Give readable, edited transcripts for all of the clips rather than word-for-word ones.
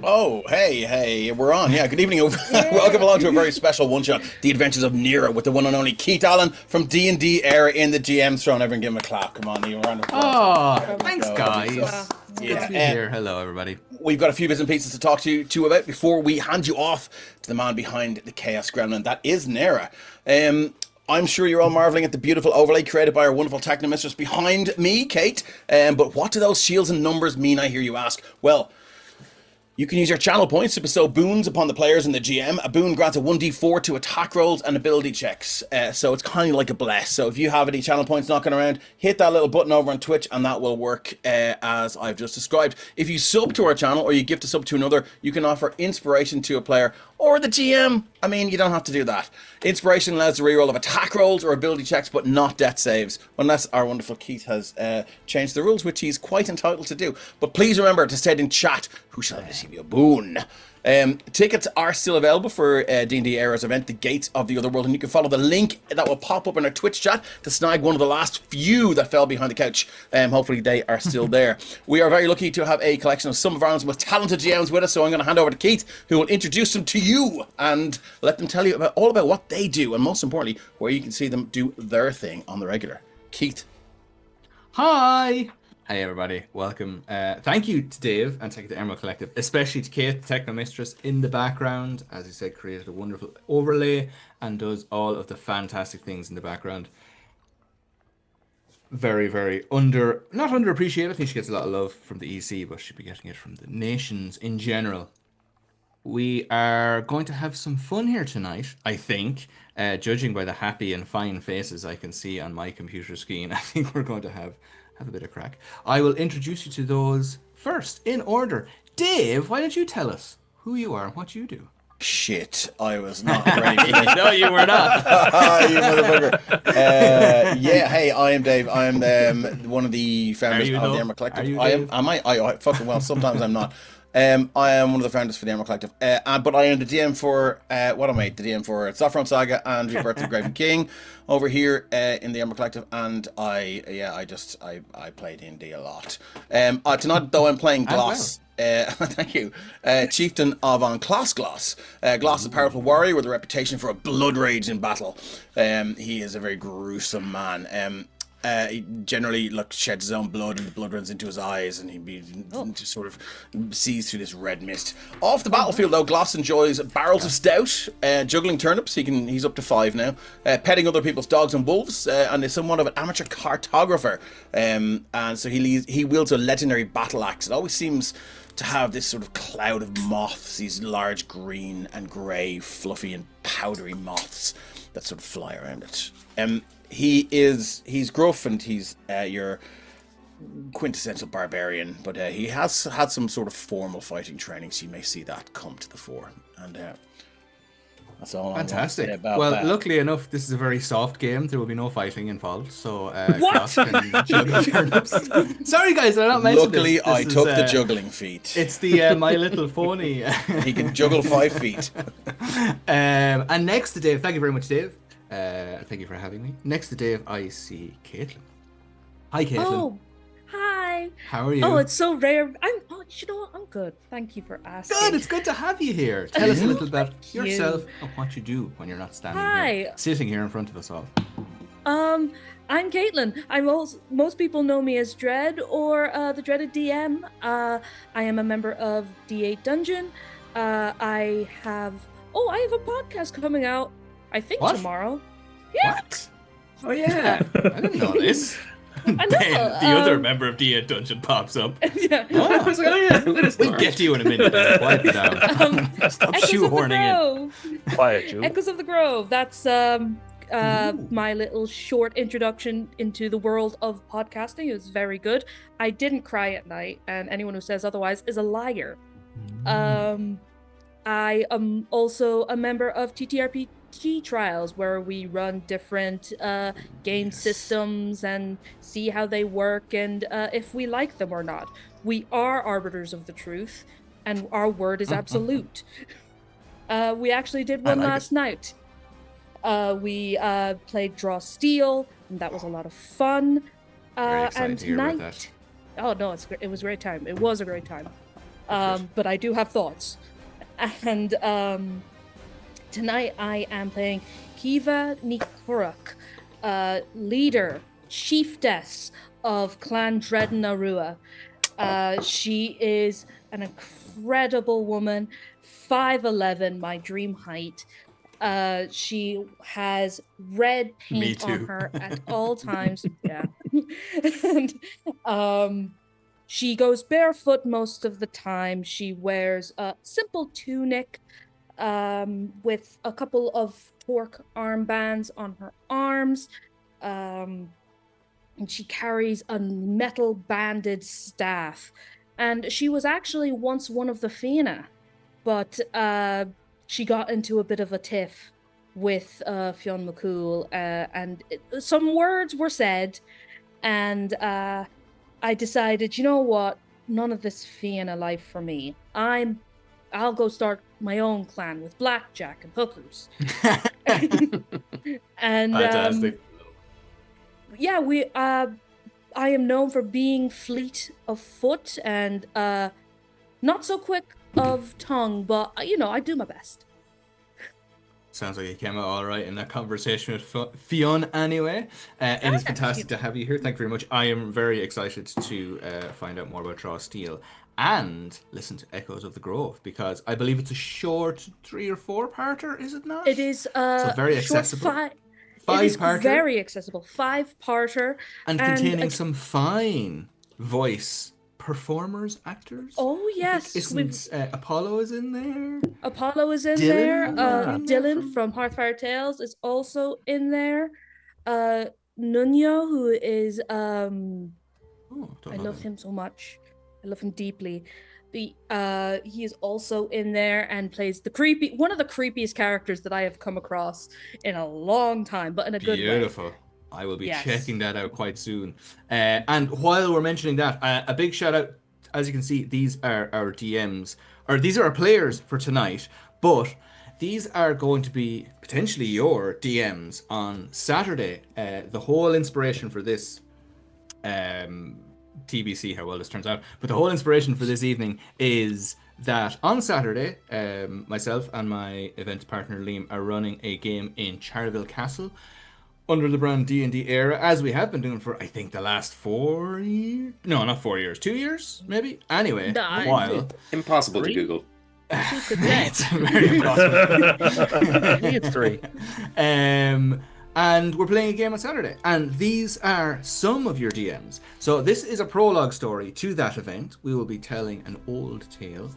Oh, hey, we're on. Yeah, good evening. Welcome along to a very special one-shot, The Adventures of Nera, with the one and only Keith Allen from DnD Eire in the GM's throne. Everyone give him a clap. Come on, Ian, round of applause. Oh, thanks, guys. It's good to be here. Hello, everybody. We've got a few bits and pieces to talk to you about before we hand you off to the man behind the Chaos Gremlin. That is Nera. I'm sure you're all marvelling at the beautiful overlay created by our wonderful technomistress behind me, Kate. But what do those shields and numbers mean, I hear you ask? Well, you can use your channel points to bestow boons upon the players and the GM. A boon grants a 1d4 to attack rolls and ability checks. So it's kind of like a bless. So if you have any channel points knocking around, hit that little button over on Twitch and that will work as I've just described. If you sub to our channel or you gift a sub to another, you can offer inspiration to a player or the GM. I mean, you don't have to do that. Inspiration allows the reroll of attack rolls or ability checks, but not death saves, unless our wonderful Keith has changed the rules, which he's quite entitled to do. But please remember to state in chat who shall receive you a boon. Tickets are still available for D&D Eire's event, The Gates of the Otherworld, and you can follow the link that will pop up in our Twitch chat to snag one of the last few that fell behind the couch. Hopefully they are still there. We are very lucky to have a collection of some of Ireland's most talented GMs with us, so I'm going to hand over to Keith, who will introduce them to you and let them tell you all about what they do, and most importantly, where you can see them do their thing on the regular. Keith. Hi. Hey everybody, welcome. Thank you to Dave and thank you to Emerald Collective, especially to Kate, the Technomistress in the background. As he said, created a wonderful overlay and does all of the fantastic things in the background. Very, very not underappreciated. I think she gets a lot of love from the EC, but she'll be getting it from the nations in general. We are going to have some fun here tonight, I think. Judging by the happy and fine faces I can see on my computer screen, I think we're going to have a bit of crack. I will introduce you to those first, in order. Dave, why don't you tell us who you are and what you do? Shit, I was not ready for this. No, you were not. You motherfucker. Yeah, hey, I am Dave. I am one of the founders of the Emerald Collective. I fucking well, sometimes I'm not. I am one of the founders for the Emerald Collective, but I am the DM for what am I? The DM for Saffron Saga and Rebirth of the Graven King over here in the Emerald Collective, and I play D&D a lot. Tonight though I'm playing Gloss. Thank you. Chieftain of Gloss. Gloss is a powerful warrior with a reputation for a blood rage in battle. He is a very gruesome man. He generally sheds his own blood and the blood runs into his eyes and he just sort of sees through this red mist. Off the battlefield though, Gloss enjoys barrels of stout, juggling turnips, he's up to 5 now, petting other people's dogs and wolves, and is somewhat of an amateur cartographer, and so he wields a legendary battle axe. It always seems to have this sort of cloud of moths, these large green and grey, fluffy and powdery moths that sort of fly around it. He's gruff and he's your quintessential barbarian, but he has had some sort of formal fighting training, so you may see that come to the fore. And that's all. Fantastic. About well, that. Luckily enough, this is a very soft game. There will be no fighting involved. So What? Sorry, guys, I not mentioned Luckily, this. I took the juggling feat. It's the My Little Pony. He can juggle 5 feet. And next to Dave, thank you very much, Dave. Thank you for having me. Next to Dave, I see Caitlin. Hi, Caitlin. Oh, hi. How are you? Oh, it's so rare. I'm good. Thank you for asking. Good. It's good to have you here. Tell us a little about Thank you. yourself and what you do when you're not standing here, Hi. sitting here in front of us all. I'm Caitlin. Most people know me as Dread or the Dreaded DM. I am a member of D8 Dungeon. I have a podcast coming out. I think What? tomorrow. Yeah. What? Oh yeah, I didn't know this. I know. Then the other member of D8 Dungeon pops up. Yeah. Oh. I was like, oh yeah, let us We'll start. get to you in a minute. Then. Quiet down. Stop Echoes of the shoehorning in. Grove. Quiet, Jude. Echoes of the Grove. That's my little short introduction into the world of podcasting. It was very good. I didn't cry at night, and anyone who says otherwise is a liar. I am also a member of TTRPG trials, where we run different game systems and see how they work and if we like them or not. We are arbiters of the truth, and our word is absolute. We actually did one last night. We played Draw Steel, and that was a lot of fun. Very excited And to hear about tonight, oh no, it was a great time. It was a great time. but I do have thoughts. And tonight I am playing Kiva Nikorak, leader, chiefess of Clan Dreadnarua. She is an incredible woman, 5'11", my dream height. She has red paint on her at all times. Yeah. And she goes barefoot most of the time. She wears a simple tunic with a couple of torque armbands on her arms. And she carries a metal banded staff. And she was actually once one of the Fianna, but she got into a bit of a tiff with Fionn McCool, and some words were said, and I decided, you know what, none of this Fianna life for me. I'll go start my own clan with blackjack and hookers. And fantastic. Yeah, I am known for being fleet of foot and not so quick of tongue, but I do my best. Sounds like you came out all right in that conversation with Fionn anyway. It is fantastic to have you here. Thank you very much. I am very excited to find out more about Draw Steel and listen to Echoes of the Grove, because I believe it's a short 3 or 4-parter, is it not? It is so very accessible. Five-parter. Very accessible. 5-parter. And containing some fine voice performers, actors. Oh yes, isn't Apollo is in there? Apollo is in there. Dylan from Hearthfire Tales is also in there. Nuno, who is I love him so much. I love him deeply. He is also in there and plays one of the creepiest characters that I have come across in a long time, but in a good way. Beautiful. I will be checking that out quite soon. And while we're mentioning that, a big shout out. As you can see, these are our DMs, or these are our players for tonight, but these are going to be potentially your DMs on Saturday. The whole inspiration for this, TBC, how well this turns out, but the whole inspiration for this evening is that on Saturday, myself and my event partner Liam are running a game in Charleville Castle under the brand DnD Eire, as we have been doing for, I think, the last 4 years. No, not 4 years. 2 years, maybe? Anyway, a while. Impossible to Google. It's very impossible. I think it's 3. And we're playing a game on Saturday. And these are some of your DMs. So this is a prologue story to that event. We will be telling an old tale,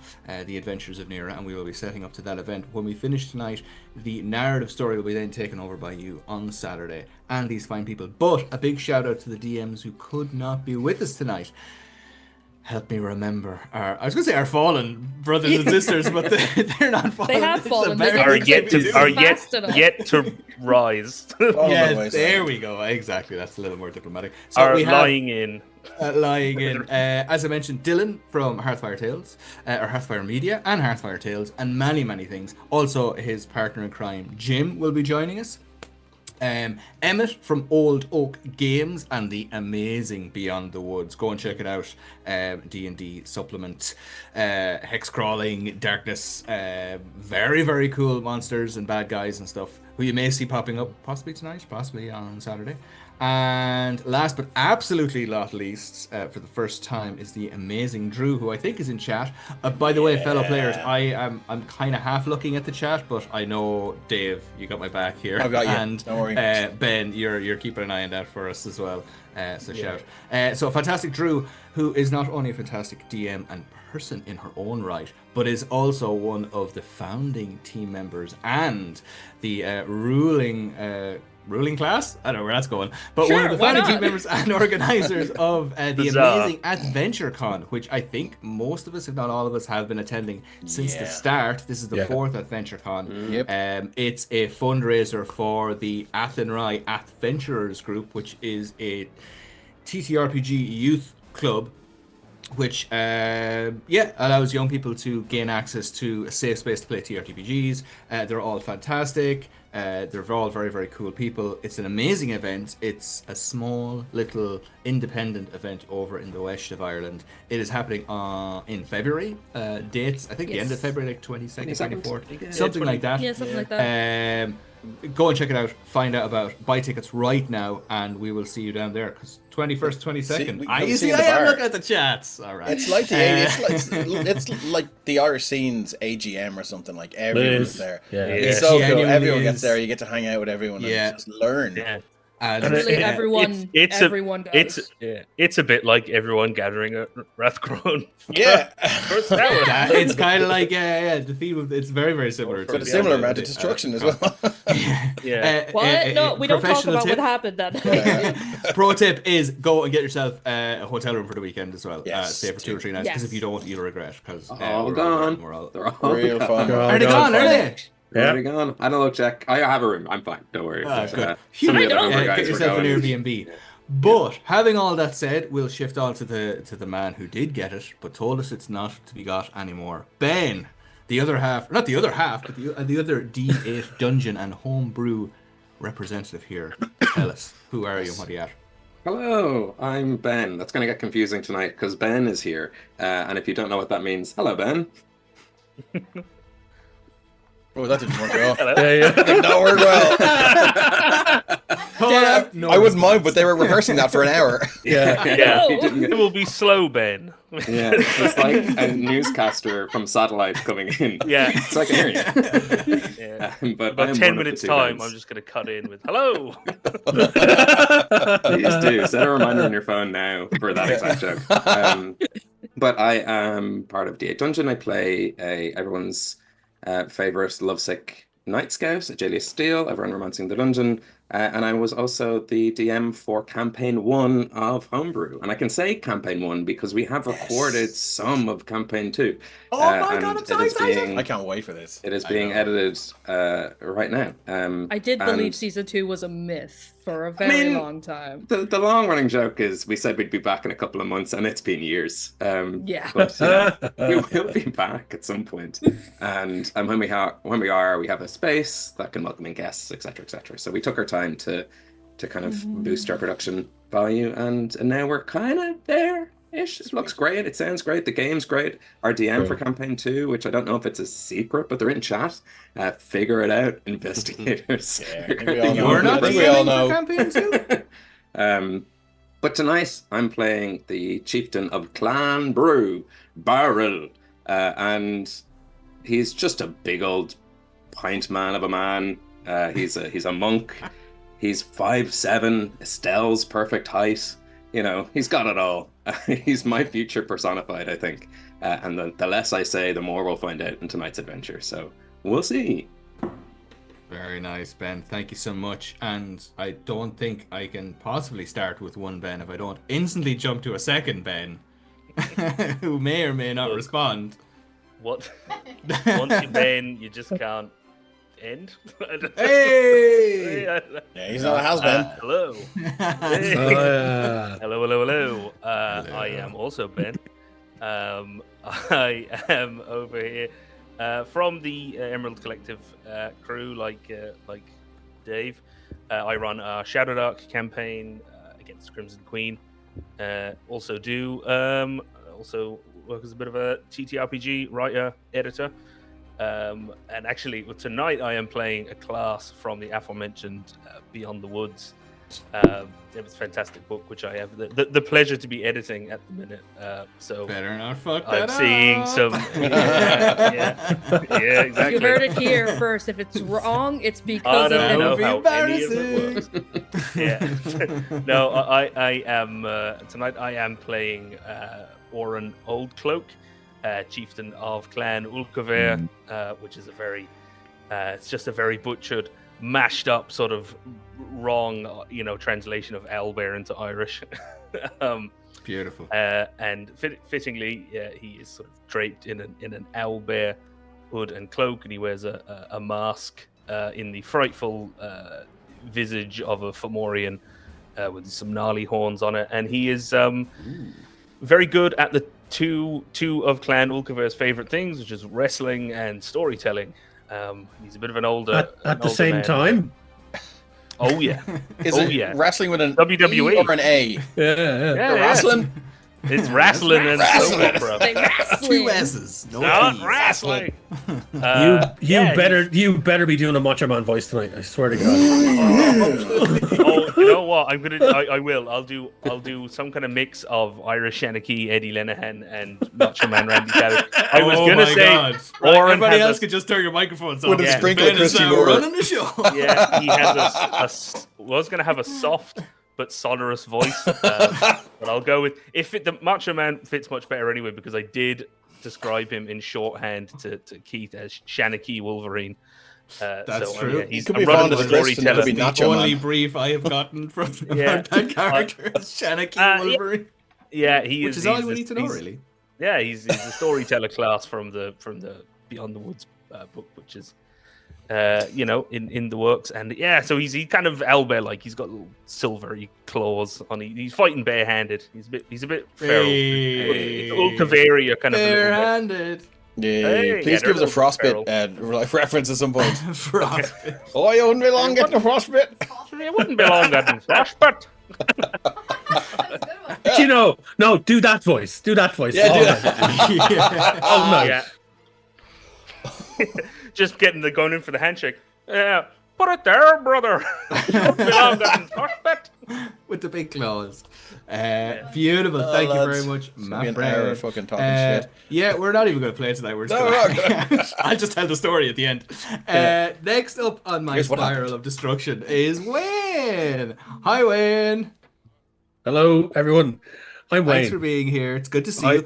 the adventures of Nera, and we will be setting up to that event. When we finish tonight, the narrative story will be then taken over by you on Saturday and these fine people. But a big shout out to the DMs who could not be with us tonight. Help me remember I was going to say our fallen brothers and sisters, but they're not fallen. They have fallen. Are yet to rise. Yes, there we go. Exactly. That's a little more diplomatic. So are we have, lying in. As I mentioned, Dylan from Hearthfire Tales, or Hearthfire Media, and Hearthfire Tales, and many, many things. Also, his partner in crime, Jim, will be joining us. Emmett from Old Oak Games and the amazing Beyond the Woods. Go and check it out. D&D supplement, hex crawling, darkness, very, very cool monsters and bad guys and stuff who you may see popping up possibly tonight, possibly on Saturday. And last but absolutely not least, for the first time, is the amazing Drew, who I think is in chat. By the way, fellow players, I'm kind of half looking at the chat, but I know, Dave, you got my back here. I've got you. And don't worry. Ben, you're keeping an eye on that for us as well. Shout. So fantastic Drew, who is not only a fantastic DM and person in her own right, but is also one of the founding team members and the ruling class? I don't know where that's going. But one of the founding team members and organizers of the amazing Adventure Con, which I think most of us, if not all of us, have been attending since the start. This is the 4th Adventure Con. It's a fundraiser for the Athenry Adventurers group, which is a TTRPG youth club, which allows young people to gain access to a safe space to play TRPGs. They're all fantastic. They're all very, very cool people. It's an amazing event. It's a small, little, independent event over in the west of Ireland. It is happening in February. Dates, I think the end of February, like 22nd, 24th, something like that. Yeah, something like that. Go and check it out. Find out about it. Buy tickets right now, and we will see you down there. Because 21st, 22nd. I am looking at the chats. All right. It's like it's like the Irish scene's AGM or something. Like everyone's there. Yeah. It's so cool. Everyone gets there. You get to hang out with everyone and just learn. Yeah. And really, everyone does. It's a bit like everyone gathering at Rathcrone. Yeah, it's kind of like the theme of it's very, very similar. It's got a similar amount of destruction as well. What? No, we don't talk about what happened then. Pro tip is go and get yourself a hotel room for the weekend as well. Stay for 2 or 3 nights because if you don't, you'll regret. Because all gone. They're all real fun. Are they gone? Are they? Yeah. Already gone. I don't look, Jack. I have a room. I'm fine. Don't worry. Good. Get yourself an Airbnb. But having all that said, we'll shift on to the man who did get it, but told us it's not to be got anymore. Ben, the other half, not the other half, but the other D8 dungeon and homebrew representative here. Tell us, who are you and what are you at? Hello, I'm Ben. That's going to get confusing tonight because Ben is here. And if you don't know what that means, hello, Ben. Oh, that didn't work well. Yeah. That did not work well. I wouldn't mind, but they were rehearsing that for an hour. Yeah. It will be slow, Ben. Yeah, it's like a newscaster from satellite coming in. Yeah. It's like an area. But about 10 minutes time, I'm just going to cut in with, hello. Please do. Set a reminder on your phone now for that exact joke. But I am part of D8 Dungeon. I play everyone's favorite lovesick Night Scout, Agelia Steele, everyone romancing the dungeon, and I was also the DM for campaign 1 of Homebrew, and I can say campaign 1 because we have recorded some of campaign 2. Oh my god, I'm so excited! I can't wait for this. It is being edited right now. I did believe season 2 was a myth for a very long time. The long running joke is we said we'd be back in a couple of months, and it's been years. But we will be back at some point. And when we are, we have a space that can welcome in guests, etc., etc. So we took our time to kind of boost our production value, and now we're kind of there-ish. It looks great. It sounds great. The game's great. Our DM for campaign 2, which I don't know if it's a secret, but they're in chat. Figure it out, investigators. You're not the DM for campaign 2? But tonight I'm playing the chieftain of Clan Brew, Barrel, and he's just a big old pint man of a man. He's a monk. He's 5'7", Estelle's perfect height. You know, he's got it all. He's my future personified, I think. And the less I say, the more we'll find out in tonight's adventure. So we'll see. Very nice, Ben. Thank you so much. And I don't think I can possibly start with one Ben if I don't instantly jump to a second Ben who may or may not respond. What? Once you Ben, you just can't end. Hey! Yeah, he's not a house Ben. Hello. Hey. Hello. I am also Ben. I am over here from the Emerald Collective crew, like Dave. I run a Shadow Dark campaign against Crimson Queen. Also work as a bit of a TTRPG writer, editor. And actually, tonight I am playing a class from the aforementioned Beyond the Woods. It was a fantastic book, which I have the pleasure to be editing at the minute. So better not fuck that I'm up. seeing some. Yeah, exactly. You heard it here first. If it's wrong, it's because I don't know of how any of it works. Yeah. No, I am tonight. I am playing Oren Oldcloak, chieftain of Clan Ulcaver, which is a very, it's just a very butchered, mashed up sort of wrong, translation of owlbear into Irish. Beautiful. And fittingly, he is sort of draped in an owlbear hood and cloak, and he wears a mask in the frightful visage of a Fomorian with some gnarly horns on it, and he is very good at the two of Clan Ulcaver's favorite things, which is wrestling and storytelling. He's a bit of an older. At the same time. Oh yeah. Is it wrestling with an WWE E or an A? Yeah. Wrestling. It's wrestling and soap opera. Two S's. No Not T's. wrestling. You better be doing a Macho Man voice tonight. I swear to God. Oh, you know what? I will. I'll do some kind of mix of Irish Shanachie, Eddie Linehan, and Macho Man Randy Savage. I was gonna say, right, everybody else could just turn your microphones on. With a sprinkle of Christy Moore running the show. Yeah, he has was gonna have a soft but sonorous voice, but I'll go with the Macho Man fits much better anyway, because I did describe him in shorthand to Keith as Shanachie Wolverine. That's true. Yeah, he's running the storyteller. The only brief I have gotten from that character is Shanachie Wolverine. Yeah, he is. Which is all we need to know, really. Yeah, he's a storyteller class from the Beyond the Woods book, which is in the works. And yeah, so he kind of owlbear like. He's got little silvery claws on. He's fighting barehanded. He's a bit feral. Ulcaveria kind of barehanded. Yeah, please give us a frostbite reference at some point. Frostbite. Oh, you wouldn't be long getting a frostbite. You wouldn't be long getting frostbite. No, do that voice. Do that voice. Yeah, do that. Oh no. Yeah. Just going in for the handshake. Yeah, put it there, brother. You wouldn't be long getting frostbite. With the big claws. Beautiful. Thank you very much, my friend. Fucking talking shit. Yeah, we're not even going to play tonight. We're just I'll just tell the story at the end. Next up on my spiral of destruction is Wayne. Hi, Wayne. Hello, everyone. I'm Wayne. Thanks for being here. It's good to see you.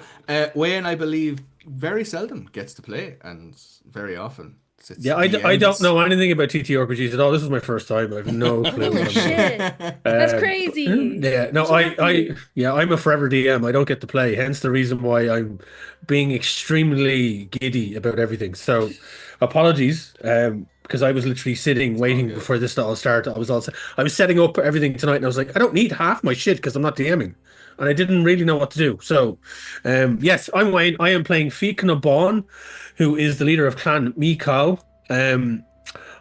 Wayne, I believe, very seldom gets to play, and very often. I don't know anything about TT RPGs at all. This is my first time. I have no clue. Holy shit. That's crazy. Yeah, no, I'm a forever DM. I don't get to play. Hence the reason why I'm being extremely giddy about everything. So, apologies, because I was literally sitting waiting before this to all start. I was setting up everything tonight, and I was like, I don't need half my shit because I'm not DMing. And I didn't really know what to do. So, yes, I'm Wayne. I am playing Fiachna Bán, who is the leader of Clan Míchal. And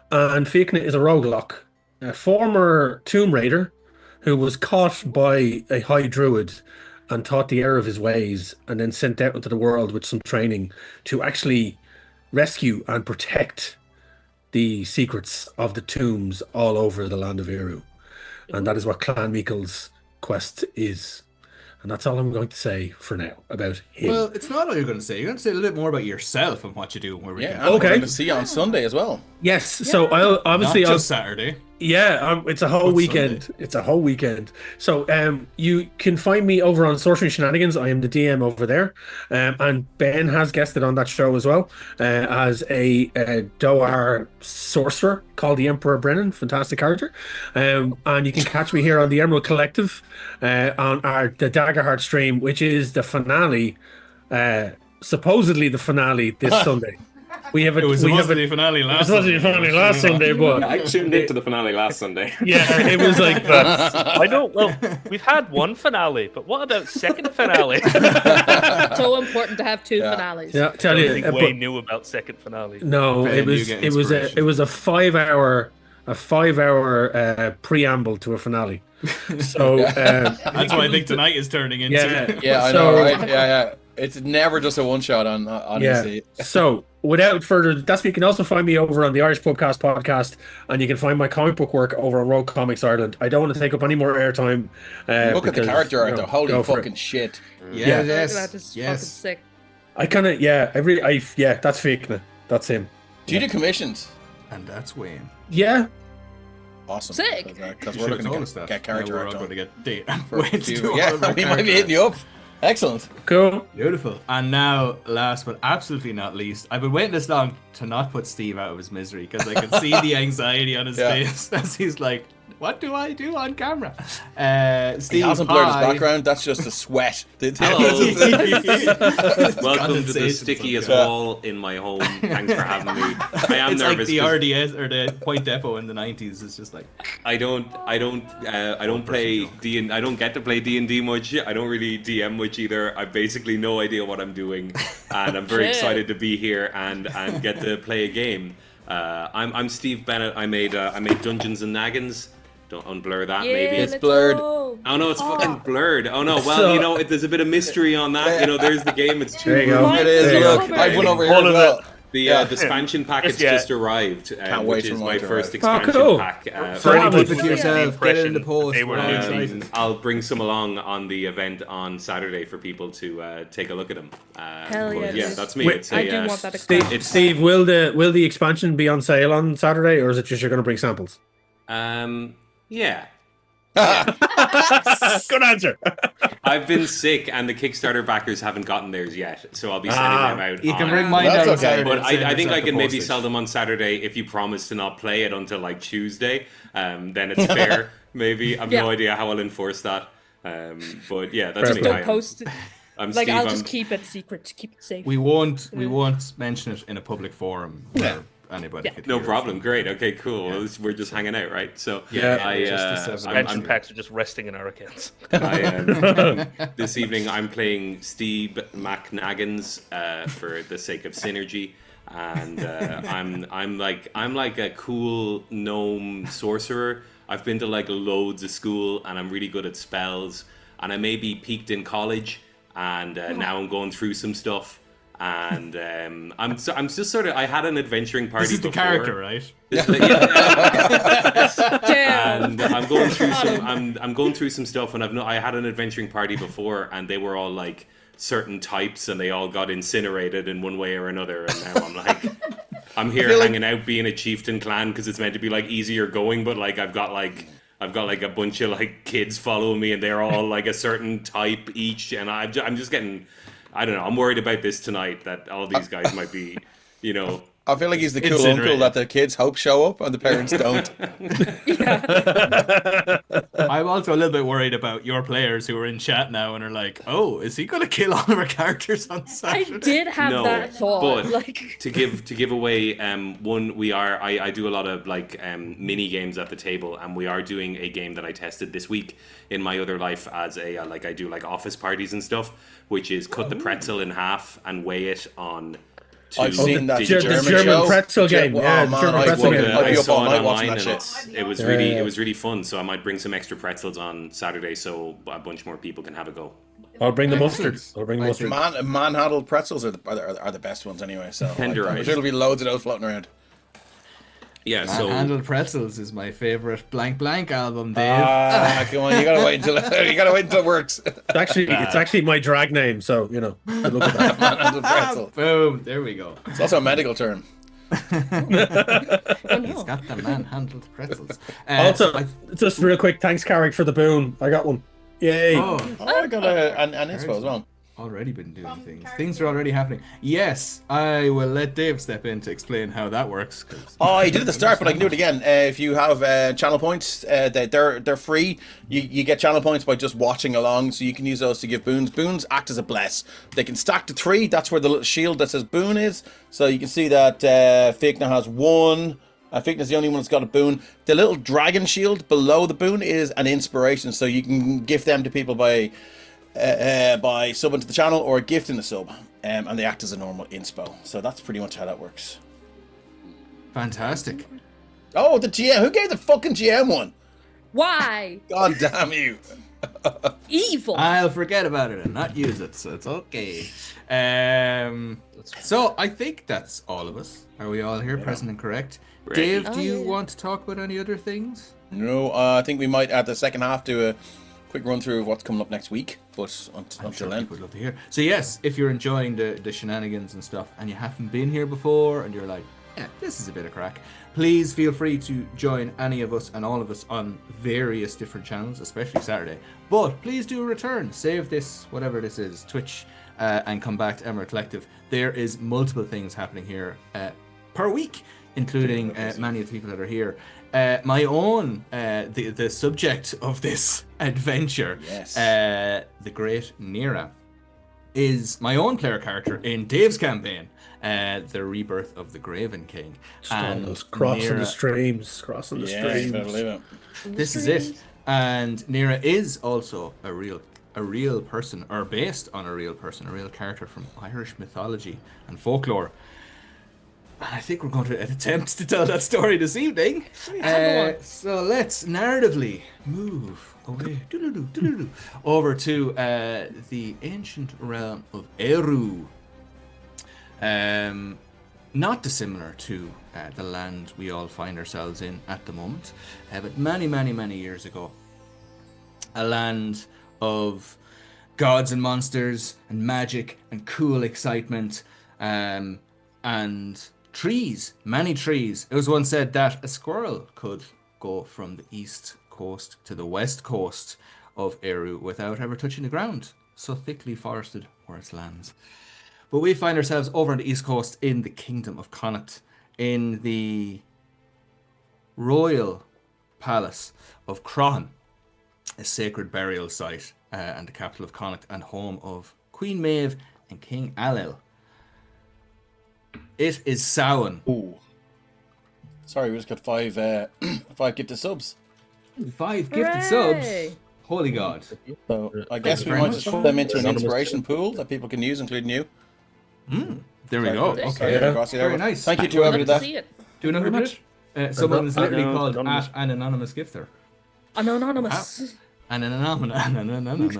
Fiachna is a roguelok, a former Tomb Raider who was caught by a high druid and taught the error of his ways, and then sent out into the world with some training to actually rescue and protect the secrets of the tombs all over the land of Eru. And that is what Clan Míchal's quest is. And that's all I'm going to say for now about him. Well, it's not all you're going to say. You're going to say a little bit more about yourself and what you do. We're going to see you on Sunday as well. Yes. Yeah. So I'll obviously not just Saturday. Yeah, it's a whole weekend. Sunday. It's a whole weekend. So you can find me over on Sorcery Shenanigans. I am the DM over there. And Ben has guested on that show as well as a Doar sorcerer called the Emperor Brennan. Fantastic character. And you can catch me here on the Emerald Collective on the Daggerheart stream, which is the finale, supposedly the finale this Sunday. It was supposed to be finale last Sunday, but I tuned into the finale last Sunday. Yeah, it was like that. We've had one finale, but what about second finale? So important to have two finales. Yeah, tell you. I don't think Wayne knew about second finale. No, it was a 5 hour preamble to a finale. So that's what I think tonight is turning into. Yeah, I know, right? Yeah. It's never just a one shot on honestly. Yeah. So without further ado, you can also find me over on the Irish Pubcast podcast, and you can find my comic book work over on Rogue Comics Ireland. I don't want to take up any more airtime. Look at the character art, though. Holy fucking shit! Yes. That is fucking sick. I kind of that's Fiachna. That's him. Do you do commissions? And that's Wayne. Yeah. Awesome. Sick. Because we're looking to get character art done. To get date. We might be hitting you up. Excellent. Cool. Beautiful. And now, last but absolutely not least, I've been waiting this long to not put Steve out of his misery, because I can see the anxiety on his face as he's like, what do I do on camera? Steve, he hasn't blurred his background. That's just a sweat. Welcome to the stickiest wall in my home. Thanks for having me. I am it's nervous. Like the RDS or the Point Depot in the 90s. It's just like I don't play D. I don't get to play D&D much. I don't really DM much either. I basically no idea what I'm doing, and I'm very excited to be here and get to play a game. I'm Steve Bennett. I made Dungeons and Naggins. Don't unblur that, Yeah, maybe. It's blurred. Go. Oh no, it's fucking blurred. Oh no, well, there's a bit of mystery on that. There's the game. It's There you too. go. It is. Look, I went over here as well. The expansion package just arrived, Can't wait which for is mine my to first arrive. expansion cool. pack. For anyone, Keep it to yourself. Get it in the post. They were new. I'll bring some along on the event on Saturday for people to take a look at them. Hell yeah, Yeah, dude. that's me. Wait, It's I a, do want that Steve, expansion. Steve, will the expansion be on sale on Saturday, or is it just you're going to bring samples? Yeah. Good answer. I've been sick, and the Kickstarter backers haven't gotten theirs yet, so I'll be sending them out. You can on- bring mine That's down okay. Saturday But and save I think yourself I the can maybe postage. sell them on Saturday if you promise to not play it until like Tuesday. Then it's fair. Maybe I've no idea how I'll enforce that. But yeah, that's me. Don't post it. I'm Like, Steve. I'll just keep it secret to keep it safe. We won't mention it in a public forum where anybody could No hear it. problem. Great. Okay. Cool. Well, we're just hanging out, right? So Yeah. Expansion packs are just resting in our accounts. This evening I'm playing Steve McNaggins for the sake of synergy, and I'm like a cool gnome sorcerer. I've been to like loads of school, and I'm really good at spells. And I maybe peaked in college, and now I'm going through some stuff. And I'm just sort of. I had an adventuring party. This is the before. character, right? Damn. And I'm going through some. I'm going through some stuff, and I had an adventuring party before, and they were all like certain types, and they all got incinerated in one way or another. And now I'm like, I'm here hanging out, being a chieftain clan because it's meant to be like easier going, but like I've got like a bunch of like kids following me, and they're all like a certain type each, and I'm just getting. I don't know. I'm worried about this tonight that all these guys might be, I feel like he's the cool uncle that the kids hope show up and the parents don't. I'm also a little bit worried about your players who are in chat now and are like, "Oh, is he going to kill all of our characters on Saturday?" I did have that thought. But Like, to give away one, I do a lot of like mini games at the table, and we are doing a game that I tested this week in my other life as a I do like office parties and stuff, which is cut the pretzel in half and weigh it on. I've seen that German show. pretzel game. Yeah, man, German I pretzel game. I'd I be up saw all it night watching online, that and shit. it was really fun. So I might bring some extra pretzels on Saturday, so a bunch more people can have a go. I'll bring the mustard. Manhandled pretzels are the best ones anyway. So I'm sure Tenderized. there'll be loads of those floating around. Yeah, so Handled Pretzels is my favorite Blank Blank album, Dave. Come on, you gotta wait until it works. It's actually my drag name, so look at that. Manhandled pretzel. Boom, there we go. It's also a medical term. He's got the manhandled pretzels. Also, just real quick, thanks, Carrick, for the boon. I got one. Yay! Oh, I got an inspo as well. Already been doing things. Things are already happening. Yes, I will let Dave step in to explain how that works. Oh, I did it at the start, but I can do it again. If you have channel points, they're free. You get channel points by just watching along, so you can use those to give boons. Boons act as a bless. They can stack to 3. That's where the little shield that says boon is. So you can see that Fikna has 1. Fikna's the only one that's got a boon. The little dragon shield below the boon is an inspiration, so you can gift them to people by subbing to the channel or gifting the sub, and they act as a normal inspo. So that's pretty much how that works. Fantastic. Oh, the GM. Who gave the fucking GM one? why? God damn you. Evil. I'll forget about it and not use it, so it's okay. So I think that's all of us. Are we all here, present and correct? Dave, do you want to talk about any other things? No, I think we might at the second half do a quick run through of what's coming up next week, but until then. People would love to hear. So yes, if you're enjoying the shenanigans and stuff and you haven't been here before and you're like, yeah, this is a bit of crack, please feel free to join any of us and all of us on various different channels, especially Saturday. But please do return, save this, whatever this is, Twitch, and come back to Emerald Collective. There is multiple things happening here per week, including many of the people that are here. My own, the subject of this adventure, Yes. the great Nera, is my own player character in Dave's campaign, the Rebirth of the Graven King. And crossing the streams, Yeah, you better believe it. this is it. And Nera is also a real person, or based on a real person, a real character from Irish mythology and folklore. I think we're going to attempt to tell that story this evening. So let's narratively move away over to the ancient realm of Eire. Not dissimilar to the land we all find ourselves in at the moment, but many, many, many years ago. A land of gods and monsters and magic and cool excitement and trees, many trees. It was once said that a squirrel could go from the east coast to the west coast of Eire without ever touching the ground. So thickly forested were its lands. But we find ourselves over on the east coast in the kingdom of Connacht, in the royal palace of Croghan, a sacred burial site and the capital of Connacht and home of Queen Maeve and King Ailill. It is Samhain. Ooh. Sorry, we just got five gifted subs. 5 gifted subs. Holy God. So I guess we might just put them into an inspiration pool that people can use, including you. There we go. Okay. Very nice. Thank you to whoever did that. See it. Do you know who did it? Someone is literally called at an anonymous gifter. Anonymous. And an anonymous.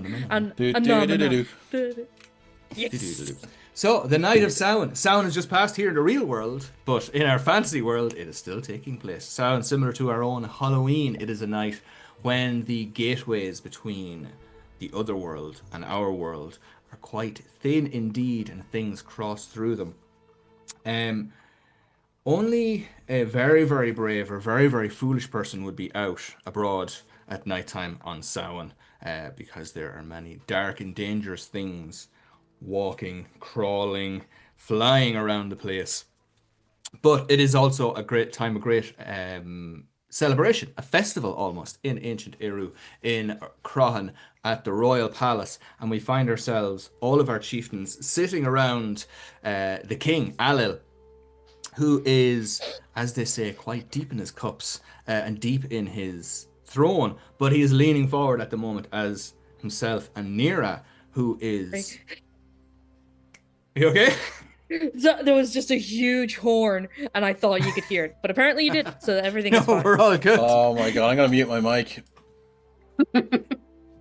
Yes. So, the night of Samhain. Samhain has just passed here in the real world, but in our fantasy world, it is still taking place. Samhain, similar to our own Halloween, it is a night when the gateways between the other world and our world are quite thin indeed, and things cross through them. Only a very, very brave or very, very foolish person would be out abroad at nighttime on Samhain, because there are many dark and dangerous things walking, crawling, flying around the place. But it is also a great time, a great celebration, a festival almost, in ancient Eire, in Croghan, at the royal palace. And we find ourselves, all of our chieftains, sitting around the king, Ailill, who is, as they say, quite deep in his cups and deep in his throne. But he is leaning forward at the moment as himself and Nera, who is... You okay? So there was just a huge horn, and I thought you could hear it, but apparently you didn't. So everything is fine. We're all good. Oh my god, I'm gonna mute my mic.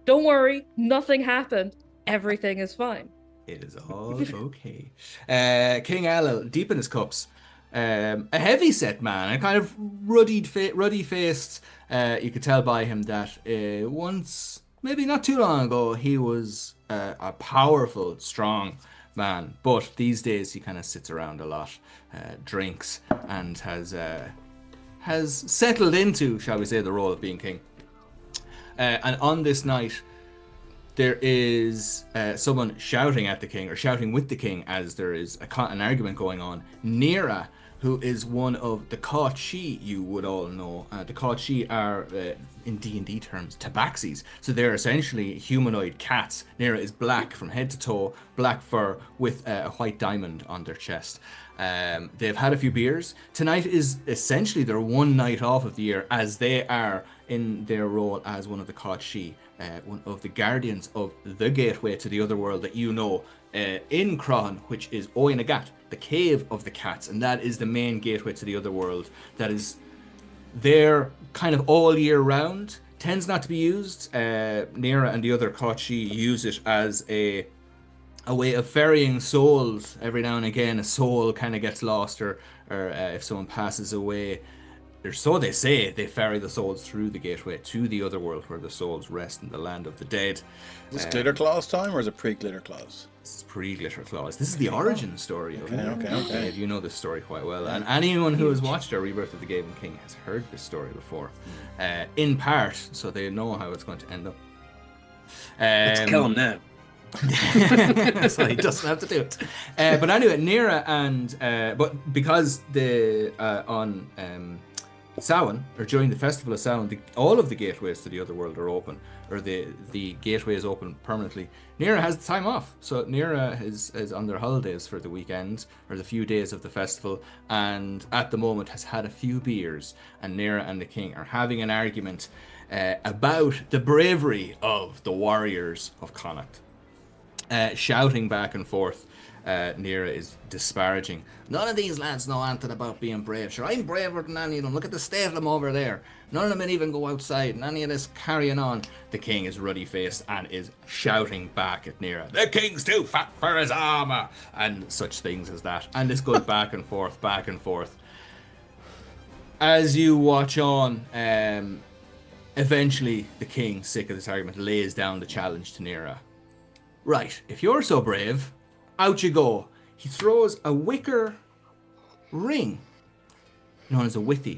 Don't worry, nothing happened. Everything is fine. It is all okay. King Ailill, deep in his cups, a heavy-set man, a kind of ruddy-faced. You could tell by him that once, maybe not too long ago, he was a powerful, strong man, but these days he kind of sits around a lot, drinks, and has settled into, shall we say, the role of being king. And on this night, there is someone shouting at the king, or shouting with the king, as there is an argument going on. Nera, who is one of the Cachi, you would all know. The Cachi are, in D&D terms, tabaxis. So they're essentially humanoid cats. Nera is black from head to toe, black fur, with a white diamond on their chest. They've had a few beers. Tonight is essentially their one night off of the year, as they are in their role as one of the Cachi, one of the guardians of the gateway to the other world that you know, in Croghan, which is Oin Agat, the cave of the cats, and that is the main gateway to the other world that is there kind of all year round. Tends not to be used. Nera and the other Cachi use it as a way of ferrying souls. Every now and again a soul kind of gets lost, or if someone passes away, or so they say, they ferry the souls through the gateway to the other world where the souls rest in the land of the dead. Is this Glitter Claws time, or is it pre-Glitter Claws? This is pre-Glitter Claws. This is the origin story of it. Okay. You know this story quite well. And anyone who has watched our Rebirth of the Gaven King has heard this story before. In part, so they know how it's going to end up. Let's kill him now. So he doesn't have to do it. But anyway, Nera and... but because on Samhain, or during the festival of Samhain, all of the gateways to the other world are open, or the gateway is open permanently. Nera has the time off, so Nera is on their holidays for the weekend, or the few days of the festival, and at the moment has had a few beers, and Nera and the king are having an argument about the bravery of the warriors of Connacht, shouting back and forth Nera is disparaging. None of these lads know anything about being brave. Sure, I'm braver than any of them. Look at the state of them over there. None of them can even go outside, and any of this carrying on. The king is ruddy-faced and is shouting back at Nera, "The king's too fat for his armor," and such things as that. And this goes back and forth, back and forth. As you watch on, eventually the king, sick of this argument, lays down the challenge to Nera. "Right, if you're so brave, out you go." He throws a wicker ring, known as a withy,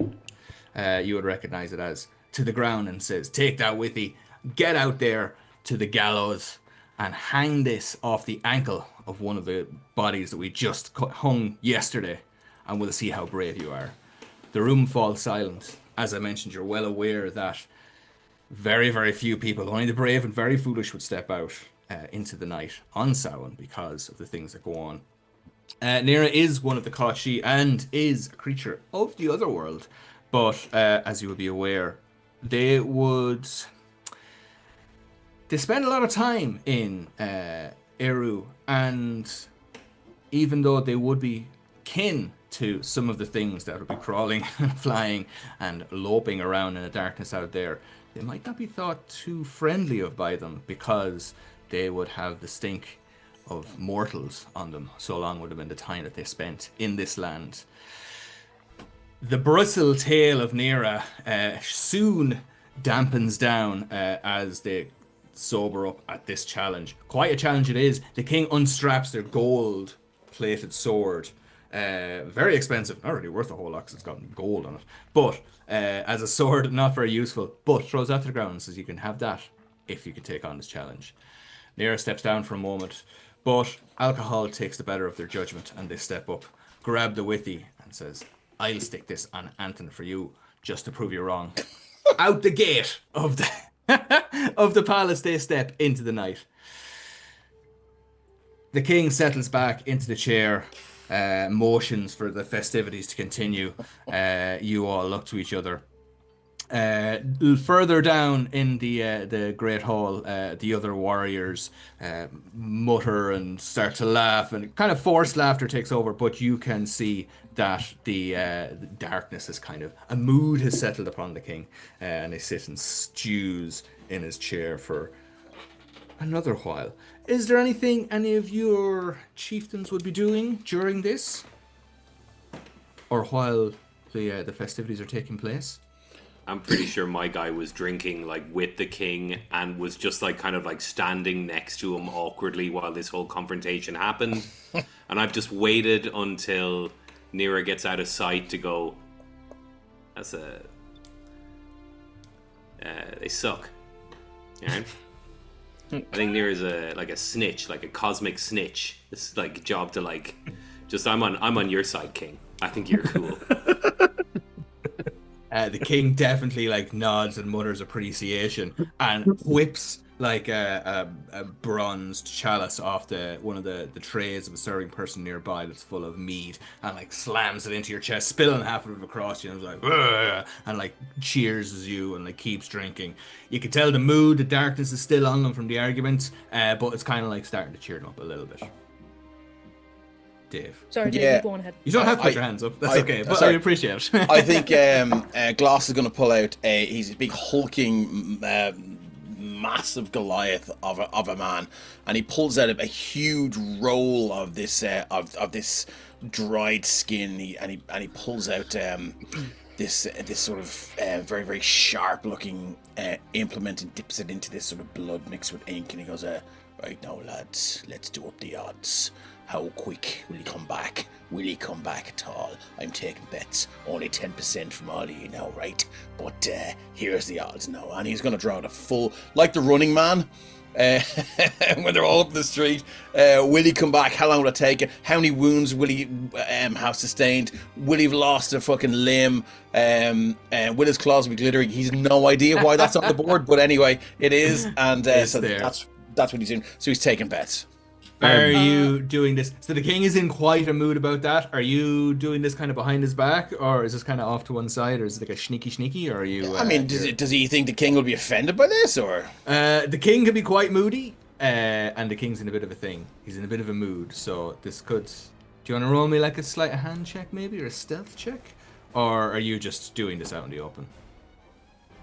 you would recognize it as, to the ground and says, "Take that withy, get out there to the gallows and hang this off the ankle of one of the bodies that we just hung yesterday, and we'll see how brave you are." The room falls silent. As I mentioned, you're well aware that very, very few people, only the brave and very foolish, would step out into the night on Samhain because of the things that go on. Nera is one of the Kashi and is a creature of the other world, but as you will be aware, they spend a lot of time in Eru, and even though they would be kin to some of the things that would be crawling and flying and loping around in the darkness out there, they might not be thought too friendly of by them because they would have the stink of mortals on them. So long would have been the time that they spent in this land. The bristle tale of Nera soon dampens down as they sober up at this challenge. Quite a challenge it is. The king unstraps their gold-plated sword. Very expensive, not really worth a whole lot because it's got gold on it. But as a sword, not very useful. But throws that to the ground and says, "You can have that if you can take on this challenge." Nera steps down for a moment, but alcohol takes the better of their judgment, and they step up, grab the withy, and says, "I'll stick this on Anton for you, just to prove you wrong." Out the gate of the of the palace they step into the night. The king settles back into the chair, motions for the festivities to continue. You all look to each other. Further down in the Great Hall, the other warriors mutter and start to laugh, and kind of forced laughter takes over, but you can see that the darkness is kind of, a mood has settled upon the king, and they sit and stews in his chair for another while. Is there anything any of your chieftains would be doing during this? Or while the festivities are taking place? I'm pretty sure my guy was drinking like with the king and was just like kind of like standing next to him awkwardly while this whole confrontation happened. And I've just waited until Nera gets out of sight to go, they suck. You know? I think Nera's a snitch, like a cosmic snitch. It's like a job to like, just I'm on your side, king. I think you're cool. The king definitely like nods and mutters appreciation and whips like a bronzed chalice off one of the trays of a serving person nearby that's full of mead, and like slams it into your chest, spilling half of it across you, and like, "Ugh," and like cheers as you and like keeps drinking. You can tell the mood, the darkness is still on them from the arguments, but it's kind of like starting to cheer them up a little bit. Dave. Sorry, Dave, you go on ahead. You don't have to put your hands up. That's okay, but I appreciate it. I think Gloss is going to pull out he's a big hulking, massive Goliath of a man, and he pulls out a huge roll of this of this dried skin, and he pulls out this sort of very, very sharp looking implement and dips it into this sort of blood mixed with ink, and he goes, "Right now, lads, let's do up the odds. How quick will he come back? Will he come back at all? I'm taking bets. Only 10% from all of you now, right? But here's the odds now." And he's going to draw the full, like the Running Man, when they're all up the street. Will he come back? How long will it take? How many wounds will he have sustained? Will he have lost a fucking limb? Will his claws be glittering? He's no idea why that's on the board, but anyway, it is. And so that's what he's doing. So he's taking bets. Are you doing this? So the king is in quite a mood about that. Are you doing this kind of behind his back, or is this kind of off to one side, or is it like a sneaky, or are you? I mean, does he think the king will be offended by this, or? The king can be quite moody. And the king's in a bit of a thing. He's in a bit of a mood. So this could. Do you want to roll me like a sleight of hand check, maybe, or a stealth check, or are you just doing this out in the open?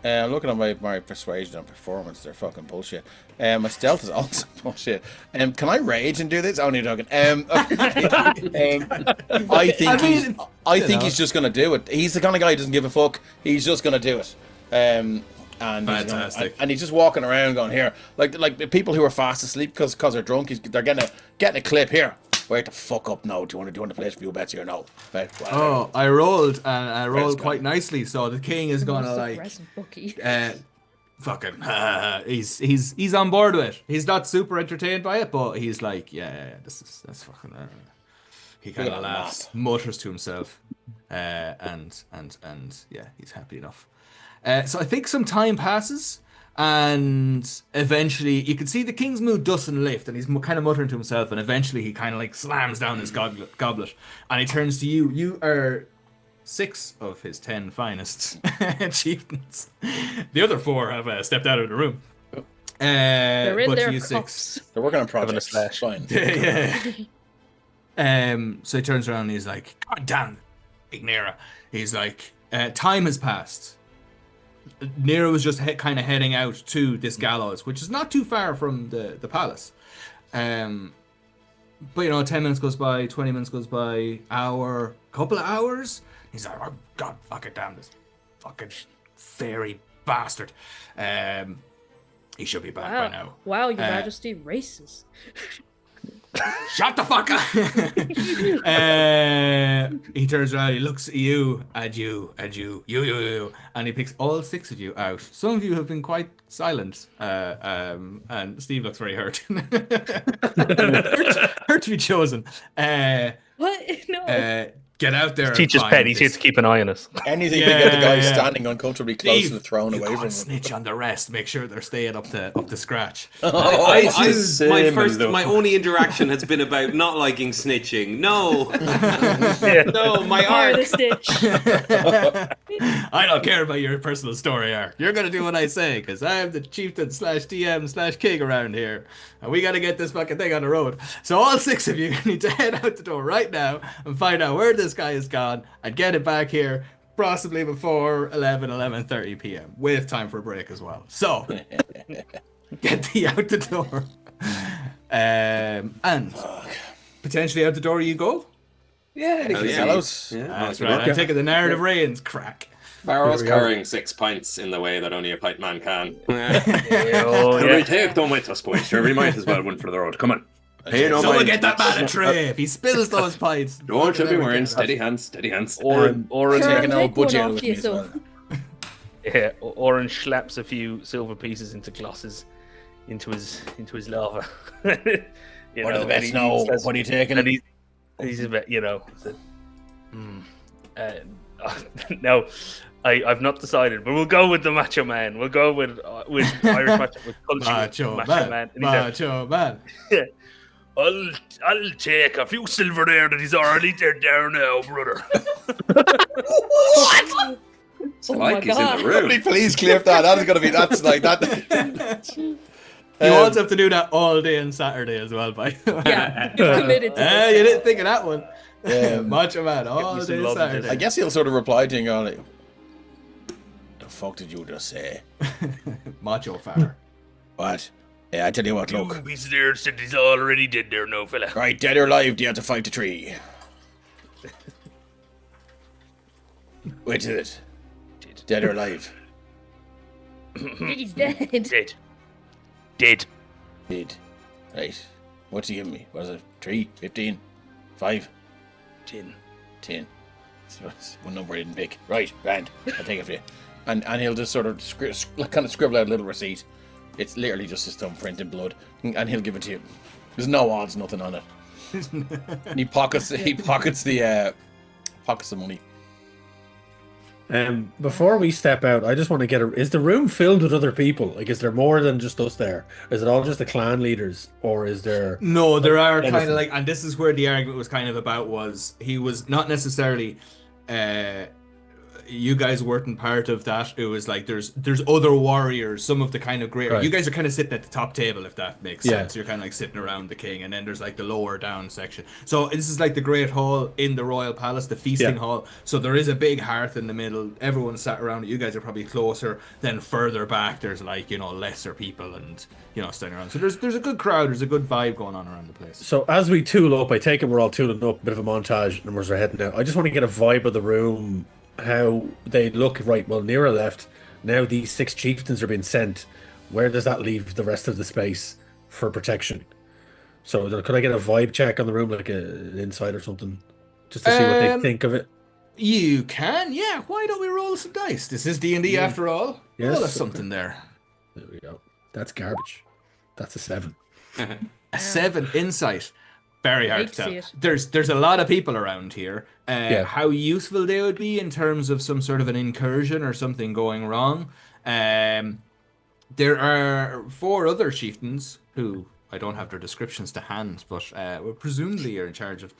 I'm looking at my persuasion and performance. They're fucking bullshit. My stealth is also bullshit. Can I rage and do this? Only joking. I think he's just gonna do it. He's the kind of guy who doesn't give a fuck. He's just gonna do it. And Fantastic. He's just walking around going here, like the people who are fast asleep because they're drunk. They're getting a clip here. Wait the fuck up now. Do you want to place a few bets here? No. Right, well, I rolled, and I rolled quite nicely. So the king is gonna he's on board with it. He's not super entertained by it, but he's like, that's fucking. He kind of laughs, mutters to himself, and yeah, he's happy enough. So I think some time passes. And eventually, you can see the king's mood doesn't lift, and he's kind of muttering to himself. And eventually, he kind of like slams down his goblet, and he turns to you. You are 6 of his 10 finest chieftains. The other 4 have stepped out of the room. They're in their cups. 6. They're working on projects. Fine. So he turns around and he's like, "God damn, big Nera." He's like, "Time has passed." Nera was just kind of heading out to this gallows, which is not too far from the palace. But 10 minutes goes by, 20 minutes goes by, hour, couple of hours. He's like, "Oh God, fucking damn this fucking fairy bastard." He should be back by now. Wow, Your Majesty, racist. Shut the fuck up! He turns around, he looks at you, you, and he picks all 6 of you out. Some of you have been quite silent, and Steve looks very hurt. hurt to be chosen. What? No. Get out there. Teacher's pet. He's here to keep an eye on us. Anything to get the guy standing uncomfortably close to the throne away from him. Snitch on the rest. Make sure they're staying up to scratch. My only interaction has been about not liking snitching. No, no, my art. The stitch. I don't care about your personal story arc. You're gonna do what I say, because I am the chieftain /DM/king around here, and we gotta get this fucking thing on the road. So all 6 of you need to head out the door right now and find out where this guy is gone and get it back here possibly before 11:30 p.m. with time for a break as well. So get the out the door, and potentially out the door you go. Hellos. That's right. I'm taking the narrative reins. Crack. Barrow's carrying 6 pints in the way that only a pint man can. We take them with us, boys. Sure, we might as well win for the road. Come on. Someone get that man a tray. If he spills those pints, don't you be worrying. Steady hands. Oren taking out budget with me as well. Yeah, Oren slaps a few silver pieces into glasses into his lava. What are the bets now? What are you taking? And he's a bit, no, I've not decided, but we'll go with the Macho Man. We'll go with Irish Macho, with culture. Macho Man. Yeah. I'll take a few silver there that he's already there now, brother. What? It's like he's in the room. Please clip that. That is going to be, that's like that. You also have to do that all day on Saturday as well, by the way. Yeah, he's committed to this. You didn't think of that one. Macho Man, all day Saturday. I guess he'll sort of reply to you on it. The fuck did you just say? Macho Far. What? Yeah, I tell you what, look. He's there, said he's already dead there, no fella. Right, dead or alive, do you have to fight the tree? Which is it? Dead or alive? He's dead. Dead. Right. What's he giving me? What is it? 3? 15? 5? 10. So it's one number I didn't pick. Right, grand. I'll take it for you. And he'll just sort of kind of scribble out a little receipt. It's literally just his thumbprint in blood, and he'll give it to you. There's no odds, nothing on it. And he pockets the money. Before we step out, I just want to get is the room filled with other people? Like, is there more than just us there? Is it all just the clan leaders, or is there? No, there are kind of like, and this is where the argument was kind of about, was he was not necessarily, you guys weren't part of that. It was like there's other warriors, some of the kind of greater. Right. You guys are kind of sitting at the top table, if that makes Yeah. sense. You're kind of like sitting around the king, and then there's like the lower down section. So this is like the great hall in the royal palace, the feasting hall. So there is a big hearth in the middle. Everyone's sat around it. You guys are probably closer. Then further back, there's like, you know, lesser people and, you know, standing around. So there's a good crowd. There's a good vibe going on around the place. So as we tool up, I take it we're all tooling up, a bit of a montage, and we're heading out. I just want to get a vibe of the room, how they look. Right, well, Nera left. Now these 6 chieftains are being sent. Where does that leave the rest of the space for protection? So could I get a vibe check on the room, like an insight or something, just to see what they think of it? You can, yeah. Why don't we roll some dice? This is D&D after all. Yes. Roll us something there. There we go. That's garbage. That's a 7. A 7 insight. Very hard to tell. see it. There's a lot of people around here. How useful they would be in terms of some sort of an incursion or something going wrong. There are 4 other chieftains who I don't have their descriptions to hand, but presumably are in charge of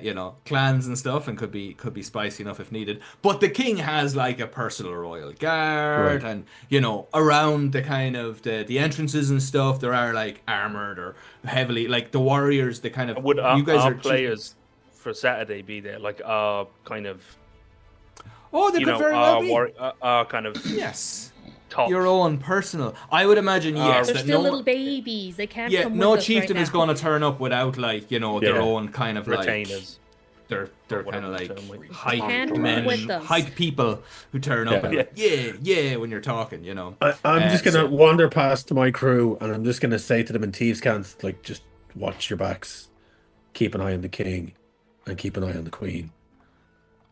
you know, clans and stuff, and could be spicy enough if needed. But the king has like a personal royal guard, and you know, around the kind of the entrances and stuff, there are like armored or heavily like the warriors. The kind of Would you guys our are players for Saturday be there? Like kind of. Oh, they You could know, very well be. kind of Yes. top. Your own personal. I would imagine, yes. They're that still no, little babies. They can't yeah, come no with us chieftain right is now. going to turn up without, like, you know, their Yeah. own kind of retainers. Like, they're Or kind of whatever like the term is. hype Can't come men, with us. hype people who turn up and Yeah. like, yeah, when you're talking, you know. I'm just gonna so- wander past my crew, and I'm just gonna say to them in thieves' cants, like, just watch your backs, keep an eye on the king, and keep an eye on the queen,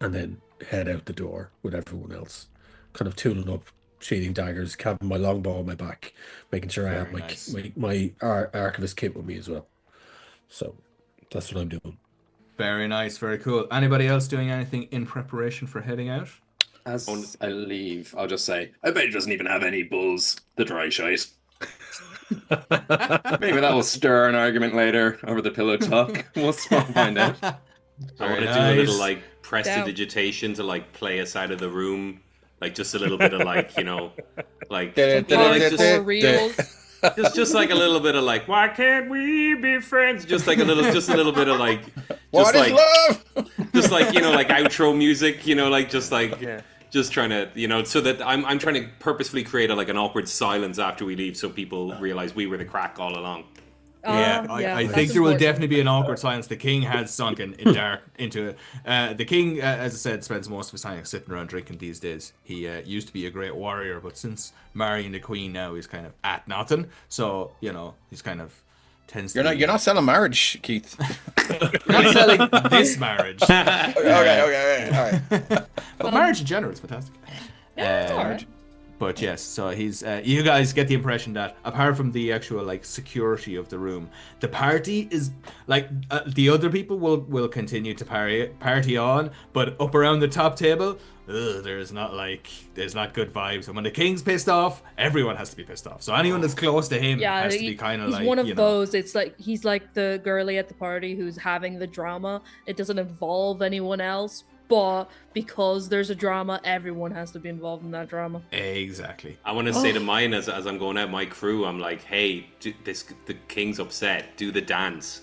and then head out the door with everyone else, kind of tooling up, sheathing daggers, having my longbow on my back, making sure I have Very my nice. my archivist kit with me as well. So that's what I'm doing. Very nice, very cool. Anybody else doing anything in preparation for heading out? As I leave, I'll just say, I bet he doesn't even have any bulls. The dry shite. Maybe that will stir an argument later over the pillow talk. We'll find out. I want to Very do a little nice. like prestidigitation to like play us out of the room, like just a little bit of like, you know, like Hardcore reels. just like a little bit of like, why can't we be friends? Just like a little bit of like, What just is like, love? just like, you know, like outro music, you know, like just like, Yeah. just trying to, you know, so that I'm trying to purposefully create like an awkward silence after we leave, so people realize we were the crack all along. Yeah, I that's think there will important. definitely be an awkward silence. The king has sunken in dark into it. The king, as I said, spends most of his time sitting around drinking these days. He used to be a great warrior, but since marrying the queen now, he's kind of at nothing. So, you know, he's kind of tends to You're not selling marriage, Keith. not selling this marriage. okay, all right. But marriage in general is fantastic. Yeah, it's alright. But yes, so he's. You guys get the impression that apart from the actual like security of the room, the party is like the other people will continue to party on, but up around the top table, there's not good vibes. And when the king's pissed off, everyone has to be pissed off. So anyone that's close to him Yeah, has to be kind of he's like one of you know. those. It's like he's like the girly at the party who's having the drama. It doesn't involve anyone else, but because there's a drama, everyone has to be involved in that drama. Exactly. I want to say to mine as I'm going out, my crew, I'm like, hey, the king's upset. Do the dance.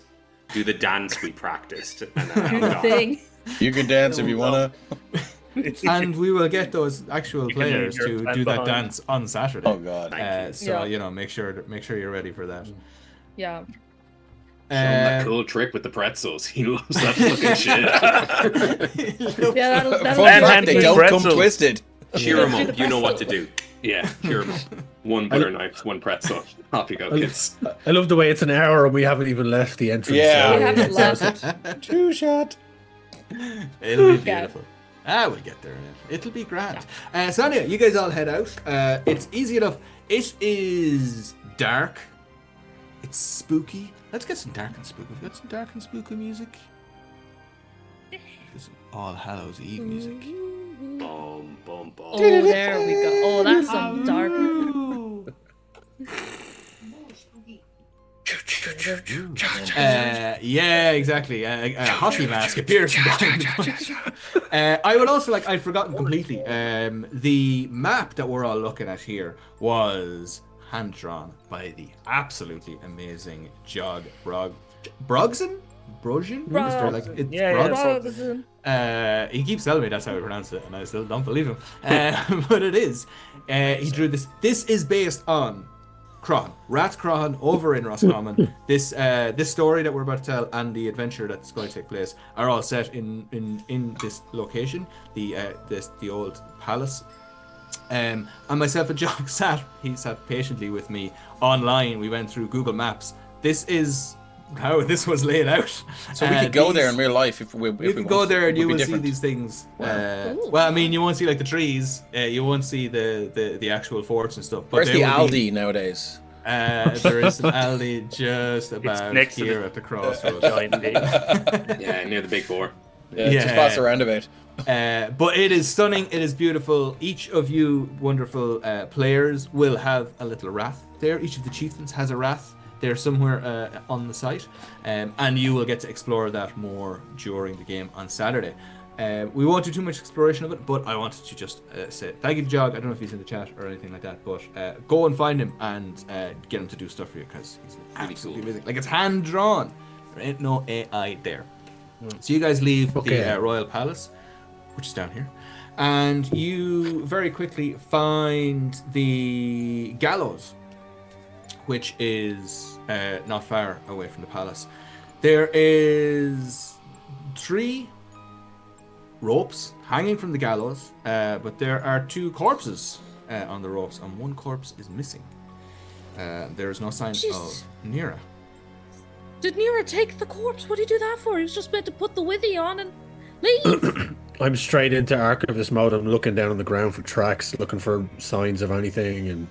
Do the dance we practiced. And then Do I'm the gone. thing. You can dance if you wanna. And we will get those actual You can leave players your to pen do that behind. dance on Saturday. Oh god. So Yeah. you know, make sure you're ready for that. Yeah. Show him that Um, cool trick with the pretzels. He loves that fucking shit. Yeah, that'll Fun And fact, they hand don't come pretzels. twisted. Cheer him up. You know what to do. Yeah. Cheer him up. One butter knife, one pretzel. Off you go, kids. I love the way it's an hour and we haven't even left the entrance. Yeah. We haven't left. Two shot. It'll be beautiful. We'll get there. It'll be grand. So anyway, you guys all head out. It's easy enough. It is dark. It's spooky. Let's get some dark and spooky. We've got some dark and spooky music. Get some All Hallows Eve music. Boom, boom, boom. Oh, there we go. Oh, that's some dark. Yeah, exactly. A hockey mask appears from behind the bush. I would also I'd forgotten completely. The map that we're all looking at here was hand drawn by the absolutely amazing Jog Brogson? Brogson? Brogson. He keeps telling me that's how he pronounces it, and I still don't believe him. But it is. He drew this. This is based on Rathcron over in Roscommon. This story that we're about to tell and the adventure that's going to take place are all set in this location, the old palace. And myself and Jock sat patiently with me online. We went through Google Maps. This is how this was laid out. So we could go there in real life if we could go there and you will see these things. Well, I mean, you won't see like the trees. You won't see the actual forts and stuff. But where's the Aldi nowadays? There is an Aldi just about next here to at the crossroads. Yeah, near the Big Four. Yeah, just past the roundabout. But it is stunning. It is beautiful. Each of you wonderful players will have a little rath there. Each of the chieftains has a rath. They're somewhere on the site, and you will get to explore that more during the game on Saturday. We won't do too much exploration of it, but I wanted to just say thank you to Jog. I don't know if he's in the chat or anything like that, but go and find him and get him to do stuff for you because he's absolutely amazing. Like, it's hand drawn. There ain't no AI there. So you guys leave the Royal Palace, which is down here, and you very quickly find the gallows, which is not far away from the palace. There is 3 ropes hanging from the gallows, but there are 2 corpses on the ropes, and 1 corpse is missing. There is no sign of Nera. Did Nera take the corpse? What did he do that for? He was just meant to put the withy on and leave. I'm straight into archivist mode. I'm looking down on the ground for tracks, looking for signs of anything. And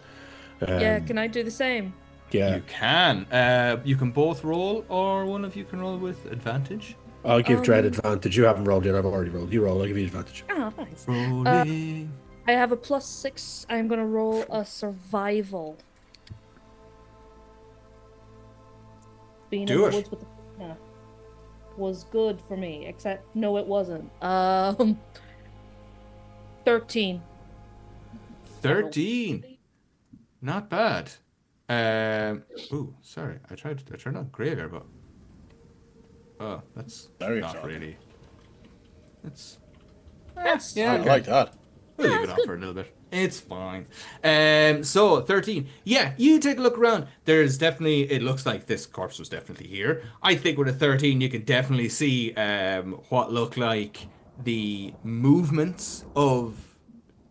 yeah, can I do the same? Yeah, you can. You can both roll, or one of you can roll with advantage. I'll give Dread advantage. You haven't rolled yet. I've already rolled. You roll. I'll give you advantage. Oh, thanks. Rolling. I have a +6. I'm gonna roll a survival. Being Do in the it. woods with the was good for me, except no, it wasn't. 13. 13. Not bad. Ooh, sorry. I tried on graveyard, but that's not really. That's yeah. I like that. We'll leave it on for a little bit. It's fine. So 13. Yeah, you take a look around. There's definitely. It looks like this corpse was definitely here. I think with a 13, you can definitely see what look like the movements of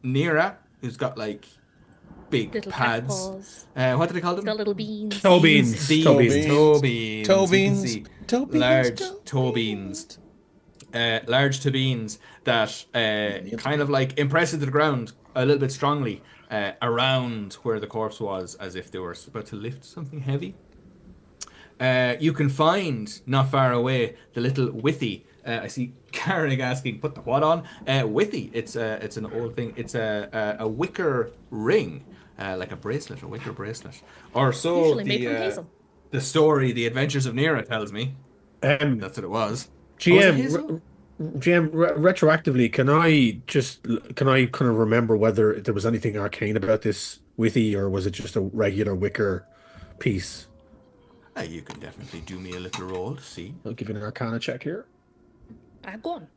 Nera, who's got like big little pads. What do they call them? got little beans. Toe beans. Toe beans. Large toe beans. Large toe beans that kind of like impress into the ground a little bit strongly around where the corpse was, as if they were about to lift something heavy. You can find, not far away, the little withy. I see Karen asking, put the what on? Withy. It's an old thing. It's a wicker ring, like a bracelet, a wicker bracelet. Or so Usually made from hazel. The story, The Adventures of Nera tells me. That's what it was. GM, retroactively, can I kind of remember whether there was anything arcane about this withy, or was it just a regular wicker piece? You can definitely do me a little roll to see. I'll give you an Arcana check here. Go on.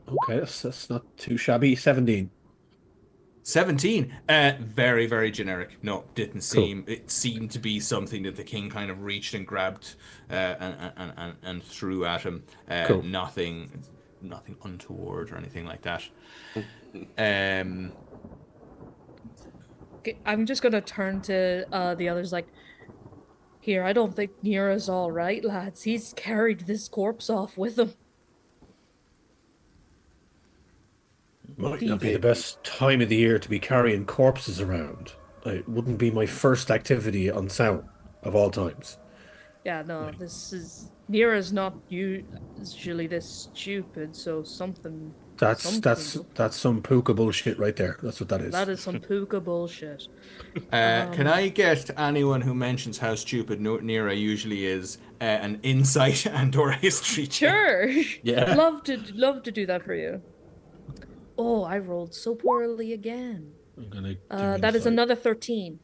Okay, that's not too shabby. 17. 17. Very, very generic. No, didn't seem. Cool. It seemed to be something that the king kind of reached and grabbed and threw at him. Cool. Nothing untoward or anything like that. Okay, I'm just gonna turn to the others like, here, I don't think Nera's all right, lads. He's carried this corpse off with him. Might not be the best time of the year to be carrying corpses around. It wouldn't be my first activity on Samhain of all times. Yeah, no, this is... Nera's not usually this stupid, so something That's some puka bullshit right there. That's what that is. That is some puka bullshit. Can I get anyone who mentions how stupid Nera usually is an insight and/or history check? Sure. Yeah. Love to do that for you. Oh, I rolled so poorly again. I'm gonna that is another 13.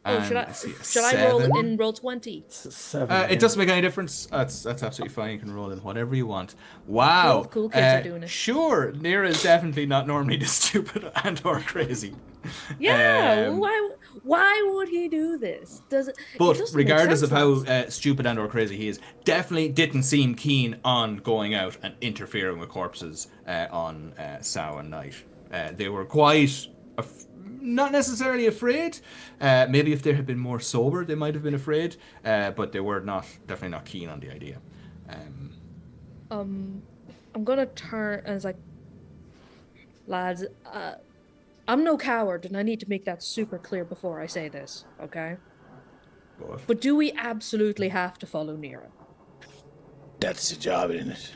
Oh, should I roll in roll 20? 7. It doesn't make any difference. That's absolutely fine. You can roll in whatever you want. Wow. All the cool kids are doing it. Sure, Nera is definitely not normally this stupid and/or crazy. Yeah. Why would he do this? But regardless of how stupid and/or crazy he is, definitely didn't seem keen on going out and interfering with corpses on Samhain night. They were quite. Not necessarily afraid. Maybe if they had been more sober, they might have been afraid. But they were definitely not keen on the idea. I'm gonna turn and it's like, lads, I'm no coward, and I need to make that super clear before I say this, okay? But do we absolutely have to follow Nera? That's the job, isn't it?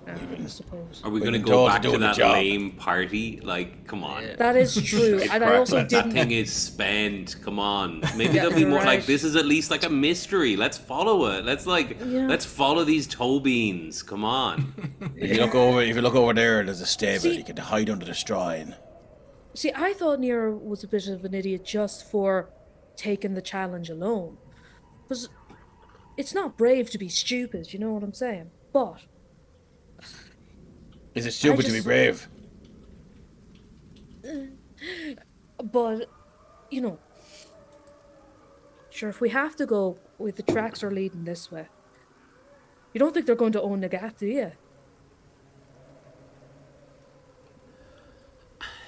I suppose. Are we going to go back to that lame party? Like, come on. That is true. And I also didn't... That thing is spent. Come on. Maybe there'll be more like, this is at least like a mystery. Let's follow it. Let's follow these toe beans. Come on. If you look over there, there's a stable. You can hide under the shrine. See, I thought Nera was a bit of an idiot just for taking the challenge alone. Because it's not brave to be stupid, you know what I'm saying? But... Is it stupid to be brave? But, you know, sure, if we have to go with the tracks are leading this way, you don't think they're going to own the gap, do you?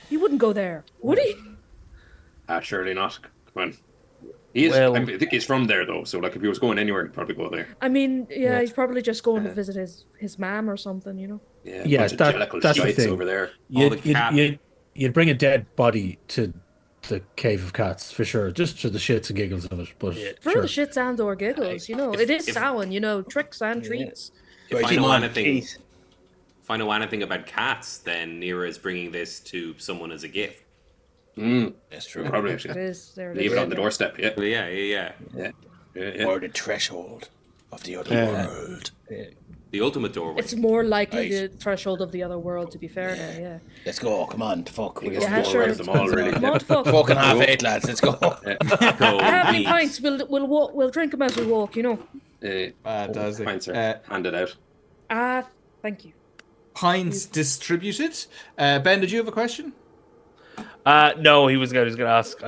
He wouldn't go there, would he? Surely not. Come on. He is. I think he's from there though, so like if he was going anywhere, he'd probably go there. I mean, yeah. He's probably just going to visit his mom or something, you know. Yeah, that's the thing. Over there. You'd bring a dead body to the Cave of Cats for sure, just for the shits and giggles of it. But for the shits and or giggles, you know, it is Samhain, you know, tricks and treats. If I know anything about cats, then Nera is bringing this to someone as a gift. That's true. Probably actually. Leave it on the doorstep. Yeah. Or the threshold of the other world. The ultimate doorway. It's more likely the threshold of the other world, to be fair. Yeah. Let's go. Come on, fuck. Yeah, sure. Them all, really. Come on, fuck. Fucking 8:30, lads. Let's go. How many pints? We'll drink them as we walk, you know. Pints are handed out. Thank you. Pints distributed. Ben, did you have a question? No, I was going to ask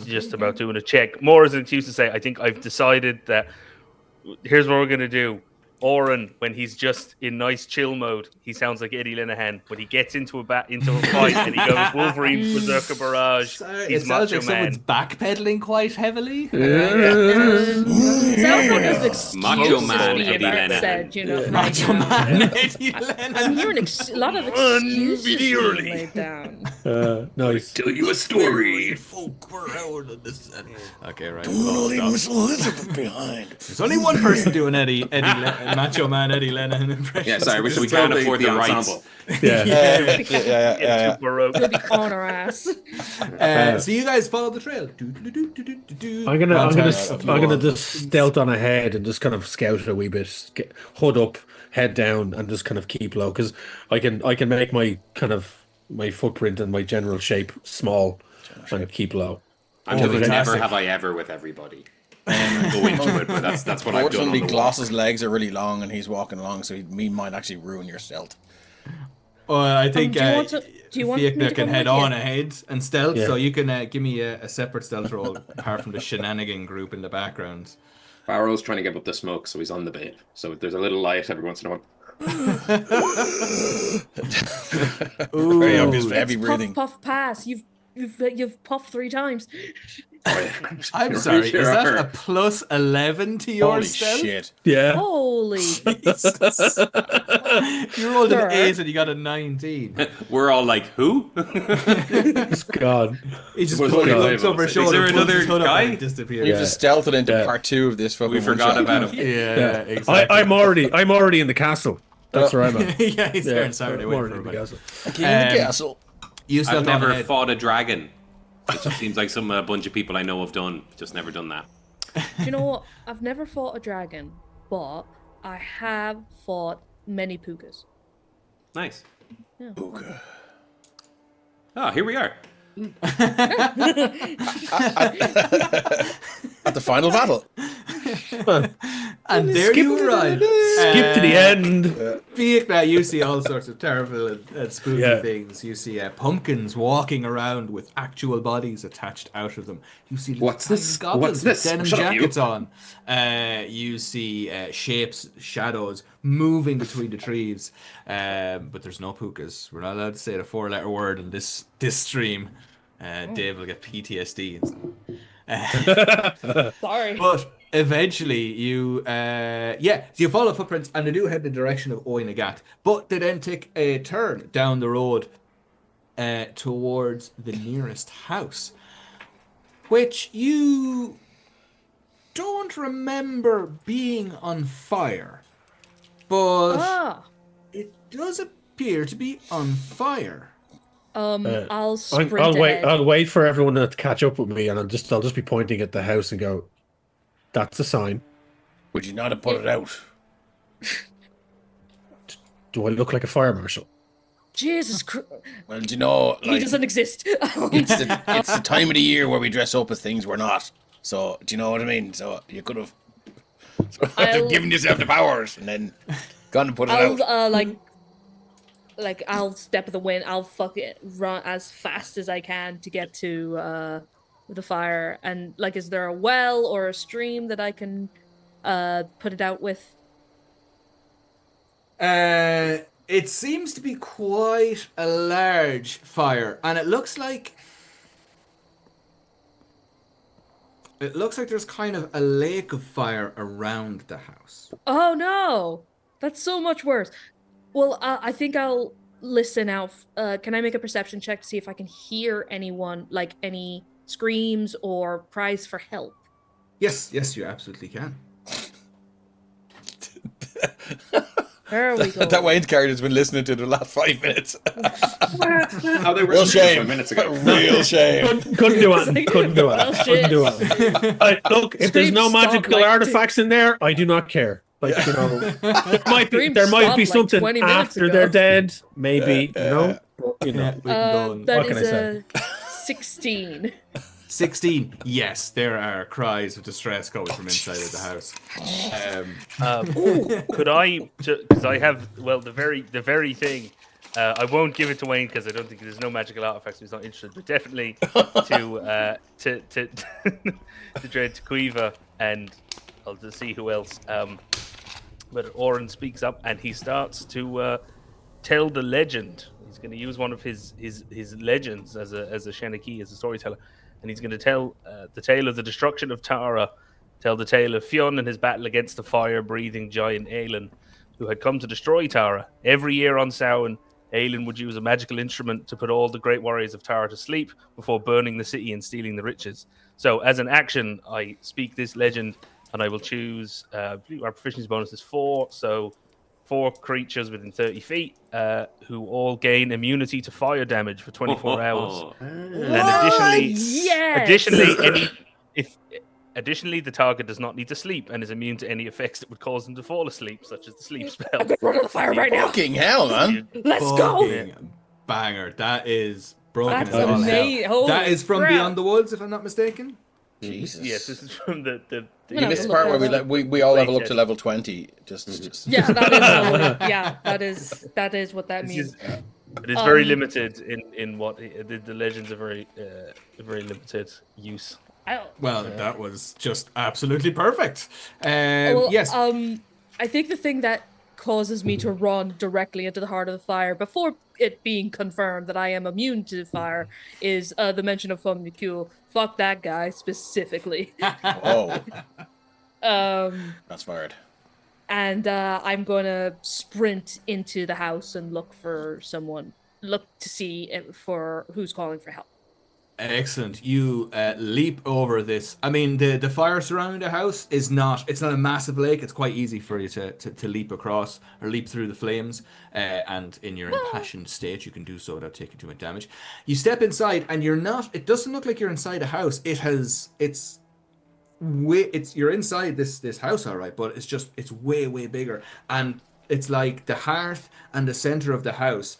just about doing a check. More as an excuse to say, I think I've decided that here's what we're going to do. Oren, when he's just in nice chill mode, he sounds like Eddie Linehan. When he gets into a fight and he goes Wolverine Berserker Barrage, he's Macho Man. Someone's backpedaling quite heavily. Sounds like an excuse Macho Man Eddie Linehan said, you know. Macho Man Eddie Linehan. I'm hearing a lot of excuses being laid down. Nice. Tell you a story. Okay, right. Don't leave Miss Elizabeth behind. There's only one person doing Eddie Macho Man Eddie Lennon impression. Yeah, sorry, we can't afford the rights. Yeah. You'll be calling our ass. So you guys follow the trail. I'm gonna just stealth on ahead and just kind of scout a wee bit, hood up, head down, and just kind of keep low because I can make my footprint and my general shape small and keep low. I'm doing never have I ever with everybody. Go into it, but that's what I've done. Unfortunately, Gloss's legs are really long and he's walking along, so he might actually ruin your stealth. I think do you want me to can come head with on you? ahead and stealth, so you can give me a separate stealth roll apart from the shenanigan group in the background. Barrow's trying to give up the smoke, so he's on the vape. So there's a little light every once in a while. Very obvious heavy breathing. Puff, pass. You've puffed 3 times. I'm sorry, is that a plus 11 to your Holy stealth? shit. Yeah. Holy. Jesus. You rolled an 8 and you got a 19. We're all like, who? It's gone. He just Was put only his over his Is shoulder, there pulls his another hood up guy? and he disappears. You've just stealthed it into part 2 of this fucking We forgot one-shot. about him. Yeah, exactly. I'm already in the castle. That's where I'm at. Yeah, he's there on Saturday waiting for everybody. King of the castle. You still I've never fought a dragon. It just seems like a bunch of people I know have done. Just never done that. Do you know what? I've never fought a dragon, but I have fought many pukas. Nice. Yeah. Puka. Oh, here we are. At the final battle. And there you arrive. Skip to the end. Now you see all sorts of terrible and spooky things. You see pumpkins walking around with actual bodies attached out of them. You see What's this? goblins What's this? with denim Shut up, you. jackets on. You see shapes, shadows moving between the trees. But there's no pukas. We're not allowed to say the 4-letter word in this stream. Dave will get PTSD. Sorry. But eventually you follow footprints and they do head in the direction of Oynagat, but they then take a turn down the road towards the nearest house, which you don't remember being on fire, but it does appear to be on fire. I'll sprint ahead. I'll wait for everyone to catch up with me, and I'll just be pointing at the house and go, "That's a sign." Would you not have put it out? Do I look like a fire marshal? Jesus Christ. Well, do you know, He doesn't exist. it's the time of the year where we dress up as things we're not. So, do you know what I mean? So you could have given yourself the powers and then gone and put it out. I'll step of the wind. I'll fucking run as fast as I can to get to the fire. And is there a well or a stream that I can put it out with? It seems to be quite a large fire, and it looks like there's kind of a lake of fire around the house. Oh no, that's so much worse. Well, I think I'll listen out. Can I make a perception check to see if I can hear anyone, any screams or cries for help? Yes, you absolutely can. There we go. That Wayne's character's been listening to the last 5 minutes. They were Real shame. 5 minutes ago. Real shame. Couldn't do it. Couldn't do it. Look, if there's no magical artifacts in there, I do not care. There might be something after they're dead, maybe. But, that is a 16. 16. Yes, there are cries of distress coming from inside of the house. Could I? Because I have the very thing. I won't give it to Wayne because I don't think there's no magical artifacts. So he's not interested. But definitely to Dread Tequiva and I'll just see who else. But Oren speaks up and he starts to tell the legend. He's going to use one of his legends as a Shenaki, as a storyteller, and he's going to tell the tale of the destruction of Tara, tell the tale of Fionn and his battle against the fire-breathing giant Aelin, who had come to destroy Tara. Every year on Samhain, Aelin would use a magical instrument to put all the great warriors of Tara to sleep before burning the city and stealing the riches. So, as an action, I speak this legend, and I will choose. Our proficiency bonus is 4, so 4 creatures within 30 feet who all gain immunity to fire damage for 24 hours. And additionally, the target does not need to sleep and is immune to any effects that would cause them to fall asleep, such as the sleep spell. I'm gonna run out of fire right now. Fucking hell, man! Let's go. Banger! That is broken. That's amazing. That is from Beyond the Woods, if I'm not from Jesus. Yes, this is from the you missed the part where we all level up to level 20. Just. Yeah, that is what that means. It is very limited in what the legends are very limited use. Well, that was just absolutely perfect. Yes. I think the thing that causes me to run directly into the heart of the fire before it being confirmed that I am immune to fire is the mention of Fum Nikul. Fuck that guy specifically. Oh. That's fired. And I'm going to sprint into the house and look to see for who's calling for help. Excellent. You leap over this. I mean, the fire surrounding the house it's not a massive lake. It's quite easy for you to leap across or leap through the flames. And in your impassioned state, you can do so without taking too much damage. You step inside, and it doesn't look like you're inside a house. You're inside this house, all right, but it's way bigger. And it's like the hearth and the center of the house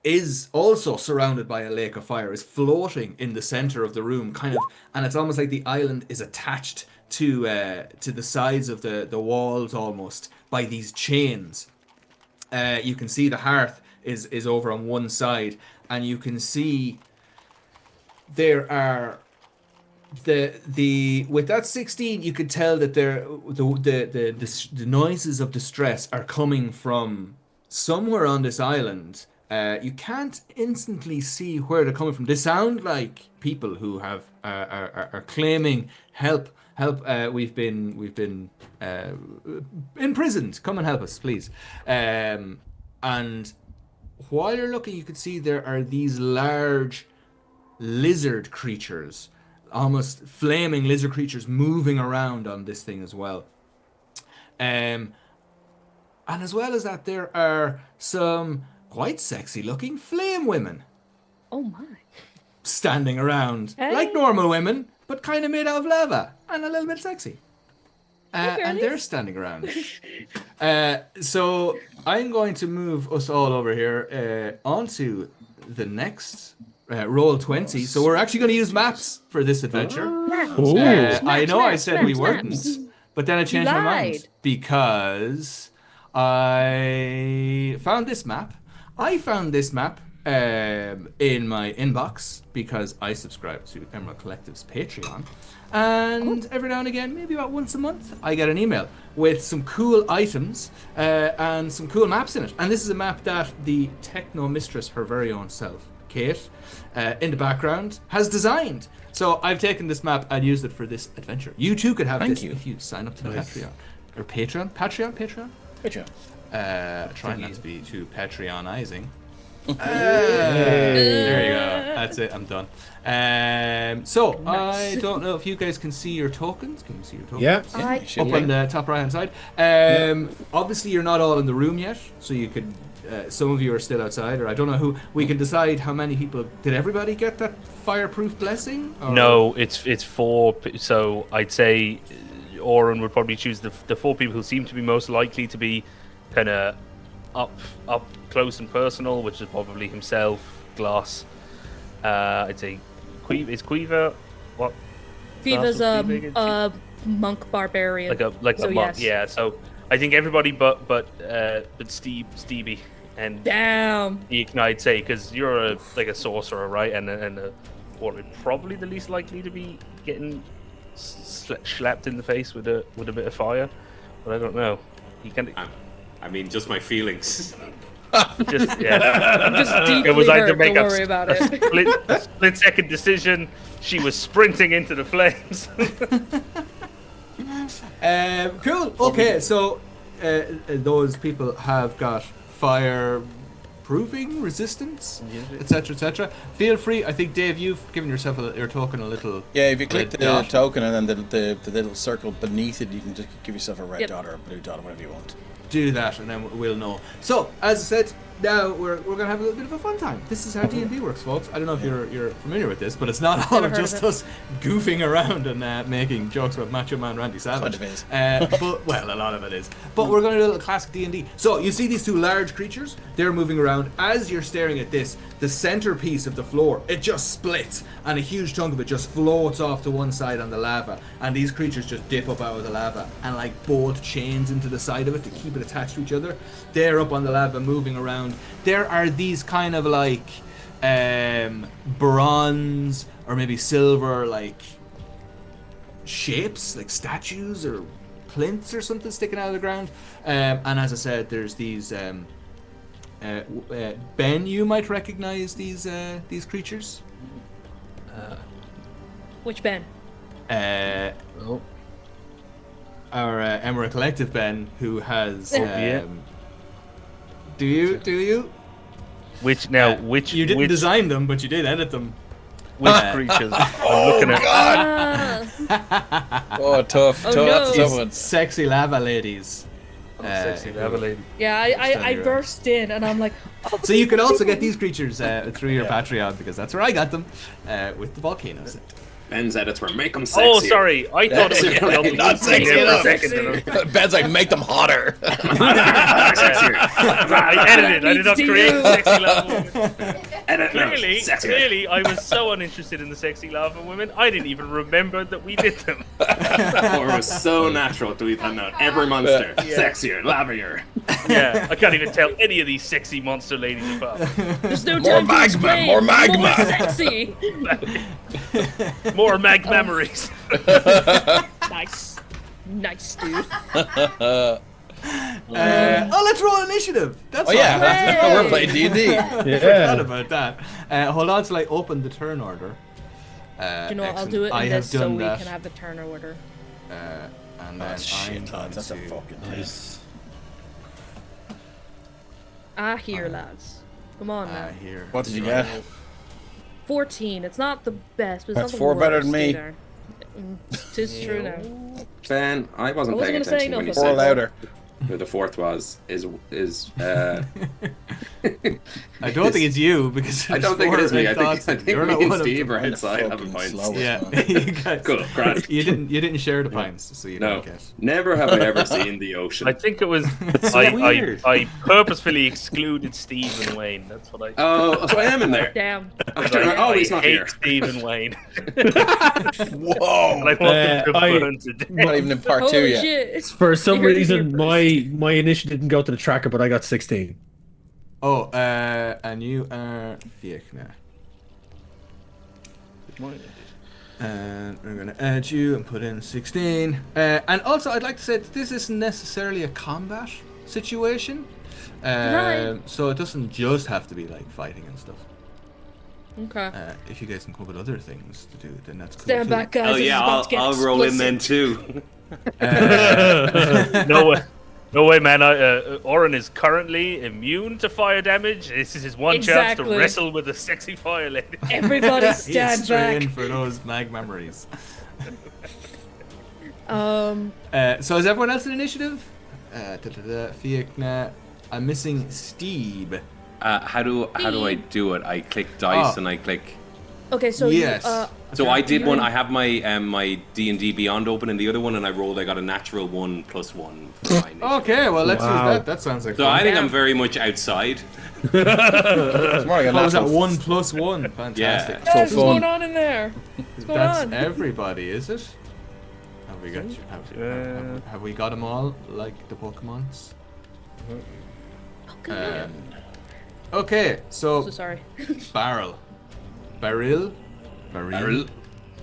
is also surrounded by a lake of fire, is floating in the center of the room, kind of, and it's almost like the island is attached to the sides of the walls almost by these chains. You can see the hearth is over on one side, and you can see there are with that 16, you could tell that the noises of distress are coming from somewhere on this island. You can't instantly see where they're coming from. They sound like people who are claiming help. We've been imprisoned. Come and help us, please. And while you're looking, you can see there are these large lizard creatures, almost flaming lizard creatures, moving around on this thing as well. And as well as that, there are some quite sexy looking flame women. Oh my. Standing around like normal women, but kind of made out of lava and a little bit sexy. And they're standing around. So I'm going to move us all over here onto the next roll 20. So we're actually going to use maps for this adventure. I know I said we weren't, but then I changed my mind because I found this map. in my inbox because I subscribe to Emerald Collective's Patreon. And every now and again, maybe about once a month, I get an email with some cool items and some cool maps in it. And this is a map that the techno mistress, her very own self, Kate, in the background, has designed. So I've taken this map and used it for this adventure. You too could have this if you sign up to the Patreon. Or Patreon? Patreon. Trying not to be too Patreonizing. There you go. That's it. I'm done. So nice. I don't know if you guys can see your tokens. Can you see your tokens? Yeah. Up on the top right hand side. Obviously, you're not all in the room yet, so you could. Some of you are still outside, or I don't know who. We can decide how many people. Did everybody get that fireproof blessing? Or? No, it's 4. So I'd say Oren would probably choose the 4 people who seem to be most likely to be kind of up close and personal, which is probably himself, Glass. I'd say is Quiva what? Quiva's a monk barbarian. Like a monk, yes. Yeah. So I think everybody but Stevie and damn. I'd say because you're a sorcerer, right? And probably the least likely to be getting slapped in the face with a bit of fire, but I don't know. He can. I mean, just my feelings. I'm just deeply hurt. Don't worry about it. Split second decision. She was sprinting into the flames. Cool. Okay, so those people have got fire proofing, resistance, etc. Feel free. I think Dave, you've given yourself your token a little. Yeah, if you click the token and then the little circle beneath it, you can just give yourself a red dot or a blue dot or whatever you want. Do that and then we'll know. So, as I said, now we're going to have a little bit of a fun time. This is how D&D works, folks. I don't know if you're familiar with this, but it's not all of just us goofing around and making jokes about Macho Man Randy Savage. But, well, a lot of it is. But we're going to do a little classic D&D. So, you see these 2 large creatures? They're moving around. As you're staring at this, the centerpiece of the floor, it just splits, and a huge chunk of it just floats off to one side on the lava, and these creatures just dip up out of the lava and bolt chains into the side of it to keep it attached to each other. They're up on the lava moving around. There are these kind of bronze or maybe silver shapes, like statues or plinths or something sticking out of the ground. And as I said, there's these Ben, you might recognize these creatures. Which Ben? Our Emerald Collective Ben, who has. Do you? Which you didn't design them, but you did edit them. Which creatures? I'm looking at. Oh, tough one. Sexy lava ladies. Sexy lava lady. Yeah, I burst in and I'm like, oh, so you can also get these creatures through your Patreon, because that's where I got them with the volcanoes. Ben's edits were make them sexy. Oh, sorry. I thought it was not sexy enough. Ben's like, make them hotter. I edited. I did not create sexy lava women. Clearly, I was so uninterested in the sexy lava women, I didn't even remember that we did them. Or it was so natural to leave that note. Every monster, sexier, lavier. Yeah, I can't even tell any of these sexy monster ladies apart. There's no More magma, more magma. More sexy. More mag memories. Nice, dude. Let's roll initiative. That's we're playing D&D. Forgot about that. Hold on till I open the turn order. Do you know what? I'll do it in this so we can have the turn order. And then That's a fucking nice. Here, lads. Come on now. Here. What did you get? 14. It's not the best, but it's That's not the 4 better than worst me. either. Tis true now. Ben, I wasn't paying gonna say attention when you nothing. 4 said louder. who the fourth was. I don't think it's you, because I don't think it is me. I think you're me not and one of Steve them. are inside having pints. Yeah, you guys, Cool, grand. you didn't share the pints, so you No, don't get. never have I ever seen the ocean. I think it was. weird. I purposefully excluded Steve and Wayne. That's what I. Oh, so I am in there. Damn. He's not hate here. Steve and Wayne. Whoa. I want them to burn to death. Not even in part 2 Holy yet. shit. For some You're reason, here my initiative didn't go to the tracker, but I got 16. Oh, and you are Fiekna. And we're gonna add you and put in 16. And also, I'd like to say that this isn't necessarily a combat situation. Right. So it doesn't just have to be like fighting and stuff. Okay. If you guys can come up with other things to do, then that's cool. Stand too. back, guys. Oh This is yeah, about to get I'll roll in explicit. then too. No way, man. Oren is currently immune to fire damage. This is his one chance to Exactly. wrestle with a sexy fire lady. Everybody He's stand straight in back. for those mag memories. Um, So is everyone else in initiative? Fiekna. I'm missing Steve. How do I do it? I click dice and I click. okay, so Yes. So I did one. I have my my D&D Beyond open in the other one, and I rolled. I got a natural 1+1 for my initiative. Okay, well let's use Wow. that. That sounds like So fun. I think I'm very much outside. It's more like a How was that natural 1+1? Fantastic. So guys, what's fun. going on in there? What's going That's on? everybody, is it? Have we got you? Have we got them all like the Pokemons? Okay, So so sorry. barrel.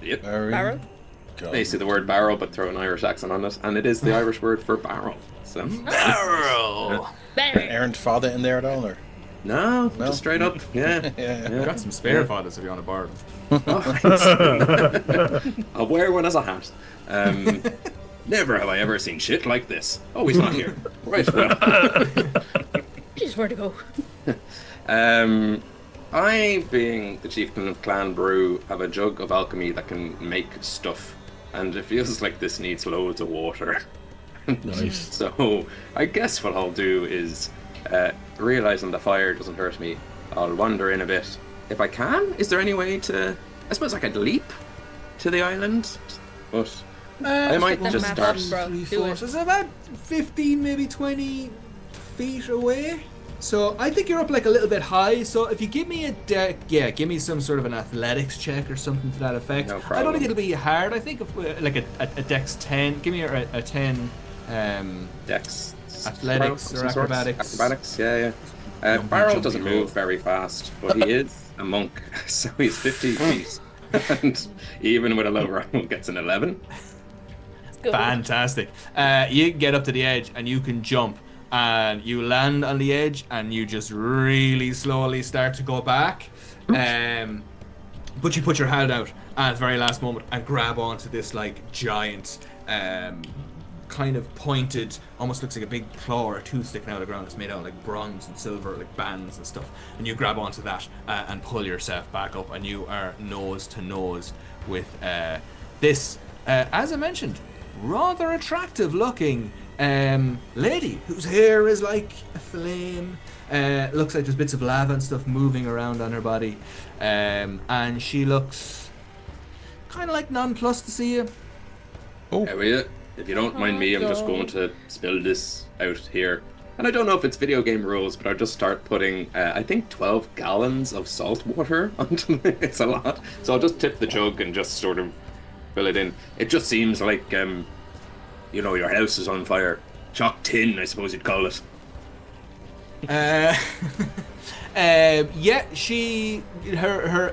Yep. Barrel? Basically the word barrel, but throw an Irish accent on it, and it is the Irish word for barrel. So Barrel. Bang. Errant father in there at all, or? no, just straight up. Yeah. I've got some spare fathers if you want to borrow them. I'll wear one as a hat. Never have I ever seen shit like this. Oh, he's not here. Right, well. Jeez, where to go? I, being the chieftain of Clan Brew, have a jug of alchemy that can make stuff, and it feels like this needs loads of water. Nice. So I guess what I'll do is, realizing the fire doesn't hurt me, I'll wander in a bit. If I can, is there any way to? I suppose I could leap to the island, but I might that just map start. up, bro. Do it. So it's about 15, maybe 20 feet away. So I think you're up like a little bit high. So if you give me a deck, give me some sort of an athletics check or something to that effect. No I don't problem. think it'll be hard. I think if, like a dex 10. Give me a 10. Dex, Athletics of or some sort. acrobatics. Acrobatics, yeah. Jumpy, Barrel jumpy doesn't roll. move very fast, but he is a monk, so he's 50 feet. And even with a low roll, gets an 11. Go. Fantastic. You get up to the edge and you can jump. And you land on the edge and you just really slowly start to go back. But you put your hand out at the very last moment and grab onto this like giant kind of pointed, almost looks like a big claw or a tooth sticking out of the ground. It's made out of like bronze and silver, like bands and stuff. And you grab onto that and pull yourself back up, and you are nose to nose with this, as I mentioned, rather attractive looking lady whose hair is like a flame. Looks like there's bits of lava and stuff moving around on her body, and she looks kind of like nonplussed to see you. Oh, if you don't mind me, I'm just going to spill this out here. And I don't know if it's video game rules, but I'll just start putting, I think 12 gallons of salt water onto it. It's a lot. So I'll just tip the jug and just sort of fill it in. It just seems like, you know, your house is on fire. Chalk tin, I suppose you'd call it. Yeah, her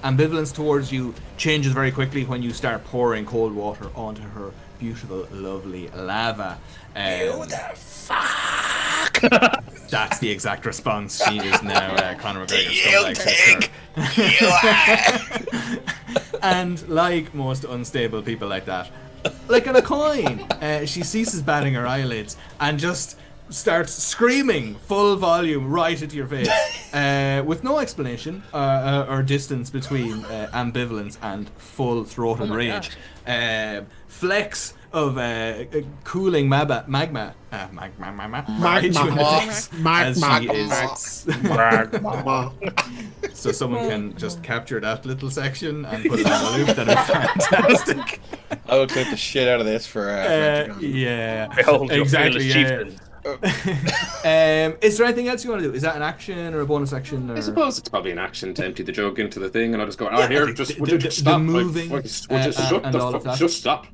ambivalence towards you changes very quickly when you start pouring cold water onto her beautiful, lovely lava. Who the fuck? That's the exact response. She is now Conor McGregor's sister. And like most unstable people like that, like on a coin, she ceases batting her eyelids and just starts screaming full volume right into your face, with no explanation or distance between ambivalence and full throated rage. Flecks of cooling magma so someone can just capture that little section and put it on a loop. That is fantastic. I will clip the shit out of this for yeah, exactly. Is there anything else you want to do? Is that an action or a bonus action? Or... I suppose it's probably an action to empty the jug into the thing, and I'll just go, here, would you just stop? Moving, just stop.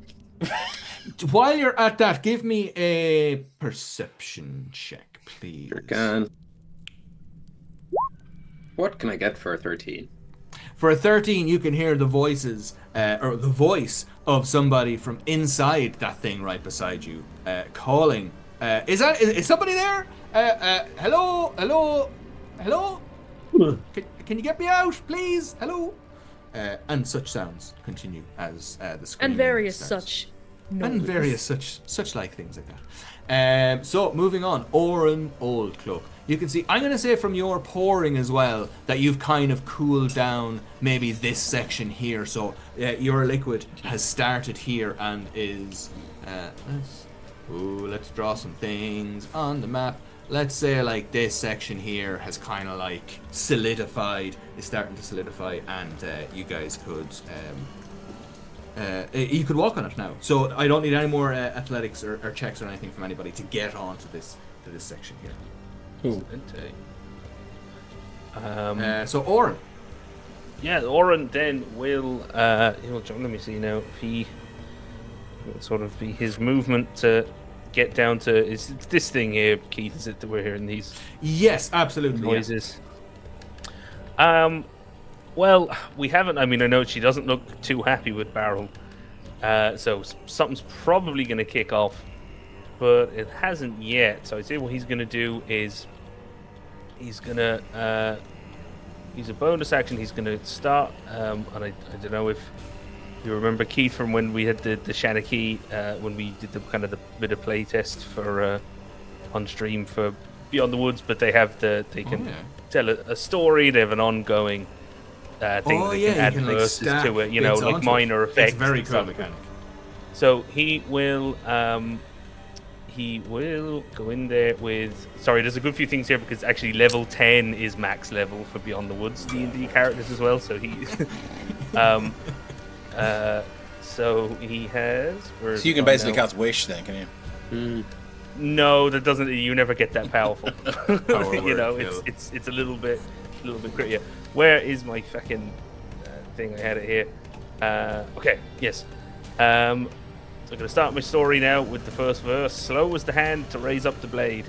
While you're at that, give me a perception check, please. Sure can. What can I get for a 13? For a 13, you can hear the voices, or the voice of somebody from inside that thing right beside you, calling. Is somebody there? Hello? Can you get me out, please? Hello? And such sounds continue as the screen. And various starts. such. And various such like things like that. So moving on, Oren Old Cloak. You can see, I'm going to say from your pouring as well, that you've kind of cooled down maybe this section here. So your liquid has started here and is, let's draw some things on the map. Let's say like this section here has kind of like solidified, is starting to solidify, and you guys could, you could walk on it now. So I don't need any more athletics or checks or anything from anybody to get onto this section here. Cool. So Oren. Yeah, Oren then will he'll jump. Let me see now. If he will sort of be his movement to get down to is this thing here, Keith? Is it that we're hearing these? Yes, absolutely. Noises. Yeah. Well, we haven't. I mean, I know she doesn't look too happy with Barrel, so something's probably going to kick off, but it hasn't yet. So I'd say what he's going to do is he's going to use a bonus action. He's going to start, and I don't know if you remember, Keith, from when we had the Shanachie, when we did the kind of the bit of play test for on stream for Beyond the Woods, but they can tell a story. They have an ongoing thing that can add verses to it, like minor effects. It's very cool mechanic. So he will go in there with. Sorry, there's a good few things here because actually level 10 is max level for Beyond the Woods D&D characters as well. So he, so he has. So you can basically cast Wish then, can you? No, that doesn't. You never get that powerful. It's a little bit grittier. Where is my fucking thing? I had it here. Okay, yes. So I'm going to start my story now with the first verse. Slow was the hand to raise up the blade.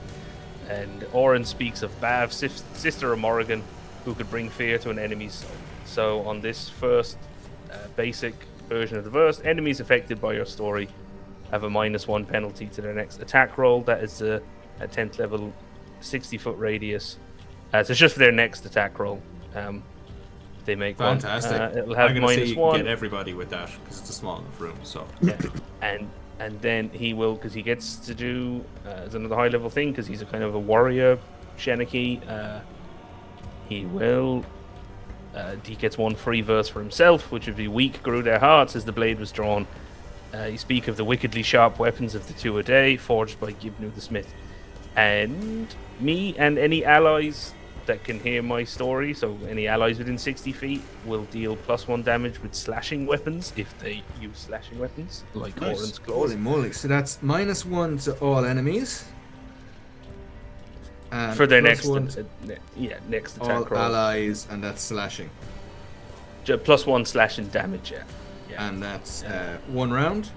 And Oren speaks of Bav, sister of Morrigan, who could bring fear to an enemy's soul. So on this first basic version of the verse, enemies affected by your story have a -1 penalty to their next attack roll. That is a 10th level, 60-foot radius. So it's just for their next attack roll. They make fantastic. It'll have I'm gonna -1. get everybody with that because it's a small enough room. So yeah. And And then he will, because he gets to do as another high level thing, because he's a kind of a warrior Shenaki. He gets one free verse for himself, which would be "Weak grew their hearts as the blade was drawn. You speak of the wickedly sharp weapons of the 2 a day, forged by Gibnu the smith." And me and any allies that can hear my story, so any allies within 60 feet, will deal +1 damage with slashing weapons if they use slashing weapons, like Orin's claws. Holy moly! So that's -1 to all enemies. And For their next next attack all roll. allies, and that's slashing. +1 slashing damage, yeah. And that's 1 round.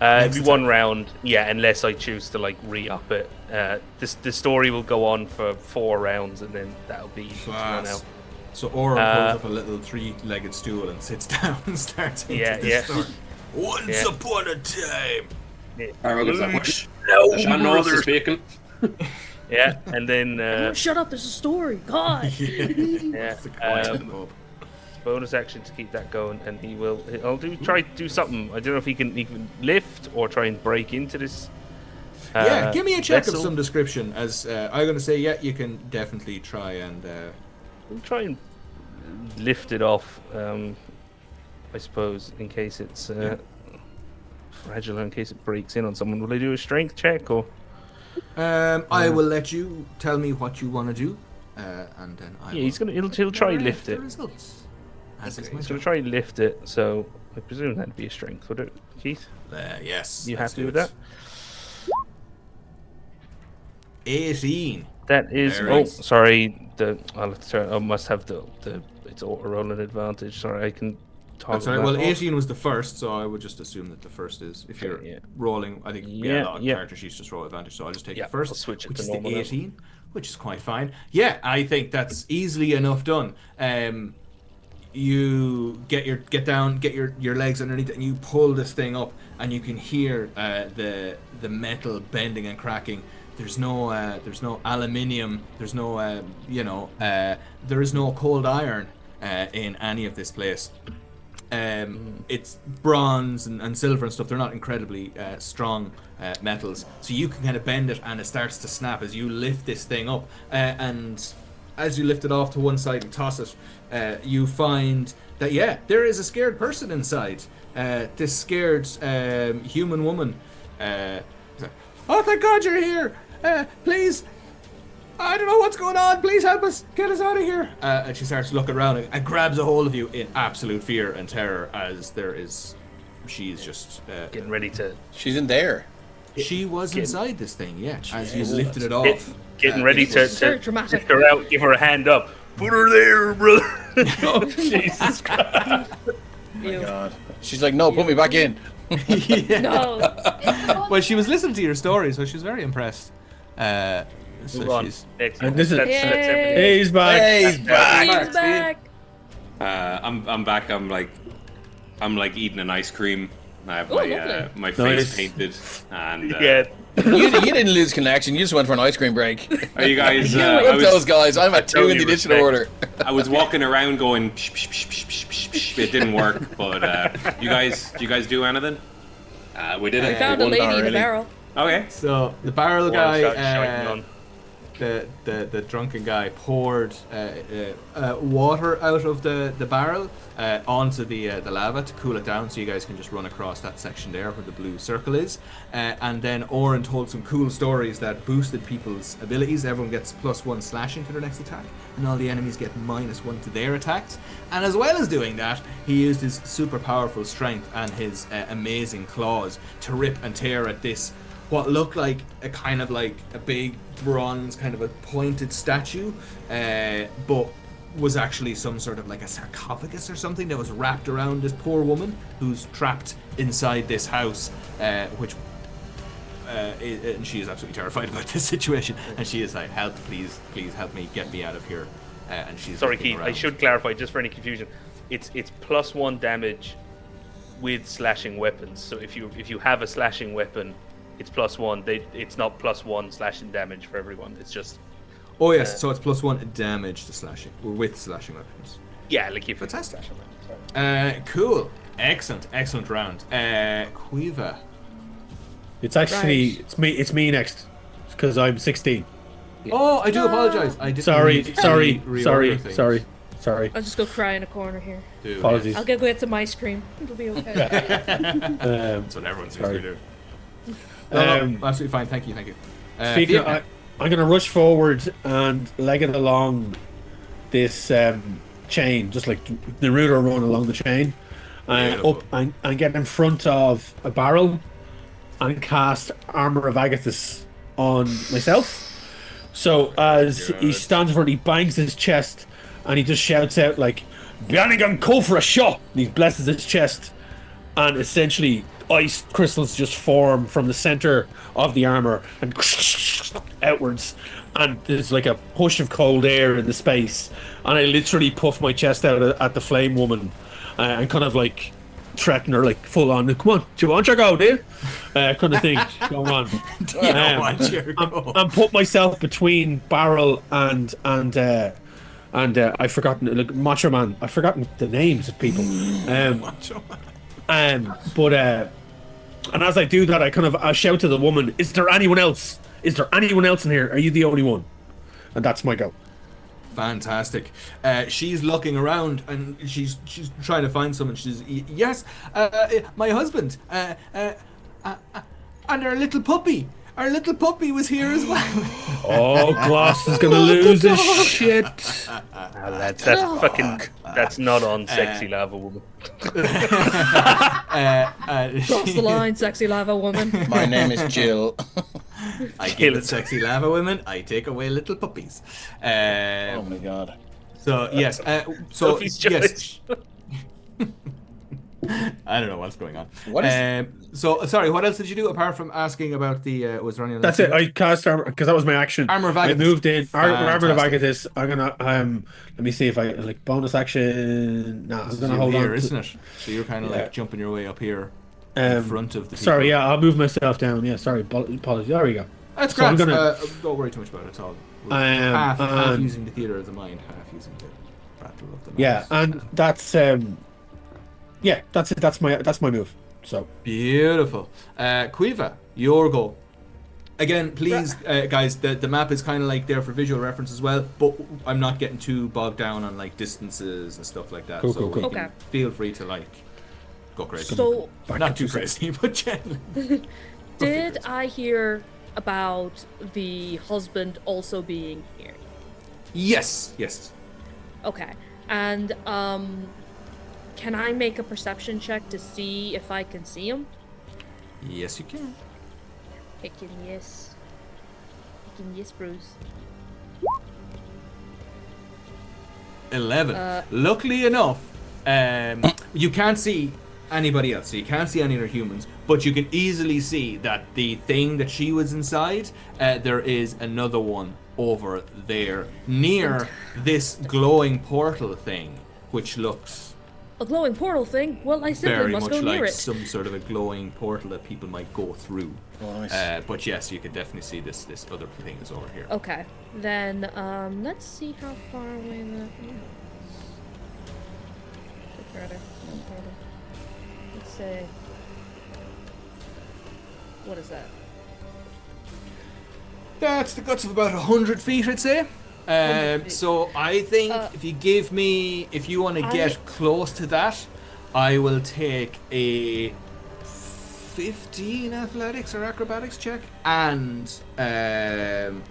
It'd be 1 round, unless I choose to like re-up it. The story will go on for 4 rounds, and then that'll be run out. So Oren pulls up a little 3-legged stool and sits down and starts into the story. Once upon a time. No, speaking. Yeah, and then shut up! There's a story. God. Bonus action to keep that going, and I'll try to do something. I don't know if he can lift or try and break into this. Give me a check vessel. of some description. As I'm going to say, you can definitely try and. We'll try and lift it off. I suppose in case it's fragile, in case it breaks in on someone. Will I do a strength check or? I will let you tell me what you want to do, and then he'll try and lift it. Results. He's going to try and lift it, so I presume that'd be a strength, would it, Keith? Yes. You happy with that? 18. That is. Very nice. Sorry. I must have the. It's auto rolling advantage. Sorry, I can. Sorry. Well, 18 was the first, so I would just assume that the first is if you're rolling. I think a lot of character sheets just roll advantage, so I'll just take the first, I'll switch it which to is the normal 18, which is quite fine. Yeah, I think that's easily enough done. You get your legs underneath it, and you pull this thing up, and you can hear the metal bending and cracking. There's no aluminium. There's no there is no cold iron in any of this place. It's bronze and silver and stuff. They're not incredibly strong metals, so you can kind of bend it, and it starts to snap as you lift this thing up. And as you lift it off to one side and toss it, you find that there is a scared person inside. This scared human woman. Oh, thank God you're here! Please, I don't know what's going on. Please help us. Get us out of here. And she starts looking around and grabs a hold of you in absolute fear and terror as she's just getting ready to. She's in there. She was inside this thing, as you lifted it off. Getting ready to dramatic. lift her out, give her a hand up. Put her there, brother. Oh, Jesus Christ. Oh my God. She's like, no, put me back in. No. Well, she was listening to your story, so she was very impressed. Move on. Next. And this is Yay. he's back. Hey, he's back. He's back. I'm back. I'm like eating an ice cream. I have my face Nice. painted, and You didn't lose connection. You just went for an ice cream break. are you guys? Look those guys. I'm at 2 in the totally initiative order. I was walking around going. Psh, psh, psh, psh, psh, psh, psh. It didn't work, but do you guys do anything? We did We it. found a lady in already. the barrel. Okay. So the barrel Shining guy, on. the drunken guy, poured water out of the barrel onto the lava to cool it down, so you guys can just run across that section there where the blue circle is. And then Oren told some cool stories that boosted people's abilities. Everyone gets +1 slashing to their next attack, and all the enemies get -1 to their attacks. And as well as doing that, he used his super powerful strength and his amazing claws to rip and tear at this what looked like a big bronze kind of a pointed statue, but was actually some sort of like a sarcophagus or something that was wrapped around this poor woman who's trapped inside this house, and she is absolutely terrified about this situation, and she is like, help, please help me, get me out of here. And she's Sorry, looking Keith. around. I should clarify just for any confusion. It's +1 damage with slashing weapons. So if you have a slashing weapon, it's +1. It's not +1 slashing damage for everyone. It's just. Oh yes, so it's +1 damage to slashing with slashing weapons. Yeah, like if Fantastic. It's slashing weapons. Cool. Excellent round. Quiva, It's actually Right. it's me next because I'm 16. Oh, I do apologize. I didn't Sorry, mean to sorry, reorder things. sorry. I'll just go cry in a corner here. Dude, Apologies. I'll go get some ice cream. It'll be okay. That's what everyone seems to be doing. No, absolutely fine. Thank you. Speaking, Fiona. I'm gonna rush forward and leg it along this chain, just like Naruto run along the chain, up and get in front of a barrel and cast Armor of Agathis on myself. So as he stands for it, he bangs his chest and he just shouts out like, "Bianigan, call for a shot!" And he blesses his chest, and essentially ice crystals just form from the center of the armor and outwards, and there's like a push of cold air in the space, and I literally puff my chest out at the flame woman and kind of like threaten her like full on, "Come on, do you want your go, dear?" Kind of thing going on. And put myself between Barrel and I've forgotten, like, Macho Man. I've forgotten the names of people. Macho Man. And as I do that, I shout to the woman, "Is there anyone else? Is there anyone else in here? Are you the only one?" And that's my go. Fantastic. She's looking around and she's trying to find someone. She's yes, my husband, and our little puppy. Our little puppy was here as well. Oh, Gloss is gonna lose his shit. That's not on Sexy Lava Woman. Cross the line, Sexy Lava Woman. My name is Jill. I kill sexy lava women. I take away little puppies. Oh my god. So yes. So yes. I don't know what's going on. What is? So sorry. What else did you do apart from asking about the? Was there any? That's it. I cast armor because that was my action. Armor of Agathis. I moved in. Armor of Agathis. I'm gonna let me see if I like bonus action. No, I'm gonna hold here, on. Isn't it? So you're kind of like jumping your way up here in front of the. Sorry, yeah, I'll move myself down. Yeah, sorry, apologies. There we go. That's so great. Don't worry too much about it at all. Half using the theater of the mind, half using the battle of the minds. Yeah, and that's that's it. That's my move. So beautiful. Quiva, your go. Again, please, guys. The map is kind of like there for visual reference as well, but I'm not getting too bogged down on like distances and stuff like that. Cool, so cool. Okay. Feel free to like go crazy. So not too crazy, but gently. Did I hear about the husband also being here? Yes. Okay. And can I make a perception check to see if I can see him? Yes, you can. Heckin' yes. Yes, Bruce. 11. Luckily enough, you can't see anybody else, so you can't see any other humans, but you can easily see that the thing that she was inside, there is another one over there near this glowing portal thing, which looks a glowing portal thing? Well, I simply very must much go like near it. some sort of a glowing portal that people might go through. Oh, nice. But yes, you can definitely see this other thing is over here. Okay, then let's see how far away that is. Let's say, what is that? That's the guts of about 100 feet, I'd say. So I think if you want to get close to that, I will take a 15 athletics or acrobatics check. And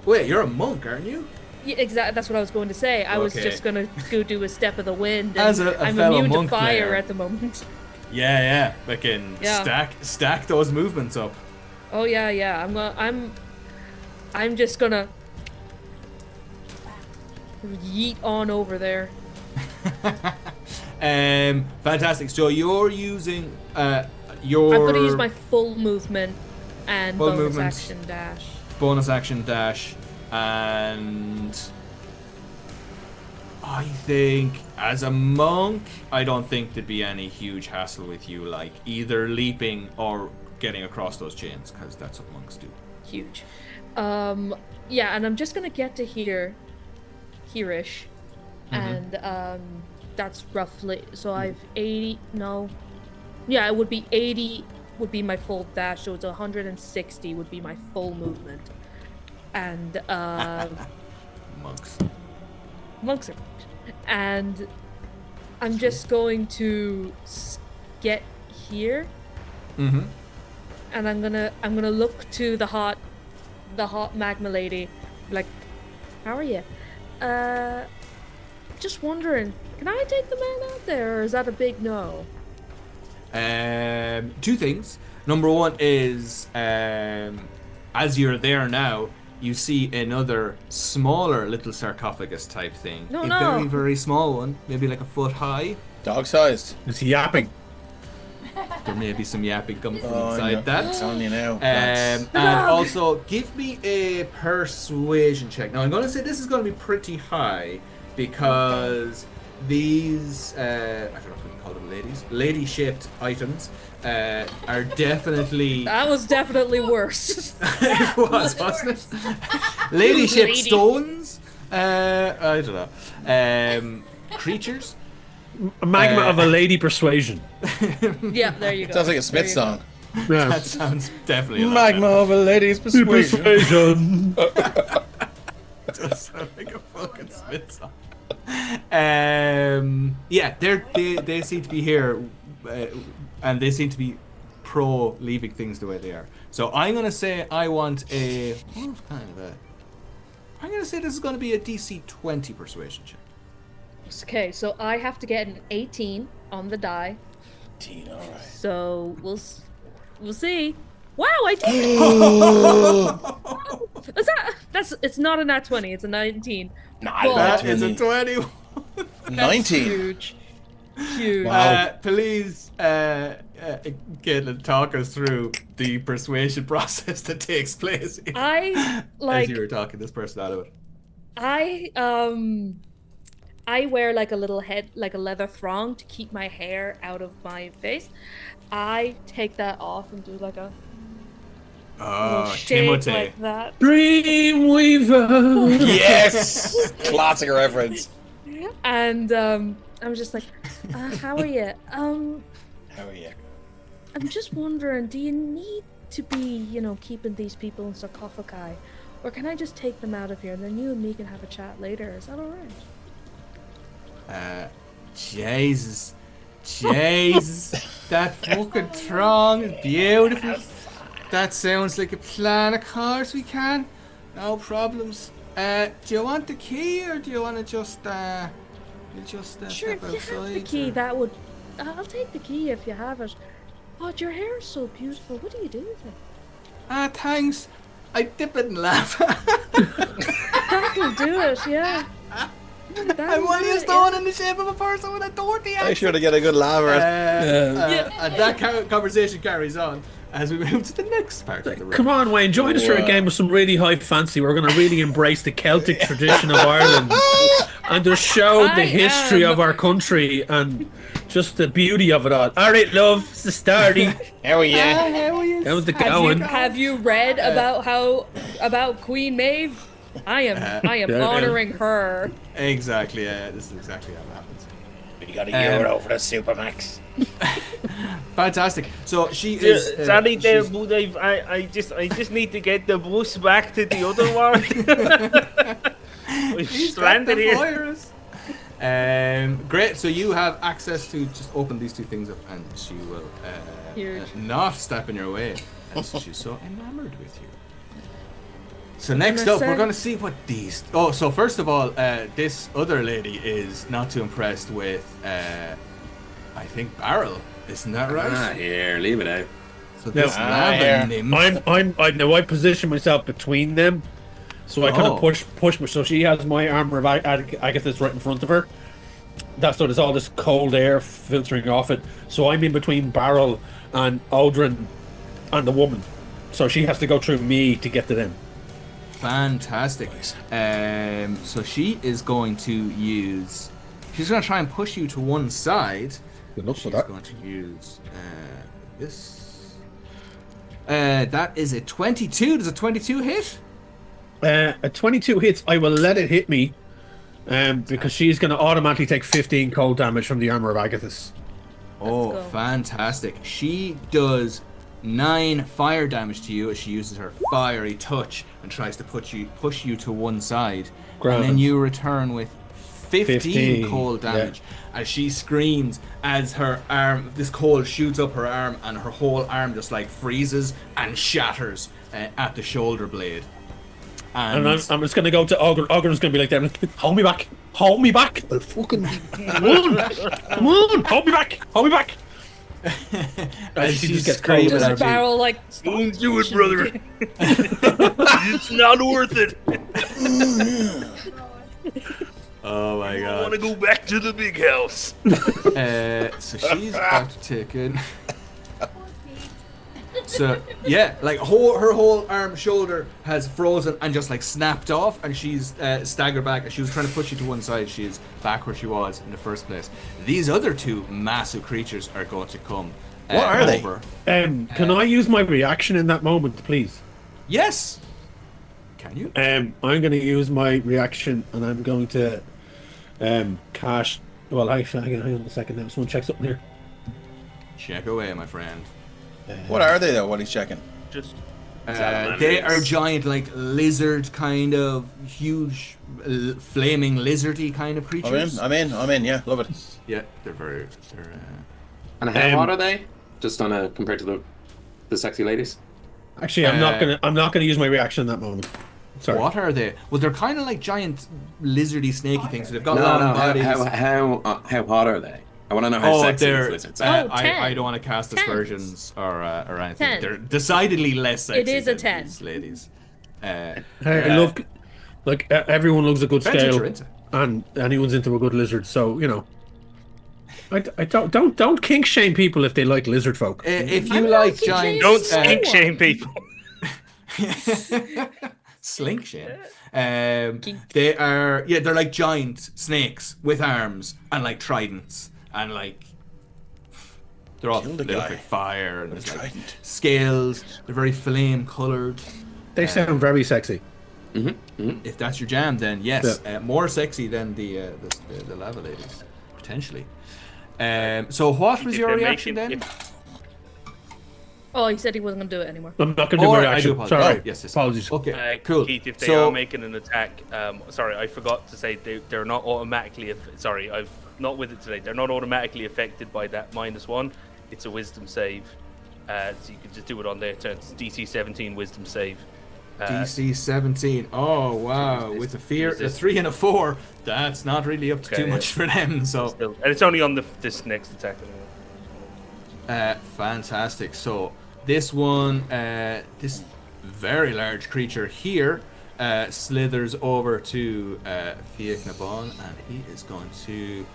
wait, you're a monk, aren't you? Yeah, exactly. That's what I was going to say. I was just gonna go do a step of the wind. And As a I'm fellow immune to monk fire player. at the moment. Yeah. We can stack those movements up. Oh yeah. I'm just gonna yeet on over there. Fantastic. So you're using I'm gonna use my full movement and bonus action dash. And I think as a monk, I don't think there'd be any huge hassle with you like either leaping or getting across those chains, because that's what monks do. Huge. Yeah, and I'm just gonna get to here-ish. And that's roughly, so I've 80, no. Yeah, it would be 80 would be my full dash, so it's 160 would be my full movement. And monks are and I'm just going to get here. Mm-hmm. And I'm gonna look to the hot magma lady, like, how are you? Just wondering, can I take the man out there, or is that a big no? Two things. Number one is, as you're there now, you see another smaller little sarcophagus type thing. No. Very, very small one, maybe like a foot high. Dog-sized. It's yapping. There may be some yapping coming from inside that. I'm telling you now. And also, give me a persuasion check. Now, I'm going to say this is going to be pretty high because these, I don't know if we can call them lady-shaped items are definitely... That was definitely worse. It was, wasn't it? Lady-shaped stones. I don't know. Creatures. Magma of a lady persuasion. Yeah, there you go. Sounds like a Smith song. Yeah. That sounds definitely a lot Magma of a lady's persuasion. does sound like a fucking Smith song. Yeah, they seem to be here, and they seem to be pro leaving things the way they are. So I'm gonna say I want a I'm gonna say this is gonna be a DC 20 persuasion check. Okay, so I have to get an 18 on the die. 18, all right. So we'll see. Wow, I did. It's not a nat 20, it's a 19. That is a 20. 19. Huge. Wow. Please, Caitlin, talk us through the persuasion process that takes place here. I as you were talking this person out of it. I wear like a little head, like a leather thong to keep my hair out of my face. I take that off and do like a little shake Timothy. like that. Dreamweaver. Yes! Classic reference. And I'm just like, how are you? How are you? I'm just wondering, do you need to be, keeping these people in sarcophagi? Or can I just take them out of here and then you and me can have a chat later? Is that alright? Jesus, that fucking throng is beautiful. That sounds like a plan. Of course we can. No problems. Do you want the key or do you want to just sure, step if you outside? have the key, that would... I'll take the key if you have it. God, your hair is so beautiful. What do you do with it? Thanks. I dip it and laugh. That'll do it, yeah. I'm only a stone in the shape of a person with a dirty accent. Make sure to get a good laugh at And that conversation carries on as we move to the next part of the room. Come on, Wayne, join us for a game with some really high fancy. We're going to really embrace the Celtic tradition of Ireland and just show the history of our country and just the beauty of it all. All right, love, it's the starting. How are you? How's the going? Have you read about Queen Maeve? I am honoring her. Exactly, yeah, this is exactly how it happens. You got a euro for the Supermax. Fantastic. So she is. Sorry, there, but I just need to get the bus back to the other world. We're stranded here. Great. So you have access to just open these two things up, and she will not step in your way, as she's so enamored with you. So next up, we're going to see what these... Oh, so first of all, this other lady is not too impressed with, I think, Barrel. Isn't that right? Here, leave it out. So this lava nymph... I position myself between them, so I kind of push. So she has my armor of Agathis right in front of her. That's so there's all this cold air filtering off it. So I'm in between Barrel and Aldrin and the woman. So she has to go through me to get to them. Fantastic. So she is going to use... She's going to try and push you to one side. Good luck She's with that. going to use this. That is a 22. Does a 22 hit? A 22 hits. I will let it hit me because she's going to automatically take 15 cold damage from the armor of Agathis. Oh, fantastic. She does 9 fire damage to you as she uses her fiery touch and tries to push you to one side. Grand. And then you return with 15 cold damage as she screams as her arm, this cold shoots up her arm and her whole arm just like freezes and shatters at the shoulder blade. And I'm just gonna go to Ogre. Ogre's gonna be like that. Hold me back. Hold me back. I'll fucking come on. Hold me back. Hold me back. as she just gets cold. Just barrel like. Don't do it, brother. It's not worth it. Oh my god. I want to go back to the big house. So she's about to take it. So yeah, like her whole arm shoulder has frozen and just like snapped off, and she's staggered back. As she was trying to push you to one side, she's back where she was in the first place. These other 2 massive creatures are going to come. What are over. They? Can I use my reaction in that moment, please? Yes. Can you? I'm going to use my reaction, and I'm going to cast. Well, hang on a second now. Someone check something here. Check away, my friend. What are they though? What he's checking? Just they are giant, like lizard kind of huge, flaming lizardy kind of creatures. I'm in. Yeah, love it. Yeah, they're very. And how hot are they? Just compared to the sexy ladies. Actually, I'm not gonna use my reaction in that moment. Sorry. What are they? Well, they're kind of like giant lizardy, snaky things. So they've got long bodies. How hot are they? I want to know how sexy these lizards are. I don't want to cast aspersions or anything. 10. They're decidedly less sexy. It is a 10. These ladies. I love, like, everyone loves a good scale, and anyone's into a good lizard. So I don't kink shame people if they like lizard folk. If you like giant, don't kink shame people. Slink shame. They're like giant snakes with arms and like tridents. And like, they're all lit up with fire, and there's like scales. They're very flame colored. They sound very sexy. If that's your jam, then yes, more sexy than the lava ladies, potentially. So what was your reaction then? Oh, he said he wasn't gonna do it anymore. I'm not gonna do my reaction. Sorry. Yes. Apologies. Okay. Cool. Keith, if they are making an attack, sorry, I forgot to say they're not automatically. Sorry, I've not with it today. They're not automatically affected by that -1. It's a wisdom save, so you can just do it on their turn. It's DC 17 wisdom save. DC 17. Oh wow! With a 3 and a 4, that's not really up to too much for them. So and it's only on this next attack. Fantastic. So this one, this very large creature here, slithers over to Fiachnabon, and he is going to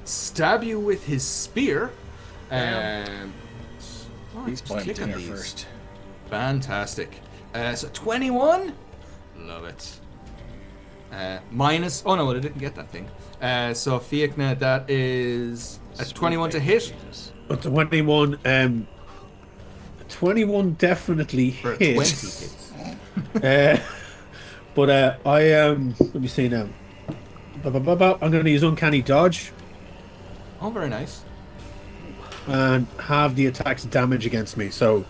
stab you with his spear. He's buying dinner first. Fantastic. So 21. Love it. Minus. Oh no, I didn't get that thing. So Fiachna, that is a 21 to hit. But 21. 21 definitely hits. 20 hits. But I am. Let me see now. I'm going to use Uncanny Dodge. Oh, very nice. And have the attack's damage against me. So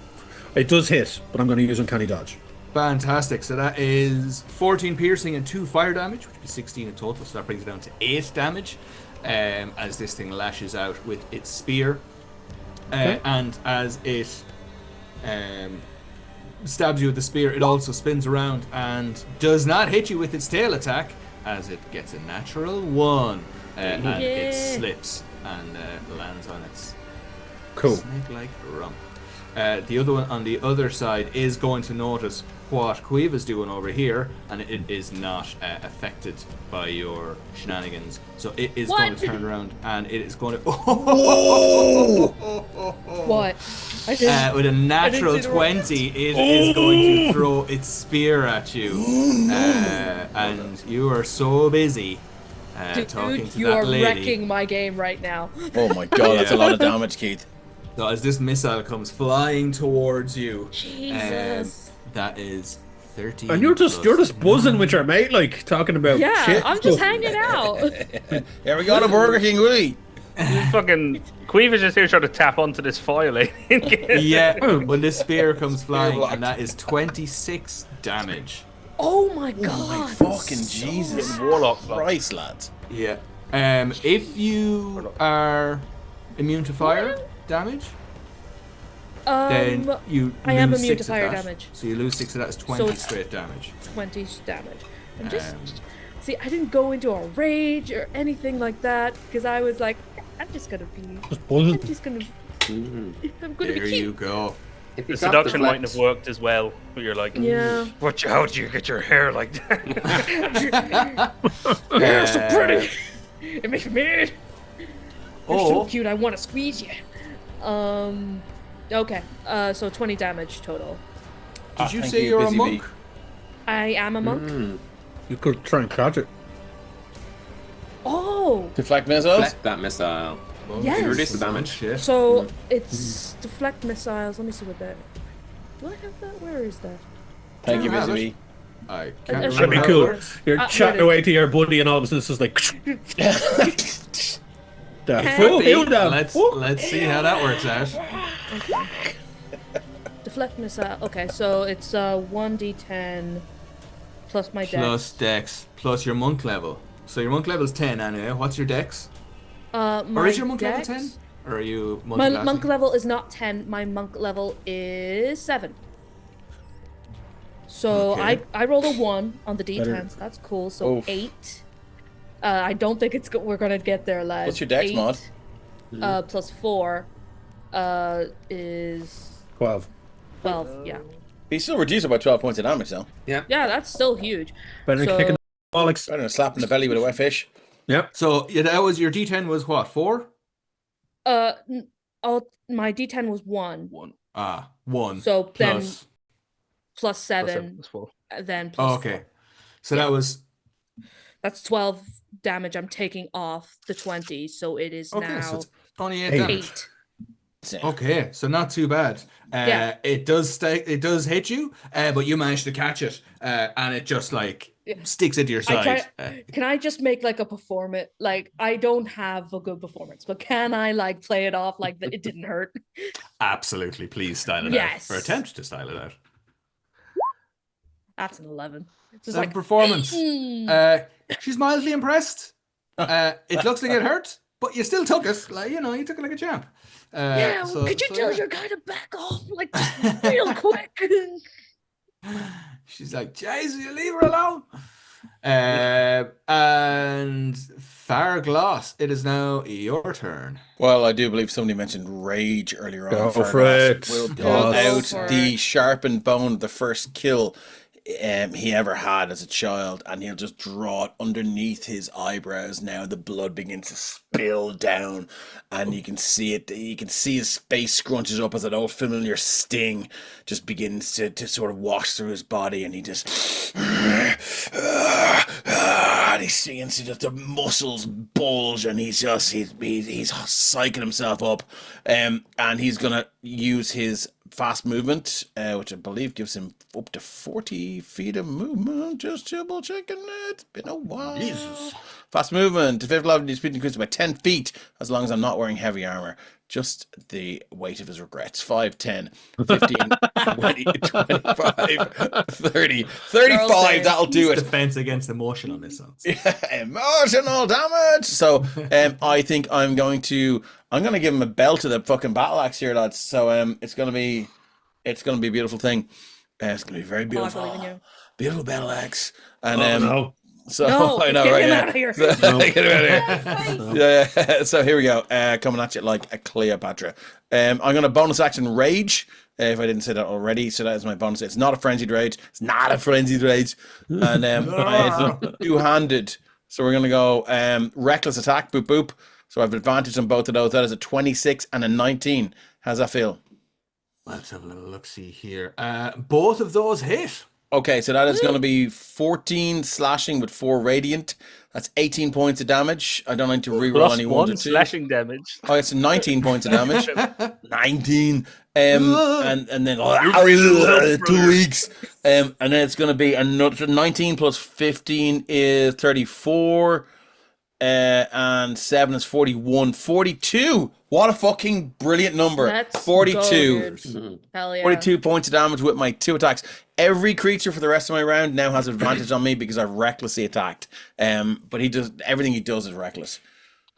it does hit, but I'm going to use Uncanny Dodge. Fantastic. So that is 14 piercing and 2 fire damage, which would be 16 in total. So that brings it down to 8 damage as this thing lashes out with its spear. Okay. And as it stabs you with the spear, it also spins around and does not hit you with its tail attack, as it gets a natural 1. And it slips and lands on its snake-like rump. The other one on the other side is going to notice what Quiva's doing over here, and it is not affected by your shenanigans. So it is going to turn around and it is going to. What? With a natural 20, it is going to throw its spear at you, and you are so busy. Talking to you that are lady. wrecking my game right now. Oh my god, that's a lot of damage, Keith. So as this missile comes flying towards you, Jesus, that is 13. And you're just buzzing with your mate, like talking about shit. I'm just hanging out. Here we go to Burger King, Willie. Fucking Queeve is just here trying to tap onto this foil. Yeah, when this spear comes flying, and that is 26 damage. Oh my god! Oh my fucking Jesus! Warlock Christ, lads. Yeah. If you are immune to fire damage, then you I am lose immune 6 to of fire that. damage. So you lose 6 of that. It's 20 So it's straight damage. 20 damage. I'm just see. I didn't go into a rage or anything like that because I was like, I'm just gonna be. I'm just gonna. I'm gonna There be cute. you go. The seduction mightn't have worked as well. But you're like, Yeah. how do you get your hair like that? You're so pretty. It makes me mad. You're so Oh. cute. I want to squeeze you. Okay. So 20 damage total. Did you thank say you, you're a Busy monk? Bee. I am a monk. You could try and catch it. Oh. Deflect missiles. Deflect that missile. Yes. Reduce the damage. Shit. So it's deflect missiles. Let me see what that. Do I have that? Where is that? Thank you, Yeah, Busy Bee. I can't That'd That'd be remember how it cool. works. You're here chatting it away to your buddy, and all of a sudden it's just like. The fuck? Be. Who the fuck? Let's see how that works out. Deflect missile. Okay, so it's 1d10 plus my dex. Plus dex, plus your monk level. So your monk level is 10 anyway. What's your dex? My Or is your monk level dex- 10? Or are you My multi-classing? monk level is not 10. My monk level is 7. So Okay. I rolled a 1 on the d10s. Better. That's cool. So Oof. 8. I don't think we're gonna get there, lads. What's your dex 8, mod? plus 4 is 12. 12. Yeah. He's still reduced it by 12 points of damage, though. Yeah, that's still huge. Better than So- kicking the bollocks. Better than a slap in the belly with a wet fish. Yep. So yeah, that was your D10 was what? 4? My d10 was 1. 1. 1. So then plus. plus 7, That's full. then plus Oh, okay. 4. So that was That's 12 damage I'm taking off the 20, so it is okay. now So it's only 8 8. damage. 8. Okay, so not too bad. Yeah. It does hit you, but you manage to catch it, and it just like sticks into your side. Can I just make like a performance? Like, I don't have a good performance, but can I like play it off like that it didn't hurt? Absolutely, please style it Yes. out, or attempt to style it out. That's an 11. Just That like performance. mm. She's mildly impressed. It looks like it hurt, but you still took it. Like you took it like a champ. Yeah, could you tell yeah. your guy to back off like just real quick? She's like, Jason, you leave her alone. And Farglass, it is now your turn. Well, I do believe somebody mentioned rage earlier on. Go for Farglass it. will Go pull for out it. the sharpened bone of the first kill he ever had as a child, and he'll just draw it underneath his eyebrows. Now the blood begins to spill down, and you can see it. You can see his face scrunches up as an old familiar sting just begins to sort of wash through his body, and he just and he's seeing just the muscles bulge, and he's psyching himself up, and he's gonna use his fast movement, which I believe gives him up to 40 feet of movement. Just double checking it. It's been a while. Jesus. Fast movement. The fifth level speed increases by 10 feet as long as I'm not wearing heavy armor. Just the weight of his regrets. 5, 10, 15, 20, 25, 30, 35. That'll do it. Defense against emotion on this one. Emotional damage. So I think I'm gonna give him a belt to the fucking battle axe here, lads. So it's gonna be a beautiful thing. It's gonna be very beautiful. believe in you. Beautiful battle axe. And No. so No, I know, get right? him Yeah. out of here. So, get him out of here. Yeah. So here we go. Coming at you like a Cleopatra. I'm gonna bonus action rage. If I didn't say that already, so that is my bonus. It's not a frenzied rage. It's not a frenzied rage. And it's two-handed. So we're gonna go reckless attack. Boop boop. So I have advantage on both of those. That is a 26 and a 19. How's that feel? Let's have a little look-see here. Both of those hit. Okay, so that is going to be 14 slashing with 4 radiant. That's 18 points of damage. I don't need to reroll Plus any 1 1 to 2. slashing damage. Oh, it's 19 points of damage. 19. And then 2 weeks. And then it's going to be another 19 plus 15 is 34. And 7 is 41. 42. What a fucking brilliant number. That's 42. Hell yeah. 42 points of damage with my 2 attacks. Every creature for the rest of my round now has advantage on me because I've recklessly attacked. But he does everything he does is reckless.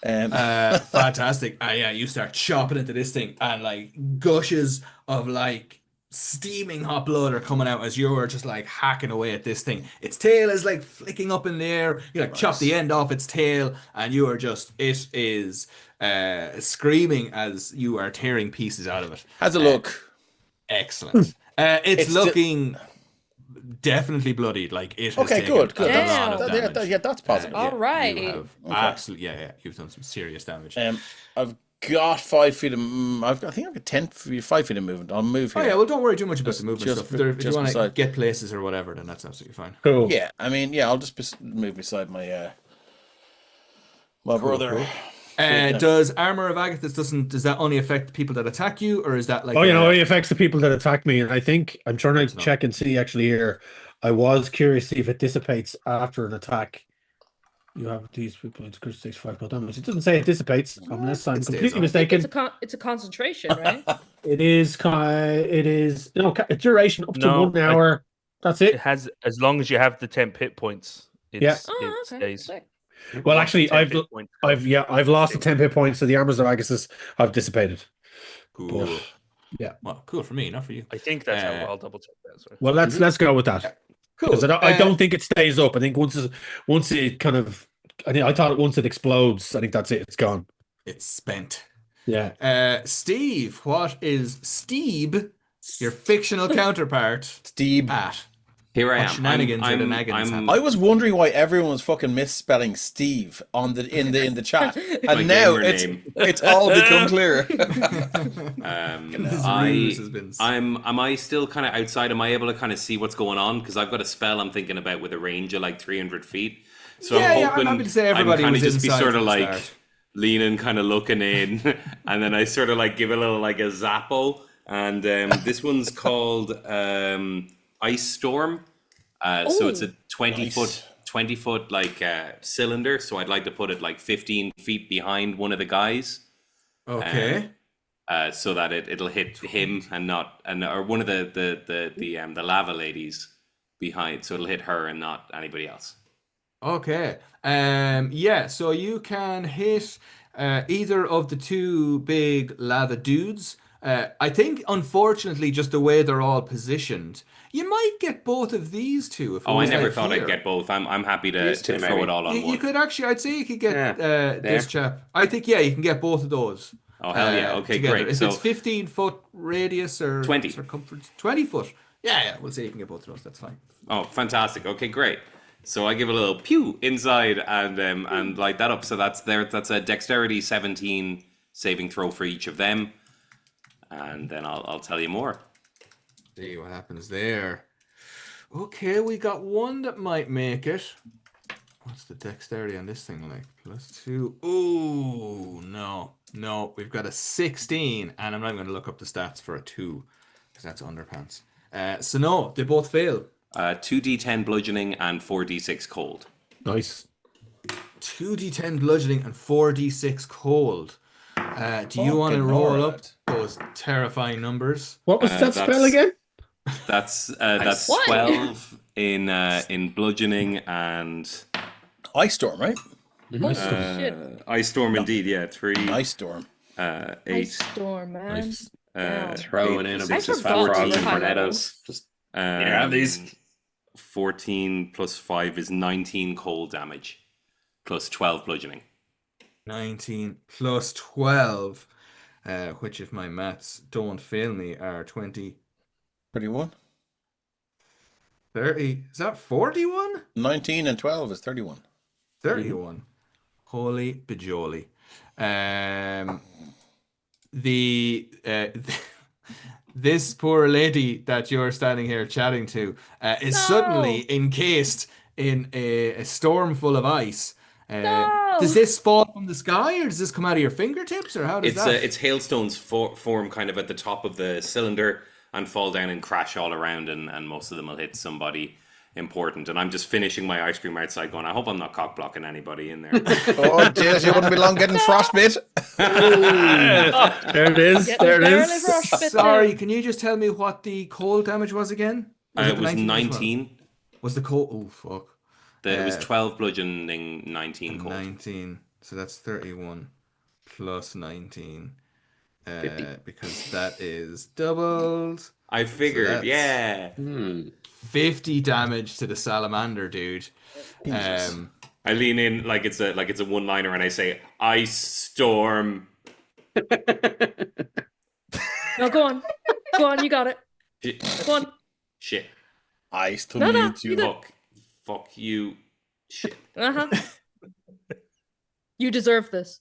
Fantastic. Yeah, you start chopping into this thing, and like gushes of like steaming hot blood are coming out as you're just like hacking away at this thing. Its tail is like flicking up in the air. You like chop the end off its tail, and you are just, it is screaming as you are tearing pieces out of it. How's it look? Excellent. It's looking definitely bloodied. Like it has okay, taken good. a lot of damage. Yeah, that's positive. All right. You have absolutely, you've done some serious damage. I've got 5 feet of. I think I've got 5 feet of movement. I'll move here. Oh yeah, well don't worry too much about the movement just stuff. If you want to beside. get places or whatever, then that's absolutely fine. Cool. Yeah, I mean, I'll just move beside my brother. Cool. Does Armor of Agathis does that only affect the people that attack you, or is that like? Oh, it only affects the people that attack me, and I think I'm trying to check and see actually here. I was curious to see if it dissipates after an attack. You have these people. It takes 5 damage. It doesn't say it dissipates, unless I'm completely mistaken. It's a concentration, right? It is a duration up to 1 hour. That's it. It has, as long as you have the temp hit points. It stays. Well, actually, I've lost the 10 hit points, so the Armors of Agathis have dissipated. Cool. But, yeah. Well, cool for me, not for you. I think that's how I'll double check that. Sorry. Well, let's go with that. Cool. Because I don't think it stays up. I think once it kind of, I thought once it explodes, I think that's it. It's gone. It's spent. Yeah. Steve, what is Steve, your fictional counterpart, Steve at? Here I am. Shenanigans or the naggins I was wondering why everyone was fucking misspelling Steve in the chat, and now it's all become clear. Am I still kind of outside? Am I able to kind of see what's going on? Because I've got a spell I'm thinking about with a range of like 300 feet. So I'm hoping happy to say everybody I'm kind of was just be inside sort of from the like start. leaning, kind of looking in, and then I sort of like give a little like a zappo. And this one's called Ice Storm. So it's a 20 foot like cylinder. So I'd like to put it like 15 feet behind one of the guys. Okay. So that it'll hit him or one of the lava ladies behind. So it'll hit her and not anybody else. Okay. So you can hit either of the 2 big lava dudes. I think, unfortunately, just the way they're all positioned, you might get both of these 2. I never thought I'd get both. I'm happy to throw it all on one. You could actually, I'd say you could get this chap. I think, you can get both of those. Oh, hell yeah. Okay, together. great. If so it's 15-foot radius or 20 circumference, 20 foot. Yeah, we'll say you can get both of those. That's fine. Oh, fantastic. Okay, great. So I give a little pew inside and light that up. So that's a dexterity 17 saving throw for each of them. And then I'll tell you more. See what happens there. Okay, we got one that might make it. What's the dexterity on this thing like? +2. Ooh, no. We've got a 16, and I'm not going to look up the stats for a 2 because that's underpants. So no, they both fail. 2d10 bludgeoning and 4d6 cold. Nice. 2d10 bludgeoning and 4d6 cold. Do you want to roll up those terrifying numbers? What was that spell again? That's 12 in bludgeoning and Ice Storm, right? Ice Storm, indeed. Yeah, 3. Ice Storm. 8. Ice Storm, man. Nice. Throwing in a bunch of forgot frogs and to tornadoes. Just have these. 14 plus 5 is 19 cold damage, plus 12 bludgeoning. 19 plus 12, which, if my maths don't fail me, are 20. 31. 30. Is that 41? 19 and 12 is 31. 31. Holy bejolly. This poor lady that you're standing here chatting to is suddenly encased in a storm full of ice. Does this fall from the sky, or does this come out of your fingertips, or how does that? It's hailstones form kind of at the top of the cylinder and fall down and crash all around, and most of them will hit somebody. important. And I'm just finishing my ice cream outside going, I hope I'm not cock blocking anybody in there. Oh, jeez, you wouldn't be long getting frostbite. There it is. There it is. Sorry, can you just tell me what the cold damage was again? It was 19. Was the cold? Oh, fuck. It was 12 bludgeoning, 19 cold. 19. So that's 31 plus 19. Because that is doubled. I figured, yeah. 50 damage to the salamander, dude. I lean in like it's a one-liner, and I say, "Ice storm." No, go on, you got it. Go on. Shit. Ice to No, meet you. Fuck you. Shit. You deserve this.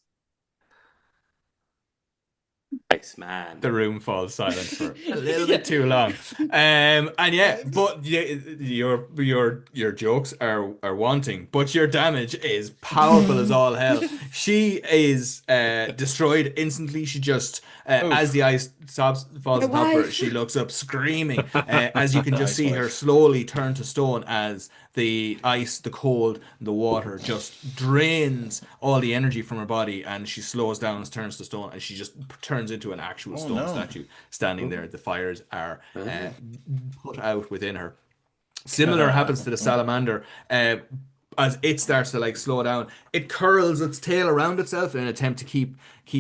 Nice, man. The room falls silent for a little bit too long. And yeah, but your jokes are wanting, but your damage is powerful as all hell. She is destroyed instantly. She just as the ice falls on top of her, she looks up screaming. As you can just see her slowly turn to stone as the ice, the cold, the water just drains all the energy from her body, and she slows down and turns to stone, and she just turns into an actual stone statue standing there. The fires are put out within her. Similar happens to the salamander. As it starts to like slow down, it curls its tail around itself in an attempt to keep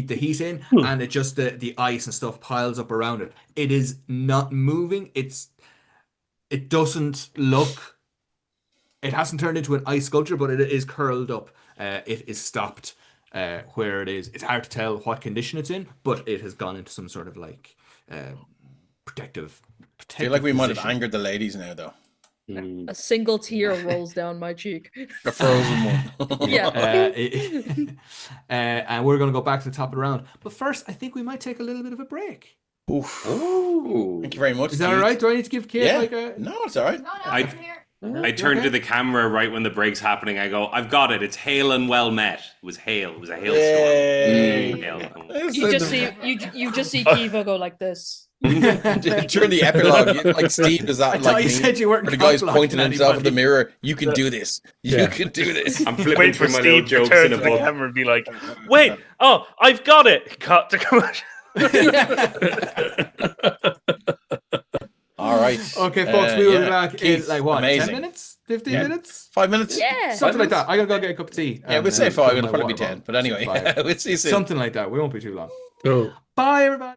the heat in, and it just the ice and stuff piles up around it. It is not moving. It doesn't look. It hasn't turned into an ice sculpture, but it is curled up. It is stopped where it is. It's hard to tell what condition it's in, but it has gone into some sort of like protective. I feel like we might have angered the ladies now, though. A single tear rolls down my cheek. The frozen one. Yeah. And we're going to go back to the top of the round. But first, I think we might take a little bit of a break. Oof. Thank you very much. Is that all right? Do I need to give Kate like a... No, it's all right. I turned to the camera right when the break's happening. I go, I've got it. It's hail and well met. It was hail. It was a hailstorm. You just see Kiva go like this. During the epilogue, like Steve does that. Like you said you weren't. The guy's pointing at himself in the mirror. You can do this. You can do this. I'm flipping through my little jokes in a book. The camera and be like, "Wait, I've got it." Cut to commercial. All right. Okay, folks, we will be back in like what? Amazing. 10 minutes? 15 minutes? 5 minutes? Yeah. Something like that. I gotta go get a cup of tea. Yeah, we'll say 5. It'll probably be 10. But anyway, we'll see you soon. Something like that. We won't be too long. Oh. Bye, everybody.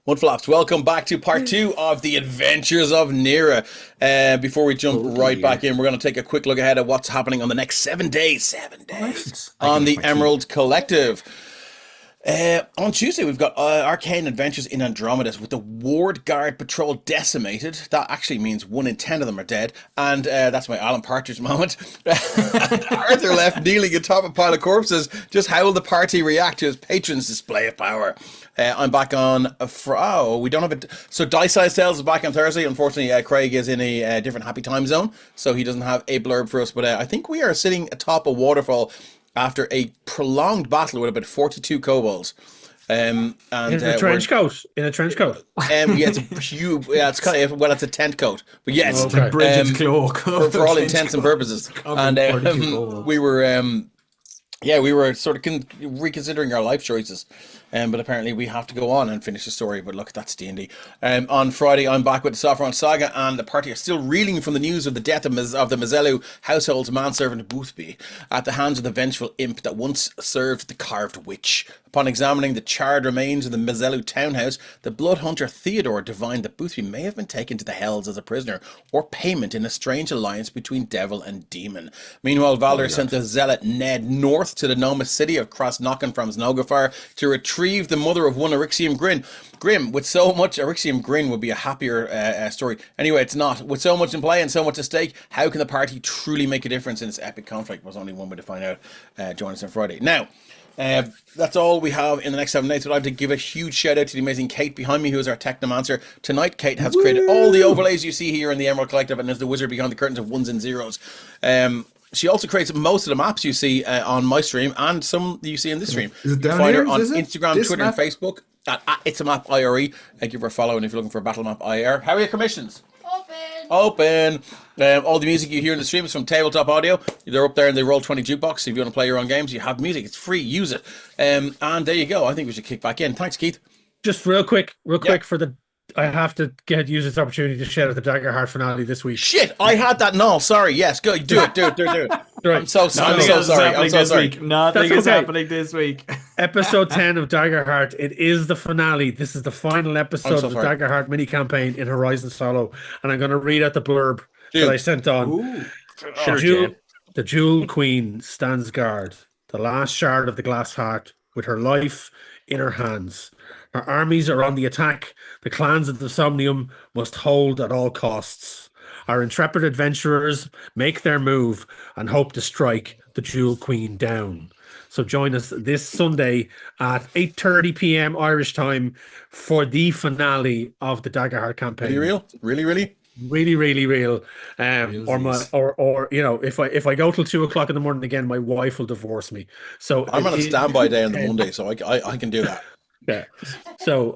Mudflaps, welcome back to part 2 of the Adventures of Nera. Before we jump back in, we're going to take a quick look ahead at what's happening on the next 7 days on the Emerald Collective. On Tuesday, we've got Arcane Adventures in Andromedas with the Ward Guard Patrol decimated. That actually means 1 in 10 of them are dead. And that's my Alan Partridge moment. Arthur left kneeling atop a pile of corpses. Just how will the party react to his patron's display of power? I'm back on... we don't have it. So Dice Size Tales is back on Thursday. Unfortunately, Craig is in a different happy time zone, so he doesn't have a blurb for us. But I think we are sitting atop a waterfall after a prolonged battle with about 42 kobolds. In a trench coat. Yeah, it's a huge. Yeah, it's kind of, well, it's a tent coat, but yes, okay. Bridget's cloak for all intents and purposes. And we were sort of reconsidering our life choices. But apparently we have to go on and finish the story. But look, that's D&D. On Friday, I'm back with the Saffron Saga, and the party are still reeling from the news of the death of the Mazelu household's manservant Boothby at the hands of the vengeful imp that once served the carved witch. Upon examining the charred remains of the Mazelu townhouse, the blood hunter Theodore divined that Boothby may have been taken to the hells as a prisoner or payment in a strange alliance between devil and demon. Meanwhile, Valder sent the zealot Ned north to the Nomus city of Crossnocken from Snogafar to retrieve the mother of one Eryxium Grim. With so much, Eryxium Grin would be a happier story. Anyway, it's not. With so much in play and so much at stake, how can the party truly make a difference in this epic conflict? Was only one way to find out. Join us on Friday. Now, that's all we have in the next 7 days. But I'd like to give a huge shout out to the amazing Kate behind me, who is our technomancer tonight. Kate has created all the overlays you see here in the Emerald Collective and is the wizard behind the curtains of ones and zeros. She also creates most of the maps you see on my stream and some you see in this stream. You can find her on Instagram, Twitter, and Facebook at It's a Map IRE. Thank you for following if you're looking for Battle Map IR. How are your commissions? Open. All the music you hear in the stream is from Tabletop Audio. They're up there in the Roll20 jukebox. So if you want to play your own games, you have music. It's free. Use it. And there you go. I think we should kick back in. Thanks, Keith. Just real quick for the... I have to use this opportunity to shout out the Daggerheart finale this week. Shit, I had that null. Sorry. Yes, go. Do it. Right. I'm so sorry. Nothing is happening this week. Episode 10 of Daggerheart. It is the finale. This is the final episode of the Daggerheart mini campaign in Horizon Solo. And I'm going to read out the blurb that I sent on. The Jewel Queen stands guard, the last shard of the glass heart, with her life in her hands. Our armies are on the attack. The clans of the Somnium must hold at all costs. Our intrepid adventurers make their move and hope to strike the Jewel Queen down. So join us this Sunday at 8:30 p.m. Irish time for the finale of the Daggerheart campaign. Really real? Really real. Or you know, if I go till 2 o'clock in the morning again, my wife will divorce me. So I'm on a standby day on the Monday, so I can do that. Yeah. So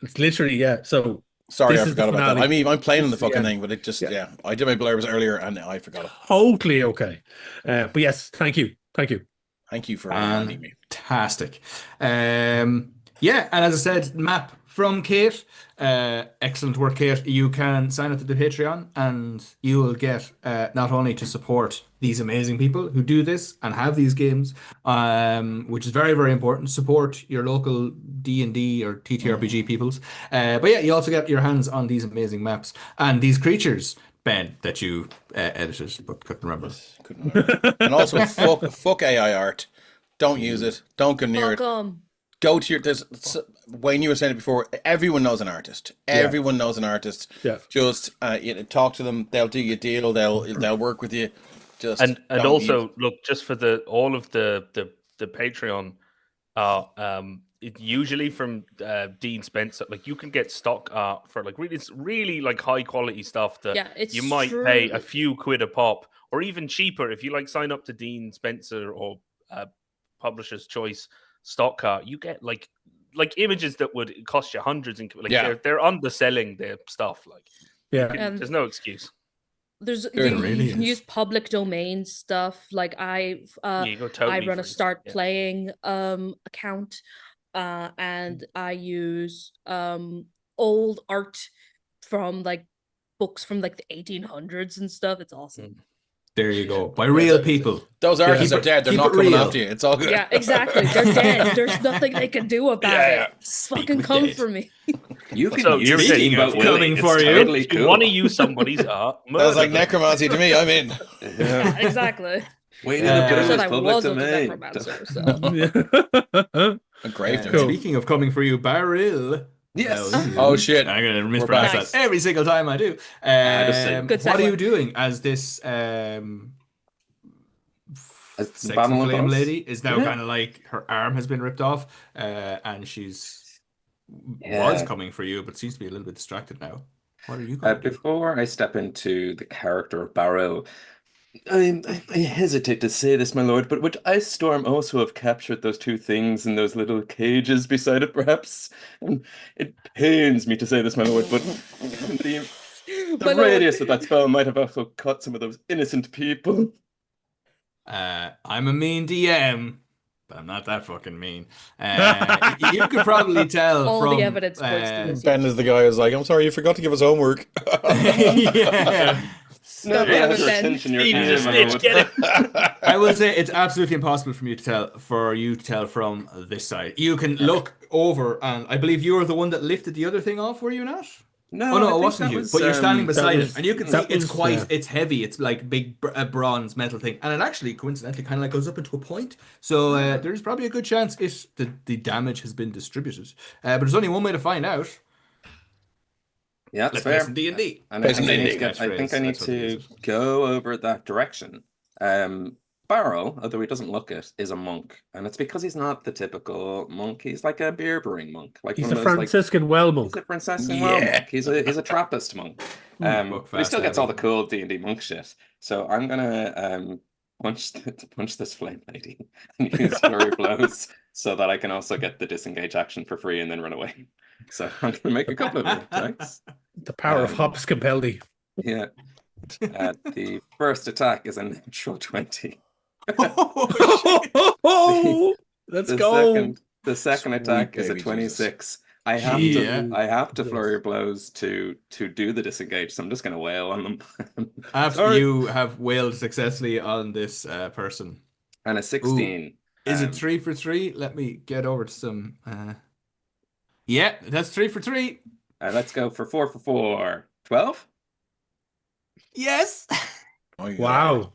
it's literally So sorry, I forgot about that. I mean, I'm playing on the fucking thing, but it just I did my blurbs earlier and I forgot it. Totally okay. But yes, thank you for reminding me. Fantastic. And as I said, map from Kate. Excellent work, Kate. You can sign up to the Patreon and you will get not only to support these amazing people who do this and have these games, which is very, very important. Support your local D&D or TTRPG peoples. But you also get your hands on these amazing maps and these creatures, Ben, that you edited but couldn't remember. And also, fuck AI art. Don't use it. Don't go near it. Go to your... Wayne, you were saying it before. Everyone knows an artist. Everyone knows an artist. Yeah. Just talk to them. They'll do you a deal. They'll work with you. Just and also look, just for all of the Patreon. Usually from Dean Spencer, like you can get stock art for like really like high quality stuff that you might pay a few quid a pop, or even cheaper if you like sign up to Dean Spencer or Publisher's Choice stock art. You get like images that would cost you hundreds and they're underselling their stuff. Like there's no excuse. You can use public domain stuff. Like I run a start playing account. And I use old art from like books from like the 1800s and stuff. It's awesome. There you go. By real people. Those artists are dead. They're not coming after you. It's all good. Yeah, exactly. They're dead. There's nothing they can do about it. Fucking come for me. You can So use you're Steamboat coming Willie. for It's you. totally If you cool. want to use somebody's art, That's like necromancy to me. I'm in. Yeah, exactly. Wait in I a bit said of I public wasn't a domain. necromancer, so. A grave digger. Cool. Speaking of coming for you, Barrel. Yes. Oh shit. I'm gonna mispronounce Nice. that every single time I do. just say- Good What are segue. you doing as this As sexy Battle of flame Us? lady is now Yeah. kind of like her arm has been ripped off, and she's Yeah. was coming for you, but seems to be a little bit distracted now. What are you going to do? Before I step into the character of Barrow, I hesitate to say this, my lord, but would Ice Storm also have captured those two things in those little cages beside it, perhaps? And it pains me to say this, my lord, but the My lord. radius of that spell might have also caught some of those innocent people. I'm a mean DM, but I'm not that fucking mean. You could probably tell All from the evidence points to this. Ben is the guy who's like, I'm sorry, you forgot to give us homework. yeah. Never Yeah, had but your then- attention, your He's a ear, my snitch, lord. get him. I will say it's absolutely impossible for you to tell from this side. You can look over, and I believe you were the one that lifted the other thing off. Were you not? No, Oh no, I it think wasn't that you. was, But you're standing beside was- it, and you can see that it's was, quite, yeah. it's heavy. It's like big bronze metal thing, and it actually coincidentally kind of like goes up into a point. So there's probably a good chance the damage has been distributed. But there's only one way to find out. Yeah, that's Let's fair. play some D&D. And I think I Basically, need to get, I think I need to go over that direction. Barrow, although he doesn't look it, is a monk, and it's because he's not the typical monk. He's like a beer brewing monk, like He's one a of those, Franciscan well He's monk. a Franciscan well monk. He's a Trappist monk. Book But he still fast, gets all the Abby. cool D&D monk shit. So I'm gonna punch this flame lady and use flurry blows so that I can also get the disengage action for free and then run away. So I'm gonna make a couple of attacks. The power of Hops Compeldi. Yeah. The first attack is a natural 20. Let's go. The second attack is a baby 26. I have to flurry blows to do the disengage, so I'm just gonna wail on them. After Sorry. you have wailed successfully on this person. And a 16. Is it 3 for 3? Let me get over to some. Yeah, that's 3 for 3. Let's go for 4 for 4. 12? Yes. Oh, yeah. Wow.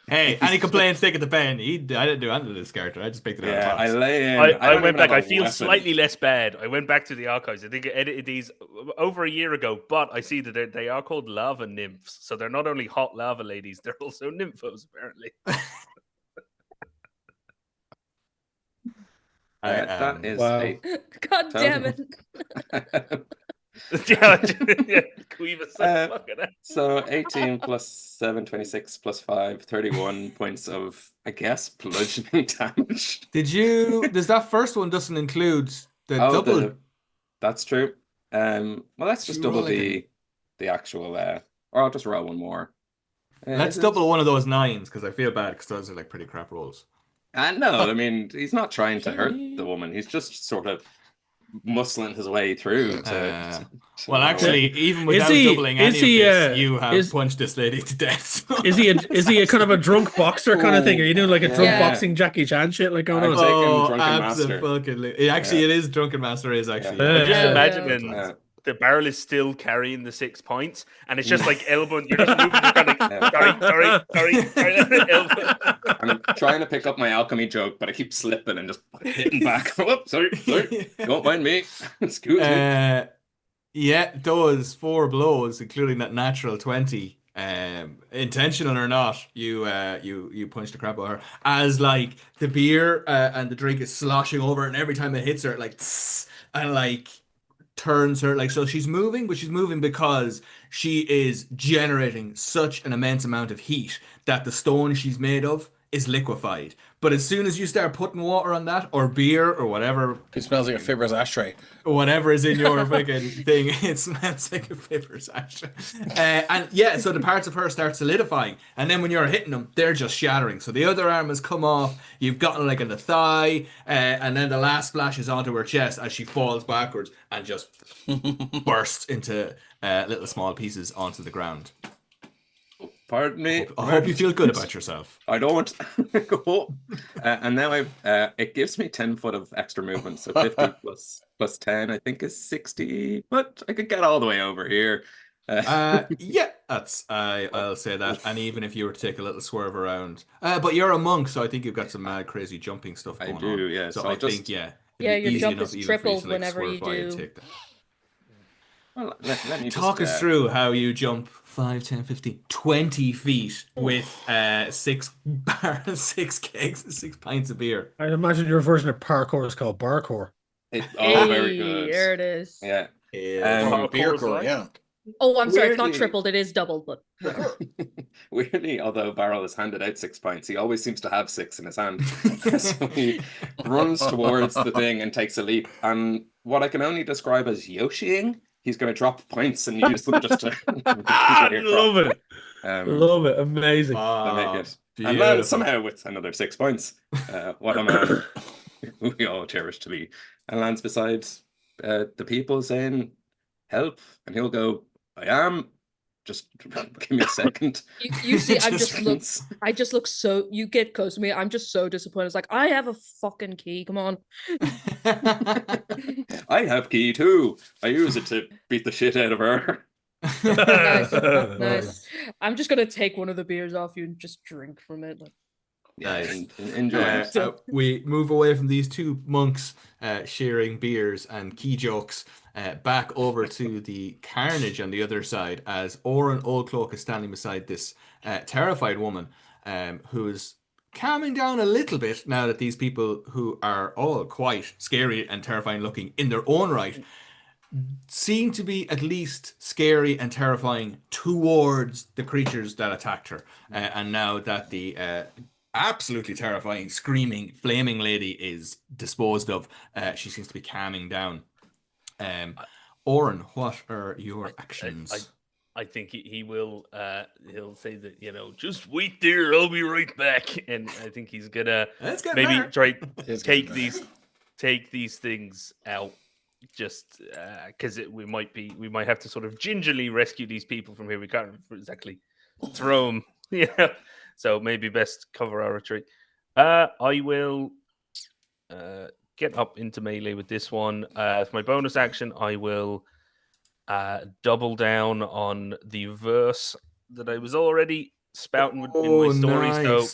Hey, any complaints? Take it to Ben. I didn't do anything to this character. I just picked it out. Yeah, of I the box. lay in. I don't went even back. have I a feel weapon. slightly less bad. I went back to the archives. I think I edited these over a year ago, but I see that they are called lava nymphs. So they're not only hot lava ladies, they're also nymphos, apparently. That is Wow. a God damn it. yeah, Queevus, fucking hell. So 18 plus 7, 26 plus 5, 31 points of, I guess, bludgeoning damage. Does that first one doesn't include the double? That's true. Well, let's just You double roll like the actual, or I'll just roll one more. Let's Is it- double one of those 9s because I feel bad because those are like pretty crap rolls. No, I mean, he's not trying to hurt the woman. He's just sort of muscling his way through to Well, actually, even Is without he- doubling any is of he, this, you have is- punched this lady to death. so- Is he a kind of a drunk boxer kind of thing? Are you doing like a drunk Yeah. boxing Jackie Chan shit like going I'm on? taking Oh, Drunken Master. absolutely. Actually, it is Drunken Master is actually. Yeah. I'm just Yeah. imagining Yeah. the barrel is still carrying the 6 points, and it's just like elbowing. You're just moving. You're kind of sorry. Elbow. I'm trying to pick up my alchemy joke, but I keep slipping and just hitting back. Oh, sorry. Don't mind me. Excuse me. Yeah, those 4 blows, including that natural 20, intentional or not, you punch the crap out of her. As like the beer and the drink is sloshing over, and every time it hits her, it like tss, and like turns her like so she's moving, but she's moving because she is generating such an immense amount of heat that the stone she's made of is liquefied. But as soon as you start putting water on that, or beer, or whatever, It smells like a fibrous ashtray. whatever is in your fucking thing, it smells like a fibrous ashtray. And yeah, so the parts of her start solidifying, and then when you're hitting them, they're just shattering. So the other arm has come off, you've gotten like in the thigh, and then the last splash is onto her chest as she falls backwards and just bursts into little small pieces onto the ground. Pardon me. I hope you feel good about yourself. I don't. And now it gives me 10 foot of extra movement, so 50 plus 10, I think, is 60. But I could get all the way over here. Yeah, I'll say that. And even if you were to take a little swerve around, but you're a monk, so I think you've got some mad, crazy jumping stuff going on. I do, yeah. So I think, yeah, your jump enough is tripled whenever you do. Take that. Well, let me Talk us through how you jump 5, 10, 15, 20 feet with 6 kegs, 6 pints of beer. I imagine your version of parkour is called barcore. Very good. There it is. Yeah. Beer core, yeah. Oh, I'm sorry, it's not tripled, it is doubled, but weirdly, although Barrel has handed out 6 pints, he always seems to have 6 in his hand. So he runs towards the thing and takes a leap. And what I can only describe as Yoshiing, he's going to drop pints and use them just to... Love it. Love it. Amazing. And lands somehow with another 6 points. What a man we all cherish to be. And lands beside the people saying, help. And he'll go, I am. Just give me a second. You see, I just look so, you get close to me, I'm just so disappointed. It's like, I have a fucking key, come on. I have key too. I use it to beat the shit out of her. Nice. I'm just gonna take one of the beers off you and just drink from it. Nice. Enjoy. We move away from these two monks sharing beers and key jokes back over to the carnage on the other side as Oren Oldcloak is standing beside this terrified woman who is calming down a little bit now that these people, who are all quite scary and terrifying looking in their own right, seem to be at least scary and terrifying towards the creatures that attacked her. And now that the absolutely terrifying, screaming, flaming lady is disposed of, she seems to be calming down. Oren, what are your actions? I think he will. He'll say that, just wait there. I'll be right back. And I think he's gonna maybe try take these things out, just because we might have to sort of gingerly rescue these people from here. We can't exactly throw them. So maybe best cover our retreat. I will get up into melee with this one. For my bonus action, I will double down on the verse that I was already spouting in my story. Nice. So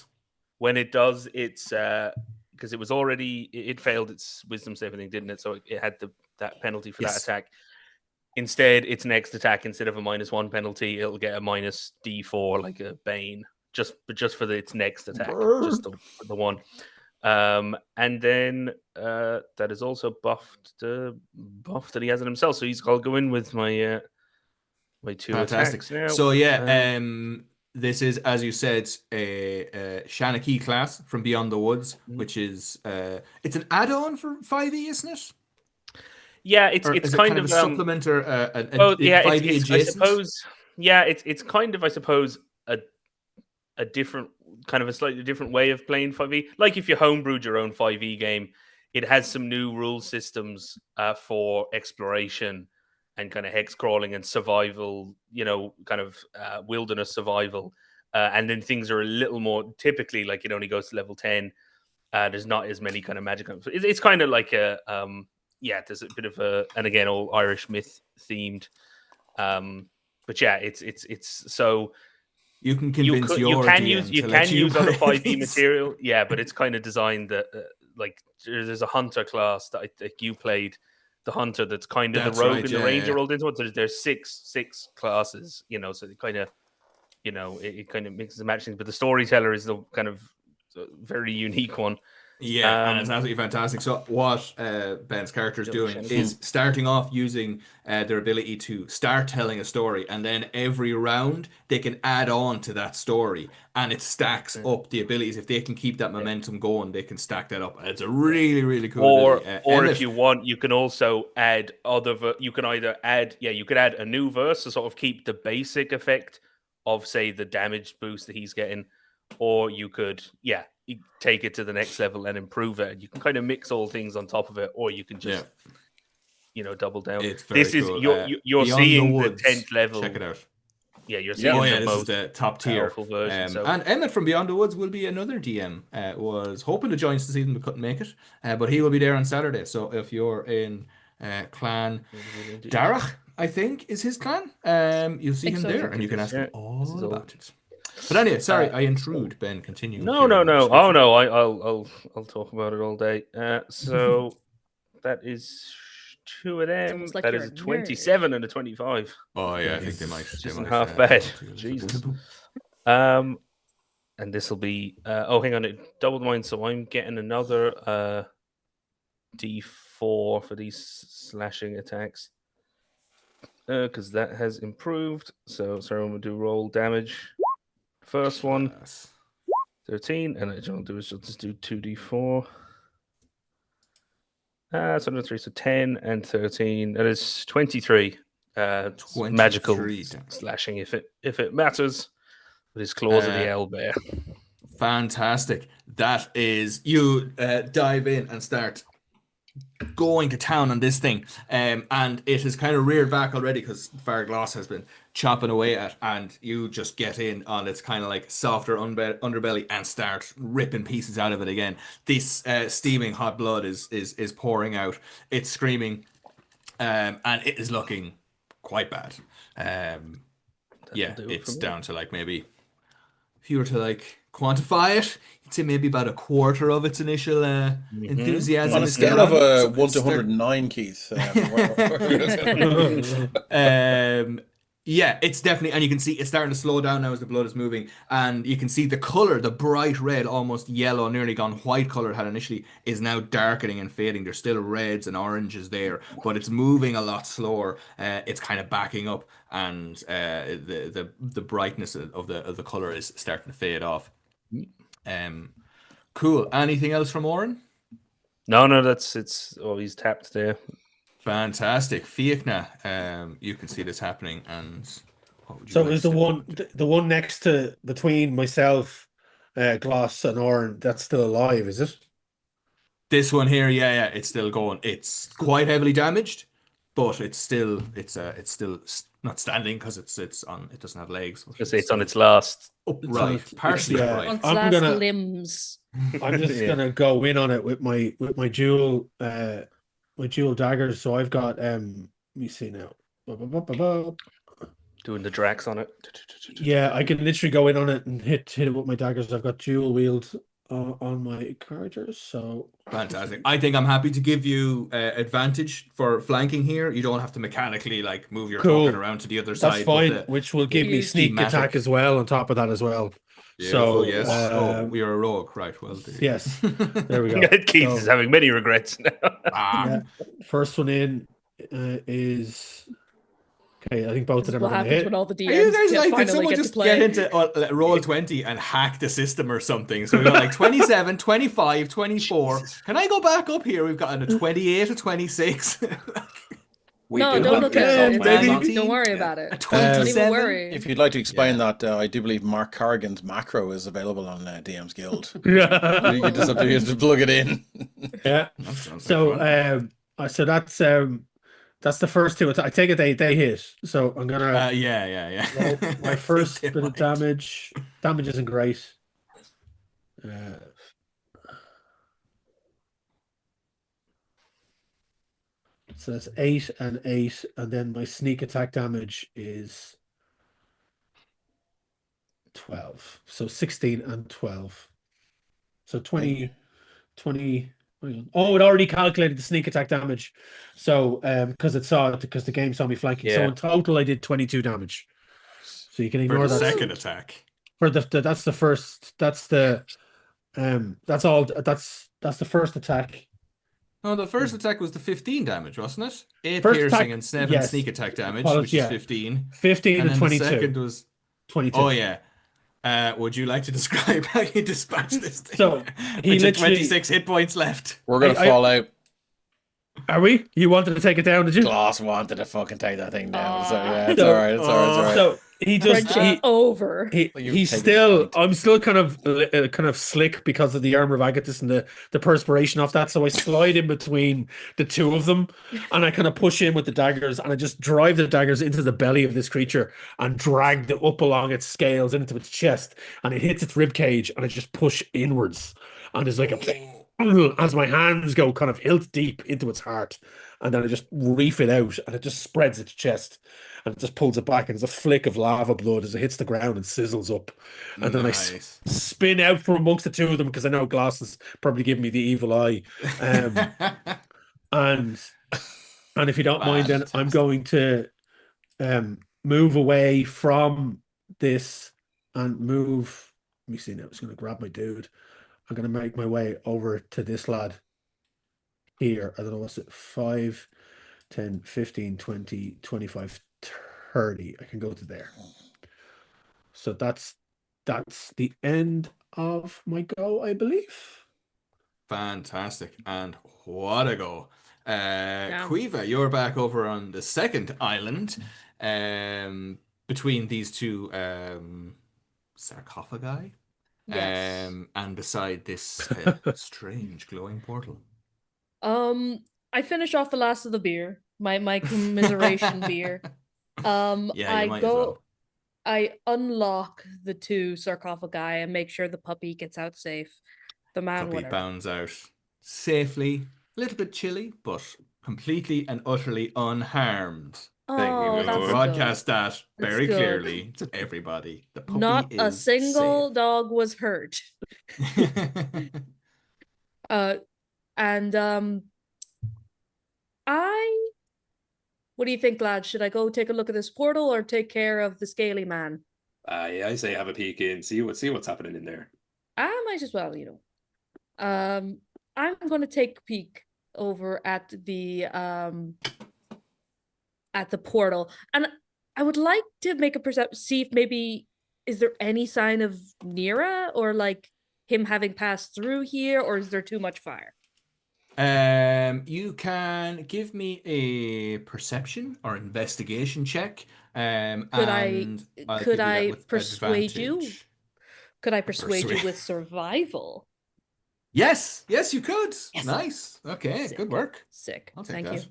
when it does, it's because it was already, it failed its wisdom saving thing, didn't it? So it had that penalty for that attack. Instead, its next attack, instead of a -1 penalty, it'll get a minus D4, like a Bane. Just for its next attack, just the one. And then that is also buffed that he has it himself. So I'll go in with my my 2 Fantastic. attacks now. So this is, as you said, a Shanachie class from Beyond the Woods, which is it's an add-on for 5e, isn't it? Yeah, it's kind of a supplement or a 5e adjacent. I suppose. Yeah, it's kind of, I suppose, a different kind of a slightly different way of playing 5e. Like if you homebrewed your own 5e game, it has some new rule systems for exploration and kind of hex crawling and survival, kind of wilderness survival. And then things are a little more typically, like it only goes to level 10. There's not as many kind of magic. It's kind of like there's a bit of a, and again, all Irish myth themed. But yeah, it's so. You can convince you can use other 5e material, but it's kind of designed that like there's a hunter class that I think you played, the hunter that's kind of the rogue and the ranger rolled into it. So there's six classes, so it kind of it kind of mixes and matches things. But the storyteller is the kind of very unique one. Yeah, and it's absolutely fantastic. So what Ben's character is doing is starting off using their ability to start telling a story, and then every round they can add on to that story, and it stacks up the abilities. If they can keep that momentum going, they can stack that up. It's a really, really cool ability. Or if you want, you can also add you can either add you could add a new verse to sort of keep the basic effect of, say, the damage boost that he's getting, or you could you take it to the next level and improve it. You can kind of mix all things on top of it, or you can just, double down. It's very cool. You're seeing the 10th level. Check it out. you're seeing this is the top tier version. And Emmett from Beyond the Woods will be another DM. Was hoping to join us this evening but couldn't make it. But he will be there on Saturday. So if you're in clan Darach, I think is his clan, you'll see him there, and you can ask him all about it. But anyway, sorry, I intrude. Ben, continue. No. Oh no, I'll talk about it all day. So that is 2 of them. That is a 27 and a 25. Oh yeah, I think they might. Just half bad. Jesus. And this will be. Hang on, it doubled mine. So I'm getting another D4 for these slashing attacks. Because that has improved. So sorry, I'm gonna do roll damage. First one, 13, and what I'll do is just do 2d4. So another 3, so 10 and 13. That is 23. 23 magical slashing if it matters. With his claws of the owlbear. Fantastic. That is, you dive in and start going to town on this thing, and it has kind of reared back already because Farglass has been chopping away at, and you just get in on its kind of like softer underbelly and start ripping pieces out of it again. This steaming hot blood is pouring out. It's screaming, and it is looking quite bad. It's down to like maybe, if you were to like quantify it, you'd say maybe about a quarter of its initial enthusiasm. On a scale of 1 to 109, Keith. It's definitely, and you can see it's starting to slow down now as the blood is moving, and you can see the color, the bright red, almost yellow, nearly gone white color it had initially, is now darkening and fading. There's still reds and oranges there, but it's moving a lot slower. It's kind of backing up, and the brightness of the color is starting to fade off. Cool. Anything else from Oren? No, it's always tapped there. Fantastic. Fiachna, you can see this happening, and so is the one next to between myself, Gloss and Oren, that's still alive, is it? This one here, yeah, it's still going. It's quite heavily damaged, but it's still not standing because it's on. It doesn't have legs. It's on its last partially on its last limbs. I'm just gonna go in on it with my dual daggers. So I've got let me see now. Doing the Drax on it. Yeah, I can literally go in on it and hit it with my daggers. I've got dual wield on my characters, so fantastic. I think I'm happy to give you advantage for flanking here. You don't have to mechanically like move your token around to the other side. That's fine, which will give me sneak attack as well on top of that as well. Yeah, so yes, we are a rogue, right? Well, yes, there we go. Keith is having many regrets now. First one in is. Okay, I think both of them are going to hit. When all the DMs are you guys like, did someone just get into Roll20 and hack the system or something? So we've got like 27, 25, 24. Can I go back up here? We've got a 28, a 26. No, don't look at it. Don't worry about it. Don't even worry. If you'd like to explain that, I do believe Mark Carrigan's macro is available on DM's Guild. Yeah. You just have to plug it in. Yeah. So that's the first two. I take it they hit. So I'm gonna. My first bit of damage. Damage isn't great. So that's 8 and 8, and then my sneak attack damage is 12. So 16 and 12. So 20. Oh, it already calculated the sneak attack damage. So because the game saw me flanking. So in total I did 22 damage. So you can ignore that second attack. For that's the first. That's the first attack. No, the first attack was the 15 damage, wasn't it? 8 first piercing attack, and 7 sneak attack damage, which is 15. 15 and 22. The second was 22. Oh yeah. Would you like to describe how you dispatch this thing? So he had 26 hit points left. We're gonna fall out. Are we? You wanted to take it down, did you? Glass wanted to fucking take that thing down. So yeah, it's all right. It's all right. he just over. He's still. I'm still kind of slick because of the armor of Agathis and the perspiration off that. So I slide in between the two of them, and I kind of push in with the daggers, and I just drive the daggers into the belly of this creature and drag them up along its scales into its chest, and it hits its rib cage, and I just push inwards, and there's like as my hands go kind of hilt deep into its heart, and then I just reef it out, and it just spreads its chest. And it just pulls it back, and there's a flick of lava blood as it hits the ground and sizzles up. And then I spin out from amongst the two of them because I know Glass is probably giving me the evil eye. And if you don't mind, then I'm going to move away from this and move. Let me see now. I'm just going to grab my dude. I'm going to make my way over to this lad here. I don't know, what's it? 5, 10, 15, 20, 25, 30. I can go to there. So that's the end of my go, I believe. Fantastic. And what a go. Quiva, you're back over on the second island, between these two sarcophagi. Yes. And beside this strange glowing portal. I finish off the last of the beer, my commiseration beer. I unlock the two sarcophagi and make sure the puppy gets out safe. The man puppy bounds out safely, a little bit chilly, but completely and utterly unharmed. Oh, that's broadcast that very clearly to everybody. The puppy Not is a single safe. dog was hurt. What do you think, lad? Should I go take a look at this portal or take care of the scaly man? Yeah, I say have a peek in, see what's happening in there. I might as well, I'm going to take a peek over at the portal, and I would like to make a perception, see if maybe is there any sign of Nera or like him having passed through here, or is there too much fire? You can give me a perception or investigation check. Could I persuade you? Could I persuade you with survival? Yes, you could. Yes. Nice. Okay, Sick. Good work. Sick. I'll take Thank that. You.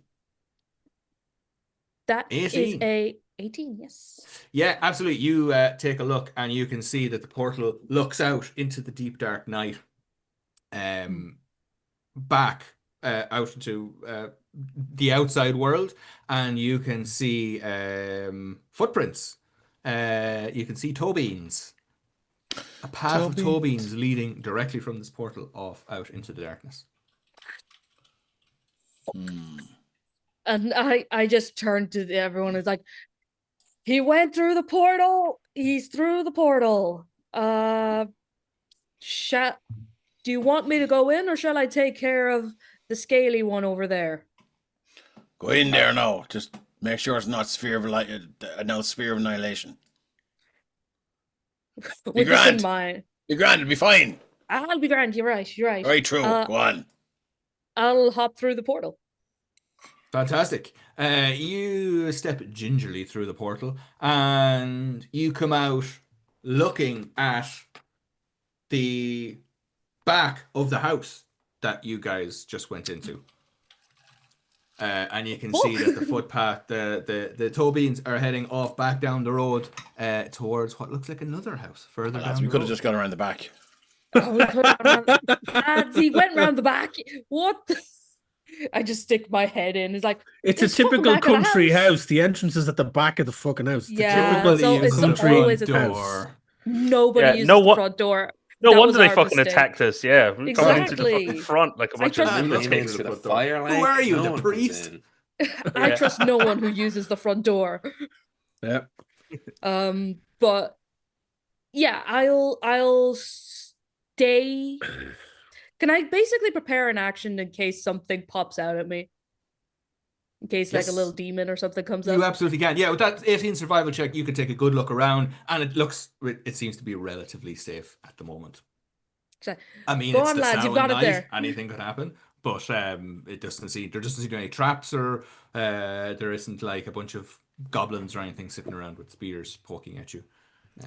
That 18. Is a 18, yes. Yeah, absolutely. You take a look and you can see that the portal looks out into the deep dark night. Back out into the outside world, and you can see footprints. You can see toe beans. A path of toe beans leading directly from this portal off out into the darkness. And I just turned to everyone. It's like, he went through the portal. He's through the portal. Do you want me to go in, or shall I take care of the scaly one over there? Go in there now. Just make sure it's not sphere of annihilation. With this in mind. Be grand. It'll be fine. I'll be grand. You're right. Right, true. Go on. I'll hop through the portal. Fantastic. You step gingerly through the portal, and you come out looking at the back of the house that you guys just went into. And you can see that the footpath, the toe beans are heading off back down the road towards what looks like another house further down. We could have just gone around the back. He went around the back. What? I just stick my head in. It's like, it's a typical country house. The entrance is at the back of the fucking house. Yeah, typical country always door. Nobody uses the front door. No wonder they fucking attacked us. Yeah, exactly. Coming into the fucking front like a bunch of lunatics. Who are you, the priest? I trust no one who uses the front door. Yeah. But yeah, I'll stay. Can I basically prepare an action in case something pops out at me? In case like a little demon or something comes up? You absolutely can. Yeah, with that 18 survival check, you can take a good look around, and it seems to be relatively safe at the moment. I mean, it's the lads, you've got night, anything could happen, but it doesn't seem there doesn't seem to be any traps, or there isn't like a bunch of goblins or anything sitting around with spears poking at you.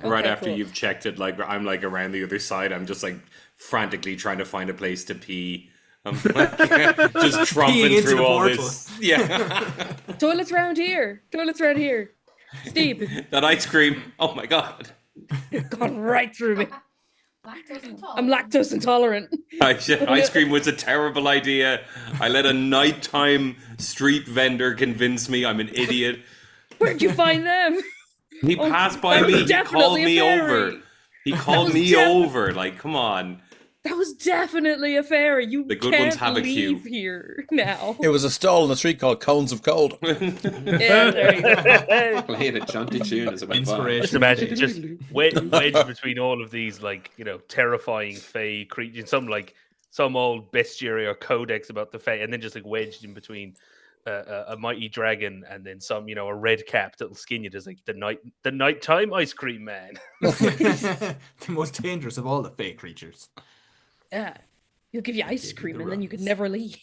Right Okay, after cool. you've checked it, like I'm like around the other side. I'm just like frantically trying to find a place to pee. I'm like, just tromping through all this. Yeah. Toilets around here. Toilets around here. Steve. That ice cream. Oh my god. Gone right through me. I'm lactose intolerant. Ice cream was a terrible idea. I let a nighttime street vendor convince me I'm an idiot. Where'd you find them? He passed by me. He called me over. He called me over. Like, come on. That was definitely a fairy. You The good can't ones have a leave queue. here now. It was a stall in the street called Cones of Cold. Yeah, there you go. Played a jaunty tune as it went by. Inspiration. Just imagine just wedged between all of these, like, you know, terrifying fey creatures, some old bestiary or codex about the fey, and then just like wedged in between a mighty dragon and then some, you know, a red cap that'll skin you. Just like the nighttime ice cream man. The most dangerous of all the fey creatures. Yeah. He'll give you ice cream and then you could never leave.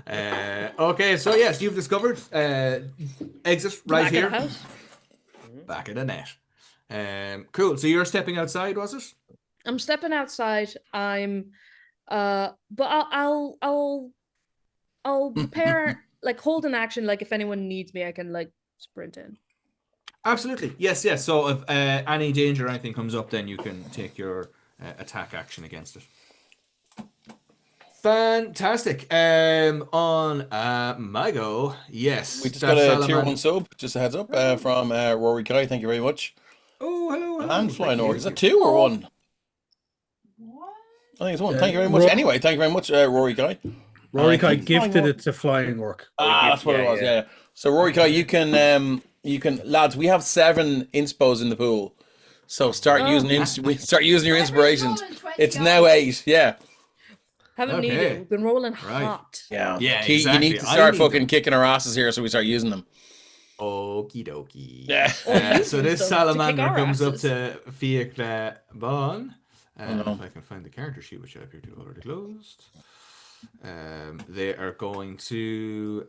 Okay, so yes, you've discovered exit right Back here. of the house. Back of the net. Cool. So you're stepping outside, was it? I'm stepping outside. I'm but I'll prepare like hold an action, like if anyone needs me I can like sprint in. Absolutely. Yes. So if any danger or anything comes up, then you can take your attack action against it. Fantastic. On my go, yes. We just got a tier 1 sub, just a heads up, from Rory Kai. Thank you very much. Oh, hello. And Flying Orc. Is that 2 or 1? What? I think it's 1. Thank you very much. Anyway, thank you very much, Rory Kai. Rory Kai gifted it to Flying Orc. That's what it was, yeah. So Rory Kai, you can, lads, we have 7 inspos in the pool. So start using your inspirations. It's now 8, yeah. Haven't needed it. We've been rolling hot. Yeah, exactly. You need to start fucking kicking our asses here so we start using them. Okie dokie. Yeah. So this salamander comes up to Fiacla Bon. If I can find the character sheet, which I appear to have already closed. They are going to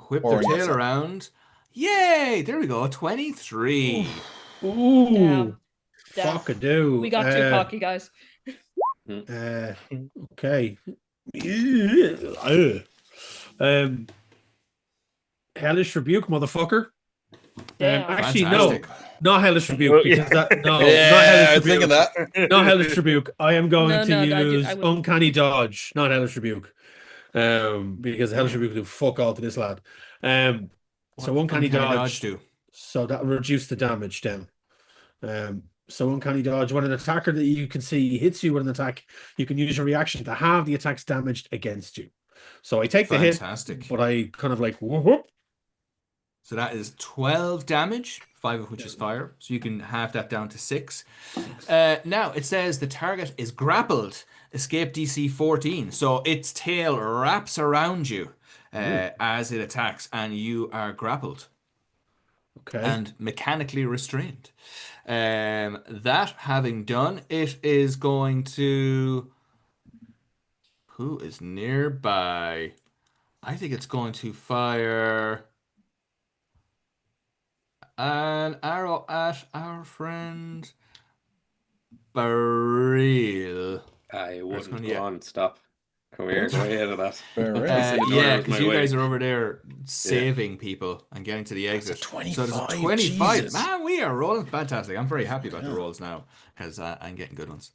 whip their tail around. Yay! There we go. 23. Ooh. Yeah. Fuck-a-do. We got too cocky, guys. Okay. Hellish Rebuke, motherfucker. Actually, Fantastic. no. Not Hellish Rebuke. Because not Yeah, I Hellish was thinking Rebuke. that. Not Hellish Rebuke. I am going to use I would- Uncanny Dodge, not Hellish Rebuke. Because Hellish Rebuke will do fuck all to this lad. So Uncanny Dodge. Do. So that will reduce the damage down. So Uncanny Dodge, when an attacker that you can see hits you with an attack, you can use your reaction to have the attacks damaged against you. So I take the hit, but I kind of like whoop. So that is 12 damage, 5 of which is fire. So you can have that down to 6. Now it says the target is grappled. Escape DC 14. So its tail wraps around you as it attacks, and you are grappled. Okay. And mechanically restrained. That having done, it is going to... Who is nearby? I think it's going to fire an arrow at our friend Baril. I wouldn't go on. Stop. Come here. Go ahead of that. Yeah, because you guys are over there saving people and getting to the exit. 25, so there's a 25. Jesus. Man, we are rolling fantastic. I'm very happy about the rolls now because I'm getting good ones.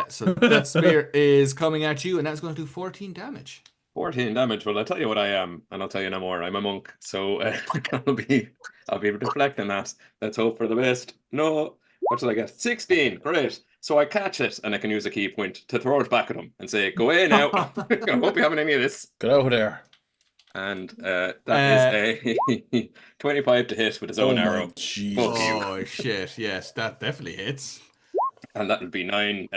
So that spear is coming at you, and that's going to do 14 damage. 14 damage. Well, I'll tell you what I am, and I'll tell you no more. I'm a monk, so I'll be deflecting that. Let's hope for the best. No, what did I get? 16. Great. So I catch it, and I can use a key point to throw it back at him and say, "Go away now." I hope you haven't any of this. Get over there. And that is a 25 to hit with his own arrow. Oh shit! Yes, that definitely hits. And that would be 9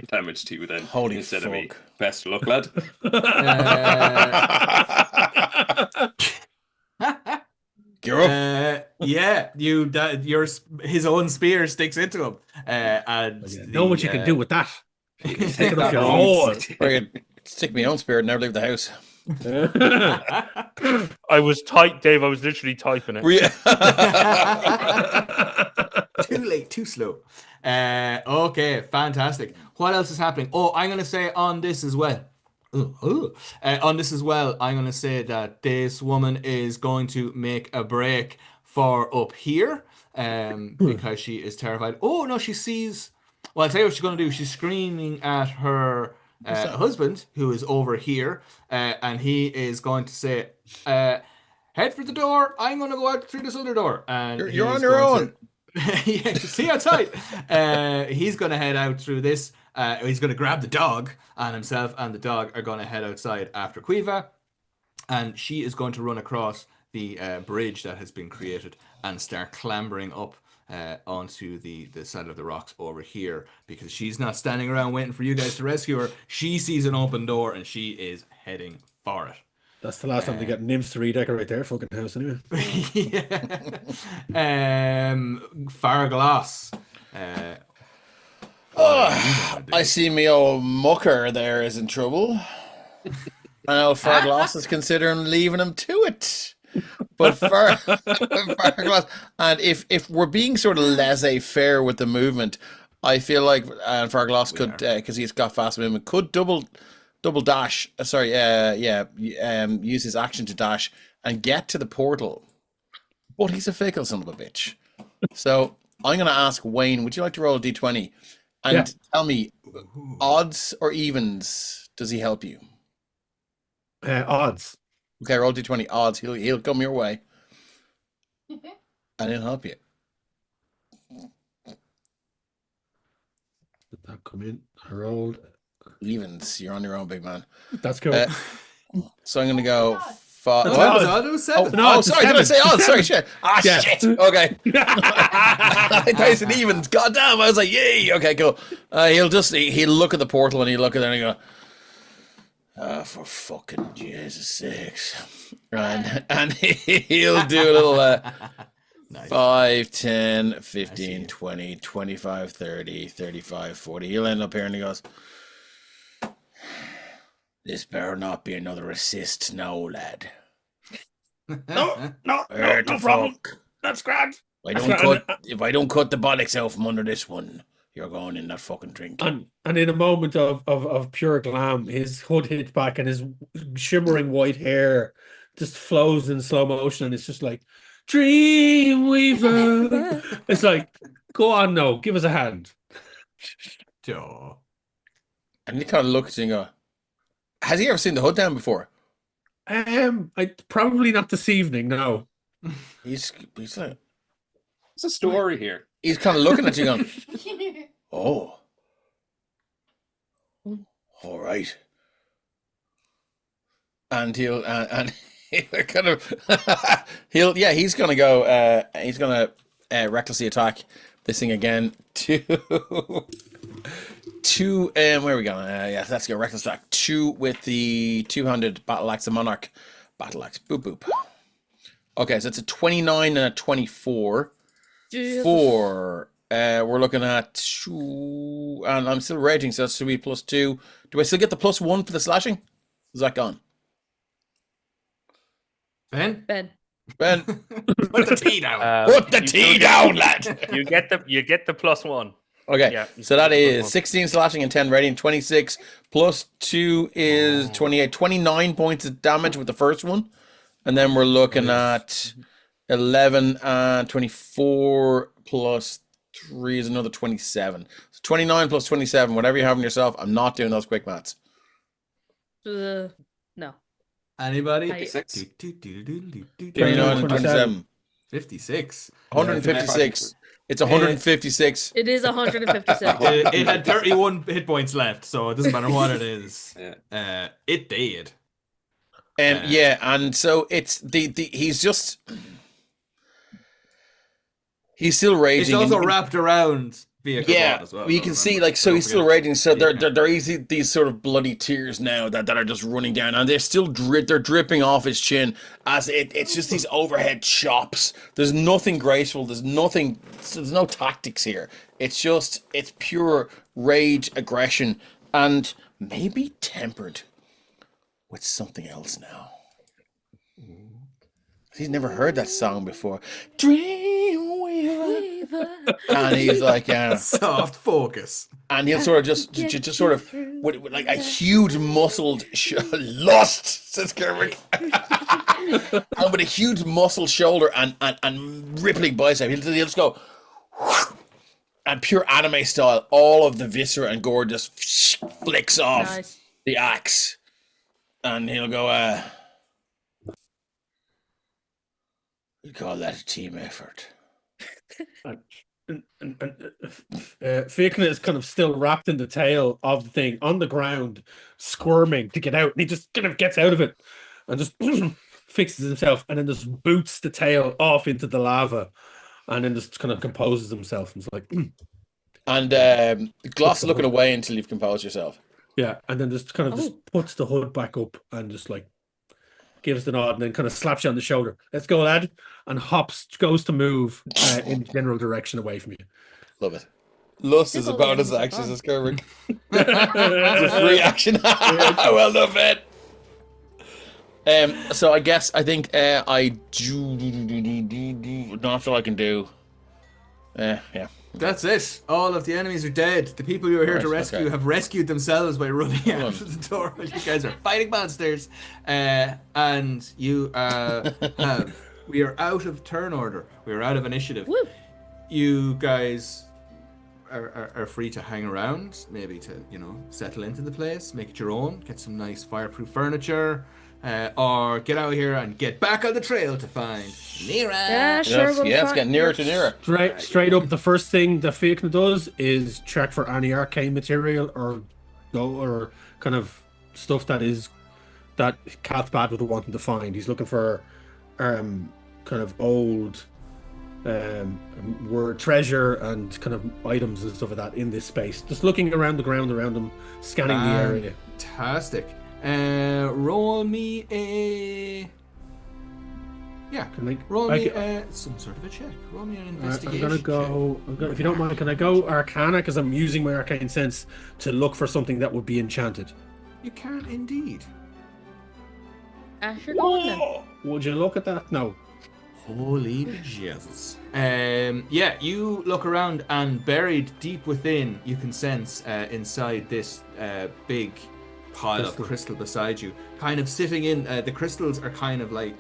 damage to you then. Holy instead fuck. of me. Best of luck, lad. His own spear sticks into him. And know what you can do with that. Take it off your hole. Stick my own spirit, never leave the house. I was Dave. I was literally typing it. Too late, too slow. Okay, fantastic. What else is happening? Oh, I'm gonna say on this as well. On this as well, I'm gonna say that this woman is going to make a break for up here, because she is terrified. Oh no, she sees. Well, I'll tell you what she's gonna do. She's screaming at her husband, who is over here, and he is going to say, "Head for the door. I'm gonna go out through this other door." And you're on your own. Yeah, see outside. He's going to head out through this. He's going to grab the dog, and himself and the dog are going to head outside after Quiva. And she is going to run across the bridge that has been created and start clambering up onto the side of the rocks over here, because she's not standing around waiting for you guys to rescue her. She sees an open door and she is heading for it. That's the last time they get nymphs to redecorate their fucking house, anyway. Yeah. Farglass. I see me old mucker there is in trouble. And old Farglass is considering leaving him to it. But Farglass, and if we're being sort of laissez-faire with the movement, I feel like Farglass could, because he's got fast movement, could double dash. Use his action to dash and get to the portal. But he's a fickle son of a bitch. So I'm going to ask Wayne, would you like to roll a d20 and tell me, odds or evens, does he help you? Odds. Okay, roll d20 odds. He'll come your way, and he'll help you. Did that come in? I rolled evens. You're on your own, big man. That's cool. So I'm gonna go. Sorry, did I say odds? Sorry, shit. Shit. Okay. I thought you said evens. God damn! I was like, yay. Okay, cool. He'll look at the portal and he'll look at it and he'll go, for fucking Jesus sakes. And he'll do a little nice. 5, 10, 15, 20, 25, 30, 35, 40. He'll end up here and he goes, this better not be another assist now, lad. No problem. That's grand. If I don't cut the bollocks out from under this one, you're going in that fucking drink. And in a moment of pure glam, his hood hits back and his shimmering white hair just flows in slow motion, and it's just like, Dreamweaver. It's like, go on, no, give us a hand. Joe. And he kind of looks and go, has he ever seen the hood down before? Probably not this evening, no. He's like, it's a story here. He's kind of looking at you going, oh, all right. And he'll kind of he's gonna go he's gonna recklessly attack this thing again two where are we going? Let's go reckless attack 2 with the 200 battle axe, the monarch battle axe. Boop boop. Okay, so it's a 29 and a 24. 4. We're looking at 2, and I'm still raging, so that's to be +2. Do I still get the +1 for the slashing? Is that gone? Ben. Ben. Put the tea down. Put the tea down, lad. You get the +1. Okay, yeah, so that is 16 slashing and 10 radiant. 26 +2 is 28. 29 points of damage with the first one, and then we're looking at 11 and 24 +3 is another 27. So 29 + 27, whatever you have in yourself. I'm not doing those quick maths. No. Anybody? 56. 29 and 27. 56. 156. It's 156. It is 156. It had 31 hit points left, so it doesn't matter what it is. It did. And so it's he's still raging. It's also wrapped around vehicle as well. You can see, like, so he's still raging. So they're easy, these sort of bloody tears now that are just running down, and they're still they're dripping off his chin as it's just these overhead chops. There's nothing graceful. There's no tactics here. It's pure rage, aggression, and maybe tempered with something else now. He's never heard that song before. Dreamweaver. And he's like, soft focus. And he'll sort of just sort of with like a huge muscled lust, says Kermit. And with a huge muscled shoulder and rippling bicep, he'll just go, and pure anime style, all of the viscera and gore just flicks off the axe, and he'll go, we call that a team effort. Fiachna is kind of still wrapped in the tail of the thing on the ground, squirming to get out, and he just kind of gets out of it and just fixes himself, and then just boots the tail off into the lava, and then just kind of composes himself. And it's like, and Gloss looking away until you've composed yourself. Yeah, and then just kind of just puts the hood back up and just like gives the nod, and then kind of slaps you on the shoulder. Let's go, lad, and goes to move in general direction away from you. Love it. Lust is a bonus action, says Kermit. It's a free action. Well done, man. So I think I do not all I can do. Yeah. That's it. All of the enemies are dead. The people you are here to rescue have rescued themselves by running out of the door. You guys are fighting monsters, and you we are out of turn order. We are out of initiative. Woo. You guys are free to hang around, maybe to settle into the place, make it your own, get some nice fireproof furniture. Or get out here and get back on the trail to find Nera. Yeah, sure. Yes, get nearer to Nera. Straight up, the first thing that Fiachna does is check for any arcane material or kind of stuff that Cathbad would want him to find. He's looking for kind of old word treasure and kind of items and stuff like that in this space. Just looking around the ground around him, scanning the area. Fantastic. Roll me a... Yeah, roll me some sort of a check. Roll me an investigation. I'm gonna go, if you don't mind, can I go Arcana? Because I'm using my Arcane Sense to look for something that would be enchanted. You can indeed. Asher, go on then. Would you look at that? No. Holy Jesus. Yeah, you look around, and buried deep within, you can sense inside this big pile of crystal beside you, kind of sitting in the crystals are kind of like,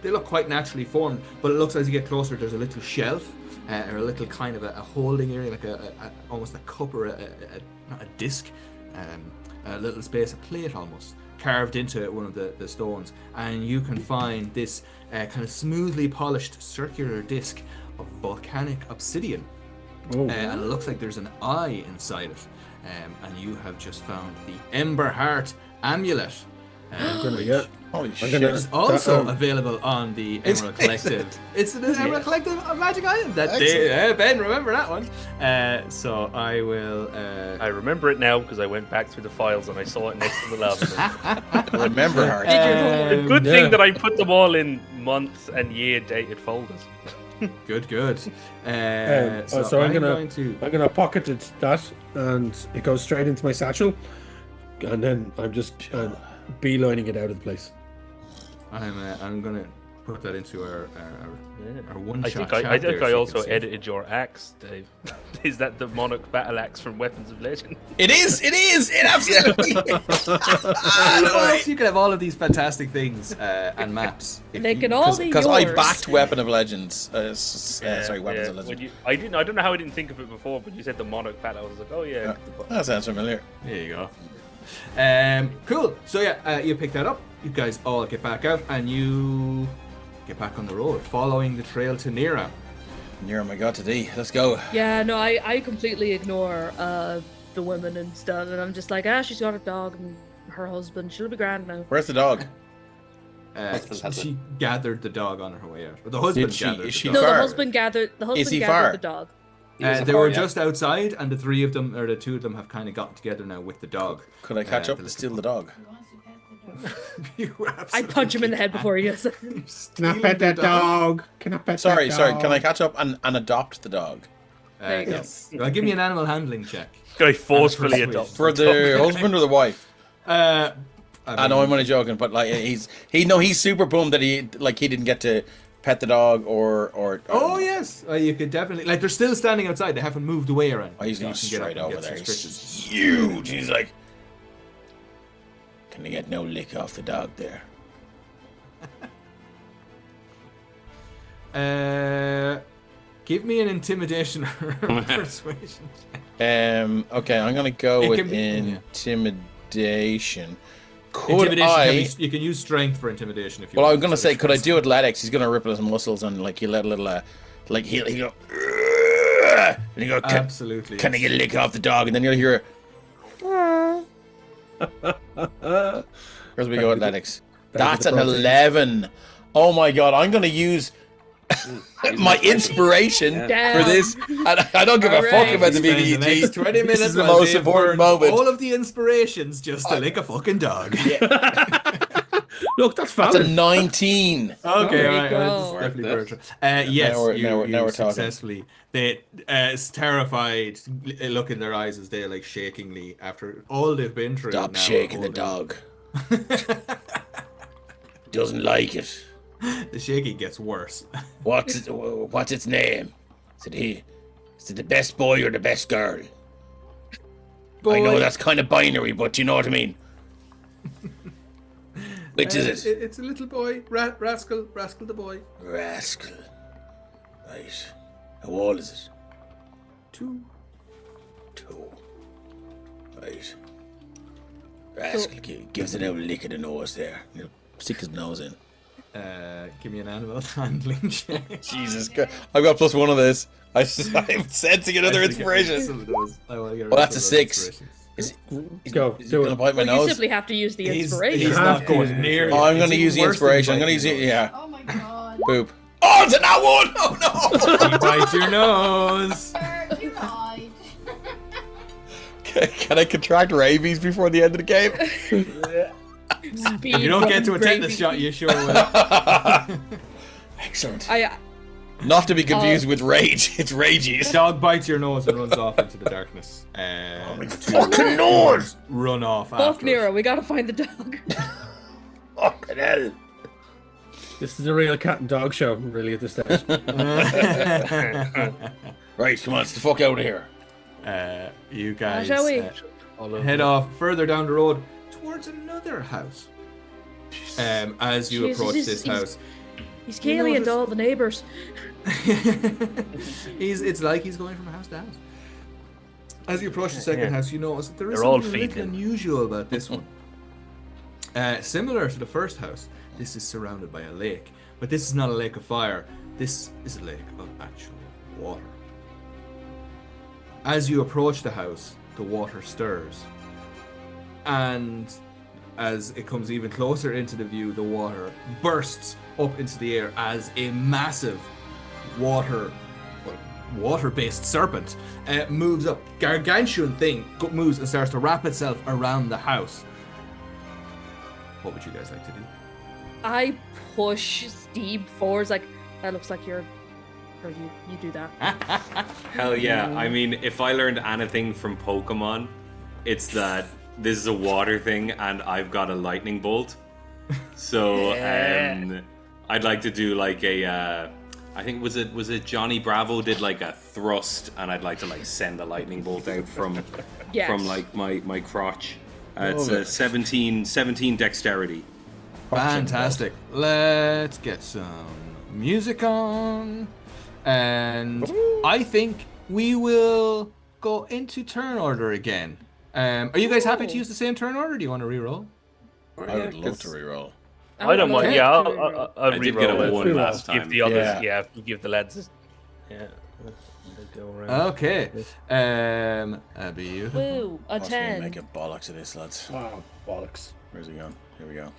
they look quite naturally formed, but it looks as you get closer there's a little shelf or a little kind of a holding area, like almost a cup or not a disc, a little space, a plate almost carved into one of the stones, and you can find this kind of smoothly polished circular disc of volcanic obsidian. And it looks like there's an eye inside it. And you have just found the Ember Heart Amulet. Holy shit. It's also available on the Emerald Collective. It's an Emerald Collective Magic Item. Ben, remember that one. So I will... I remember it now because I went back through the files and I saw it next to the lava. Remember Heart. Good thing that I put them all in month and year dated folders. Good. So I'm gonna pocket that, and it goes straight into my satchel, and then I'm just beelining it out of the place. I'm gonna put that into our one shot. I think I also edited your axe, Dave. Is that the Monarch battle axe from Weapons of Legend? It is. It absolutely. You can have all of these fantastic things and maps. They can all be yours. Because I backed Weapon of Legends. Sorry, Weapons of Legends. I don't know how I didn't think of it before, but you said the Monarch battle. I was like, oh yeah. That sounds familiar. There you go. Cool. So yeah, you pick that up. You guys all get back out, and you get back on the road, following the trail to Nera. Nera, my god, today. Let's go. Yeah, no, I completely ignore the women and stuff, and I'm just like, she's got a dog and her husband. She'll be grand now. Where's the dog? She gathered the dog on her way out. Or the husband gathered the dog. No, the husband gathered the dog. They were just outside, and the three of them, or the two of them, have kind of gotten together now with the dog. Could I catch up and steal the dog? I'd punch him in the head before he gets it. Can I pet that dog? Sorry. Can I catch up and adopt the dog? There you go. Well, give me an animal handling check. Guy forcefully adopt for the husband or the wife. I know I'm only joking, but like he's super bummed that he didn't get to pet the dog or oh yes, you could definitely they're still standing outside. They haven't moved away or anything. Oh, he's going so straight over there. He's huge. He's like, can I get no lick off the dog there? Give me an intimidation or persuasion. Okay, I'm gonna go with intimidation. You can use strength for intimidation if you Well, want. I was gonna say, could I do athletics? He's gonna ripple his muscles and he'll let a little he'll go and he go, absolutely. Can I get a lick off the dog? And then you'll hear where's we go athletics? That's an 11. Oh my god, I'm gonna use my inspiration for this. I don't give a fuck about the BBEG. 20 minutes. This is the most important moment. All of the inspirations just to lick a fucking dog. Look, that's valid. That's a 19. Okay, right. Definitely yes, now we're successfully. They terrified look in their eyes as they shakingly after all they've been through. Stop shaking the dog. Doesn't like it. The shaking gets worse. What's its name? Is it the best boy or the best girl? Boy. I know that's kind of binary, but you know what I mean. Which is it? It's a little boy, Rascal the boy. Rascal. Right. How old is it? 2. Right. Rascal gives it a lick of the nose there. He'll stick his nose in. Give me an animal handling check. Jesus Christ. I've got +1 on this. I'm sensing another inspiration. Well, that's a 6. He's gonna bite my You nose. simply have to use the inspiration. He's not going near. Oh, I'm gonna use the inspiration. I'm gonna use it. Yeah. Oh my god. Boop. Oh, it's a nat 1! Oh no! You bite your nose. You lied. Can I contract rabies before the end of the game? If you don't get to a tetanus shot, you sure will. Excellent. Not to be confused with rage. It's rages. Dog bites your nose and runs off into the darkness. Fucking nose! Run off Fuck after. Nera, we gotta find the dog. Fucking hell. This is a real cat and dog show, really, at this stage. Right, come on, let's the fuck out of here. You guys Shall we? head off further down the road towards another house. As you approach this house, he's Kaylee and all the neighbors. it's like he's going from house to house. As you approach the second house, you notice that there is They're all something a little feeding. unusual about this one. Similar to the first house, this is surrounded by a lake, but this is not a lake of fire. This is a lake of actual water. As you approach the house, the water stirs, and as it comes even closer into the view, the water bursts up into the air as a massive water-based serpent moves up. Gargantuan thing moves and starts to wrap itself around the house. What would you guys like to do? I push Steve forwards like, that looks like you're... Or you do that. Hell yeah. I mean, if I learned anything from Pokemon, it's that this is a water thing and I've got a lightning bolt. So I'd like to do like a I think was it Johnny Bravo did like a thrust, and I'd like to send a lightning bolt out from my crotch. It's a 17 dexterity. Fantastic. Let's get some music on. And I think we will go into turn order again. Are you guys happy to use the same turn order? Do you want to reroll? I would love to reroll. I don't mind. Okay. Yeah, I'll I did get a reroll it. 1 last time. Give the others. Yeah. You give the lads. Yeah. They go around. Okay. Beautiful. Woo, a Watch me 10. make a bollocks of this, lads. Wow, bollocks. Where's he gone? Here we go.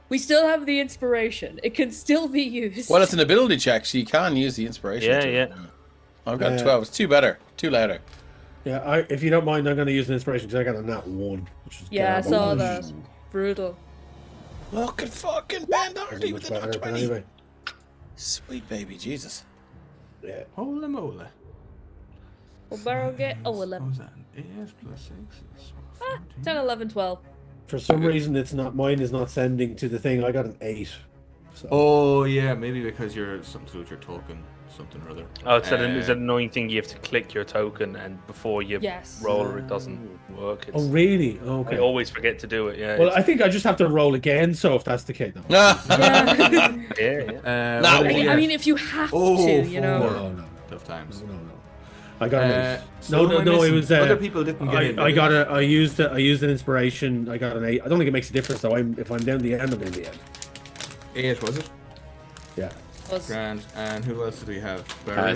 We still have the inspiration. It can still be used. Well, it's an ability check, so you can use the inspiration. Yeah. I've got 12. It's 2 better. 2 louder. Yeah, if you don't mind, I'm going to use an inspiration because I got a nat 1. Which is Yeah, I garbage. saw that. Brutal. Look at fucking Ben Doherty with Much the nat better, but 20. anyway. Sweet baby, Jesus. Yeah. Holy moly. We'll borrow get. Oh, 11. What was that? 8 plus 6 is 14. 10, 11, 12. For some reason, it's not mine. Is not sending to the thing. I got an 8. So. Oh yeah, maybe because you're something to do with your token, something or other. Oh, it's an annoying thing. You have to click your token, and before you roll, it doesn't work. Oh really? Okay. I always forget to do it. Yeah. Well, I think I just have to roll again. So if that's the case, yeah. I mean, if you have to, you know. No. Tough times. No. I got an 8. So no. It was other people didn't get in. I used an inspiration. I got an 8. I don't think it makes a difference though. If I'm down the end, I'm in the end. 8 was it? Yeah. Grand. And who else did we have?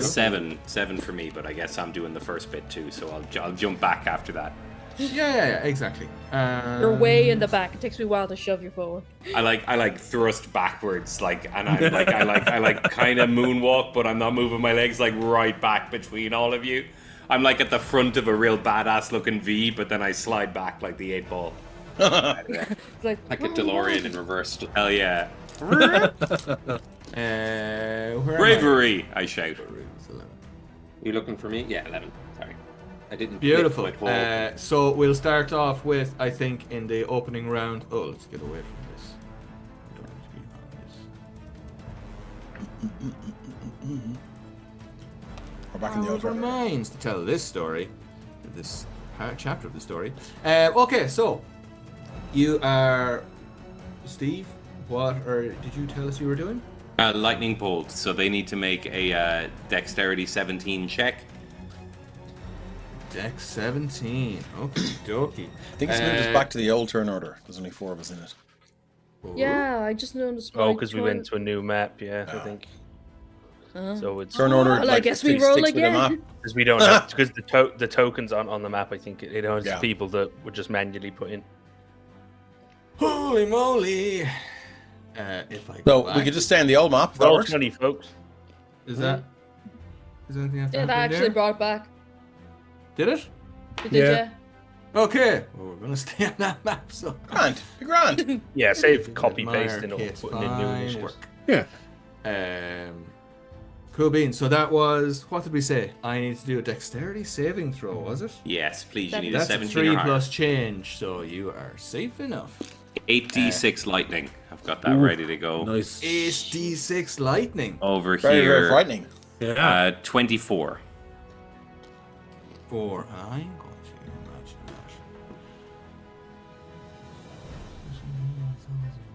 7 for me, but I guess I'm doing the first bit too, so I'll jump back after that. Yeah, exactly. You're way in the back. It takes me a while to shove you forward. I like thrust backwards, and I'm I kind of moonwalk, but I'm not moving my legs right back between all of you. I'm at the front of a real badass looking V, but then I slide back like the 8 ball. Like a DeLorean in reverse. Hell yeah. Bravery! I shout. You looking for me? Yeah, 11. Sorry. I didn't. Beautiful. So we'll start off with, I think, in the opening round. Oh, let's get away from this. We don't need to be on this. We're back in the old remains to tell this story, this chapter of the story. Okay, so you are Steve. Did you tell us you were doing? Lightning bolt. So they need to make a dexterity 17 check. Dex 17. Okay, dokie. I think it's moved us back to the old turn order. There's only 4 of us in it. Yeah, I just noticed. Oh, because we went to a new map. Yeah, I think. So it's turn order. Well, I guess we roll again. Because we don't have because the tokens on the map. I think it has people that would just manually put in. Holy moly! We could just stay on the old map. Roll 20, folks. Is that? Is there anything I have to that actually brought back. Did it? It did, yeah. Okay. Well, we're gonna stay on that map. So grand. Yeah, save copy pasting or putting in new work. Yeah. Cool beans. So that was, what did we say? I need to do a dexterity saving throw, was it? Yes, please. You need a 17 3 or higher. plus change, so you are safe enough. 8d6 lightning. I've got that ready to go. Nice. 8d6 lightning. Over very, here. very frightening. 24. I'm going to imagine that.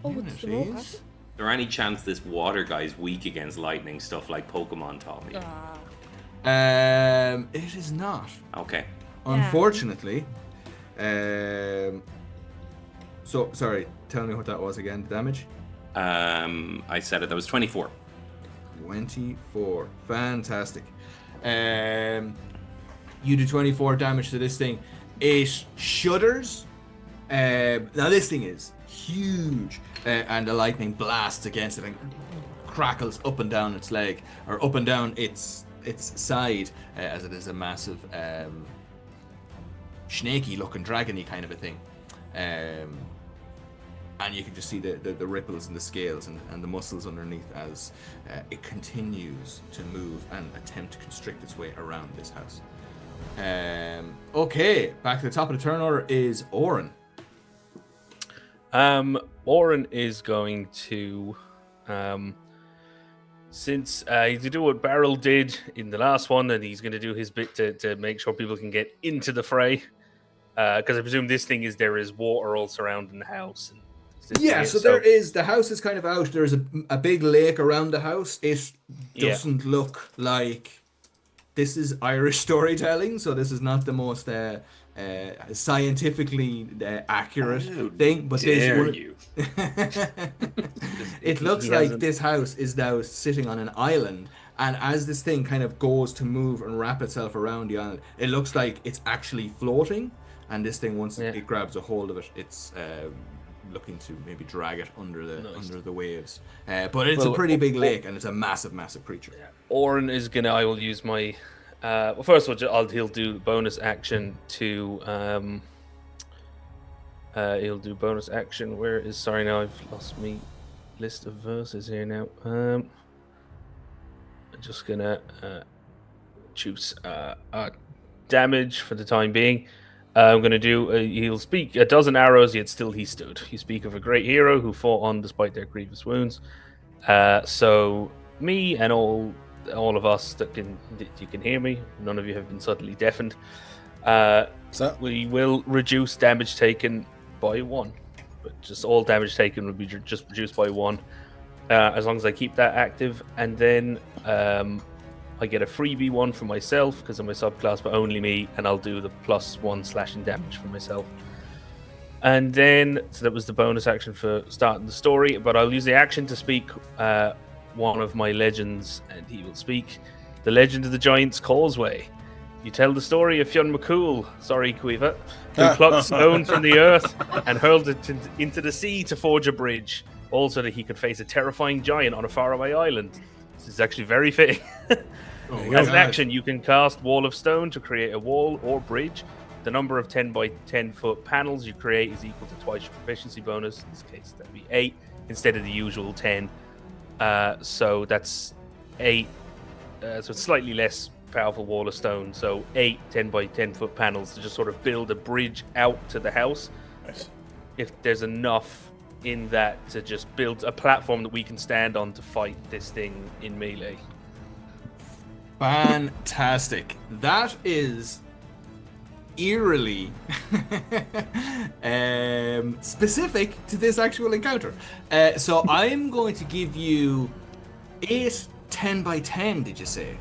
Oh, it's the roll. Is there any chance this water guy's weak against lightning stuff like Pokemon taught me? It is not. Okay. Unfortunately. So, sorry, tell me what that was again, the damage? I said it, that was 24. 24. Fantastic. You do 24 damage to this thing. It shudders. Now this thing is huge, and the lightning blasts against it and crackles up and down its leg, or up and down its side, as it is a massive, snaky-looking, dragon-y kind of a thing. And you can just see the ripples and the scales and the muscles underneath as it continues to move and attempt to constrict its way around this house. Okay, back to the top of the turn order is Oren. Oren is going to, since he's to do what Beryl did in the last one, and he's going to do his bit to make sure people can get into the fray. Because I presume there is water all surrounding the house. So there is. The house is kind of out. There's a big lake around the house. It doesn't look like this is Irish storytelling, so this is not the most scientifically accurate thing. But it looks like this house is now sitting on an island, and as this thing kind of goes to move and wrap itself around the island, it looks like it's actually floating. And this thing, once it grabs a hold of it, it's looking to maybe drag it under the waves. But it's a pretty big lake, and it's a massive, massive creature. Yeah. Oren is gonna. I will use my. Well, first of all, he'll do bonus action to. He'll do bonus action. Where is? Sorry, now I've lost me list of verses here now. I'm just gonna choose damage for the time being. I'm going to do, he'll speak a dozen arrows, yet still he stood. You speak of a great hero who fought on despite their grievous wounds. So me and all of us that you can hear me, none of you have been suddenly deafened. We will reduce damage taken by 1. But just all damage taken will be just reduced by 1. As long as I keep that active. And then I get a freebie 1 for myself because I'm a subclass, but only me, and I'll do the +1 slashing damage for myself. And then, so that was the bonus action for starting the story, but I'll use the action to speak one of my legends, and he will speak the Legend of the Giant's Causeway. You tell the story of Fionn McCool, Cuiva, who plucked stone from the earth and hurled it into the sea to forge a bridge, all so that he could face a terrifying giant on a faraway island. This is actually very fitting. As an action, you can cast Wall of Stone to create a wall or bridge. The number of 10 by 10 foot panels you create is equal to twice your proficiency bonus. In this case, that'd be 8 instead of the usual 10. So that's 8. So it's slightly less powerful Wall of Stone. So 8 10 by 10 foot panels to just sort of build a bridge out to the house. Nice. If there's enough in that to just build a platform that we can stand on to fight this thing in melee. Fantastic. That is eerily specific to this actual encounter. So I'm going to give you 8 10 by 10, did you say?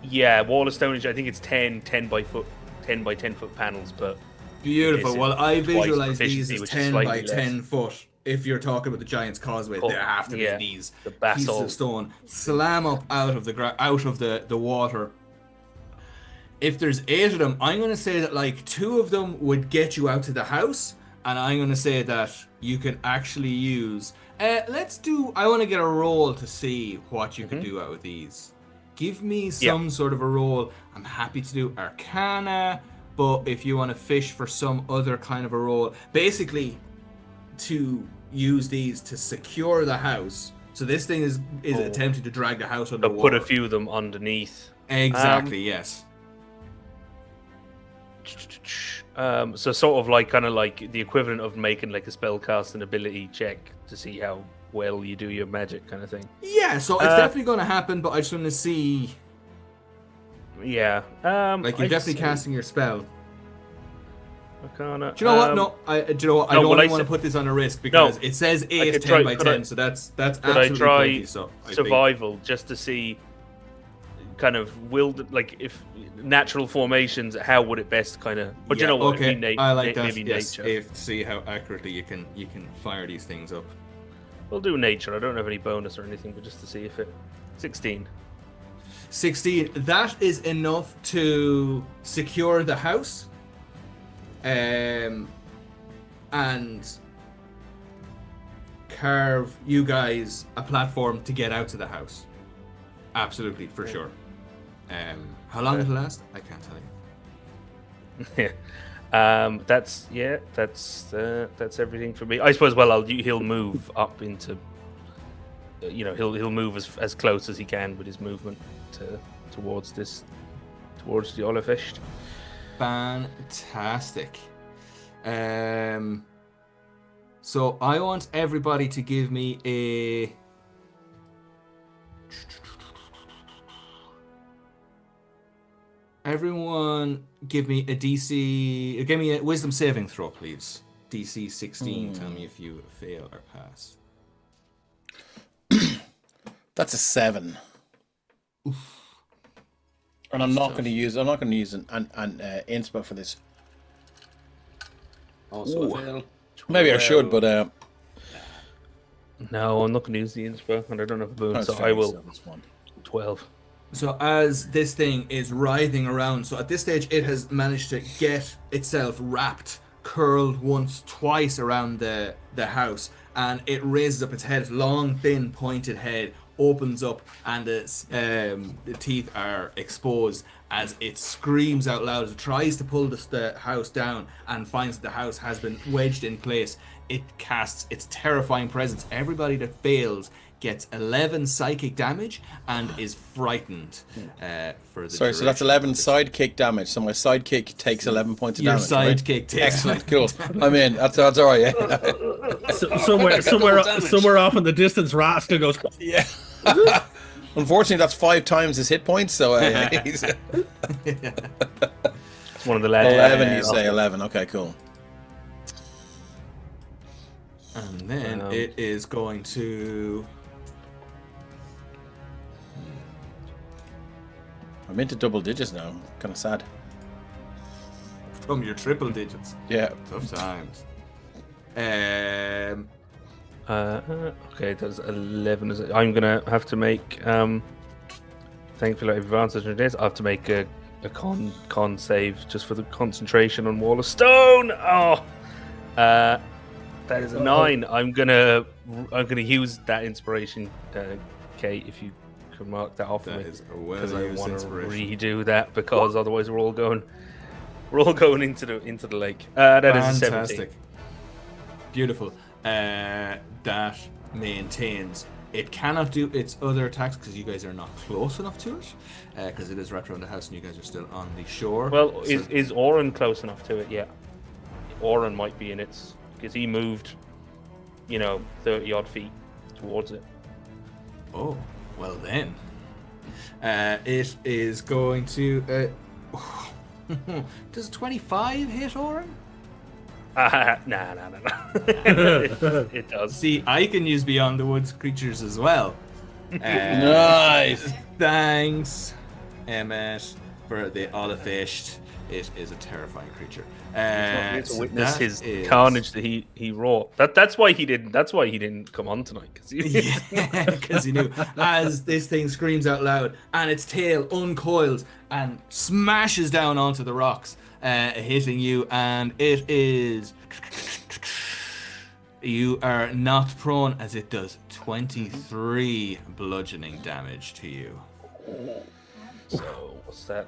Yeah, Wall of Stone, I think it's 10 by 10 foot panels, but beautiful. Well, I visualize these as 10 by less. 10 foot. If you're talking about the Giant's Causeway, there have to be these the pieces of stone slam up out of the water. If there's 8 of them, I'm going to say that like 2 of them would get you out to the house, and I'm going to say that you can actually use. I want to get a roll to see what you can do out of these. Give me some sort of a roll. I'm happy to do Arcana, but if you want to fish for some other kind of a roll, basically to use these to secure the house. So this thing is attempting to drag the house underwater. Put a few of them underneath. Exactly, yes. So sort of like kind of like the equivalent of making like a spellcasting ability check to see how well you do your magic kind of thing. Yeah, so it's definitely going to happen, but I just want to see. Yeah. Like you're definitely casting your spell. Arcana. Do you know what? No, I don't want to put this on a risk because it says 8 10 by 10, so that's absolutely I try plenty, so survival just to see kind of like if natural formations, how would it best kind of? But you know what? Okay, I like that. Maybe yes, nature. to see how accurately you can fire these things up. We'll do nature. I don't have any bonus or anything, but just to see if it. 16. 16. That is enough to secure the house. And carve you guys a platform to get out to the house. Absolutely, for sure. How long it'll last, I can't tell you. That's everything for me. I suppose. Well, he'll move up into. He'll move as close as he can with his movement towards the Olafist. Fantastic. So I want everybody to give me a. Everyone, give me a DC. Give me a Wisdom saving throw, please. DC 16. Tell me if you fail or pass. That's a 7. Oof. And I'm not going to use. an inspo for this. Also a fail. Maybe I should, but no, I'm not going to use the inspo, and I don't have a boon, so I will. 12. So as this thing is writhing around, so at this stage it has managed to get itself wrapped, curled once, twice around the house, and it raises up its head, long, thin, pointed head, opens up, and its the teeth are exposed, as it screams out loud, as it tries to pull the house down and finds that the house has been wedged in place. It casts its terrifying presence. Everybody that fails gets 11 psychic damage and is frightened for the Sorry, so that's 11 sidekick damage. So my sidekick takes 11 points of damage. Your sidekick takes. Excellent, cool. I'm in. That's all right. Yeah. Somewhere off in the distance, Rascal goes. Yeah. Unfortunately, that's 5 times his hit points. So he's It's one of the lads. 11. You say 11. Okay, cool. And then it is going to. I'm into double digits now. Kind of sad. From your triple digits. Yeah. Tough times. Okay, that's 11. I'm gonna have to make. Thankfully, I've advantage on this. I have to make a con save just for the concentration on Wall of Stone. Oh, that is a 9. I'm gonna use that inspiration, Kate. If you can mark that off for me, because I want to redo that, because otherwise we're all going into the lake. That is a 17. Beautiful. That maintains. It cannot do its other attacks because you guys are not close enough to it, because it is right around the house and you guys are still on the shore. Well, is Oren close enough to it? Yeah, Oren might be in its, because he moved, 30 odd feet towards it. Oh, well then. It is going to. Does 25 hit Oren? No. It does. See, I can use Beyond the Woods creatures as well. Nice. Thanks, Emmett, for the Olafished. It is a terrifying creature. To witness his carnage that he wrought. That's why he didn't come on tonight, because he knew. As this thing screams out loud and its tail uncoils and smashes down onto the rocks, hitting you, and it is. You are knocked prone as it does 23 bludgeoning damage to you. So what's that?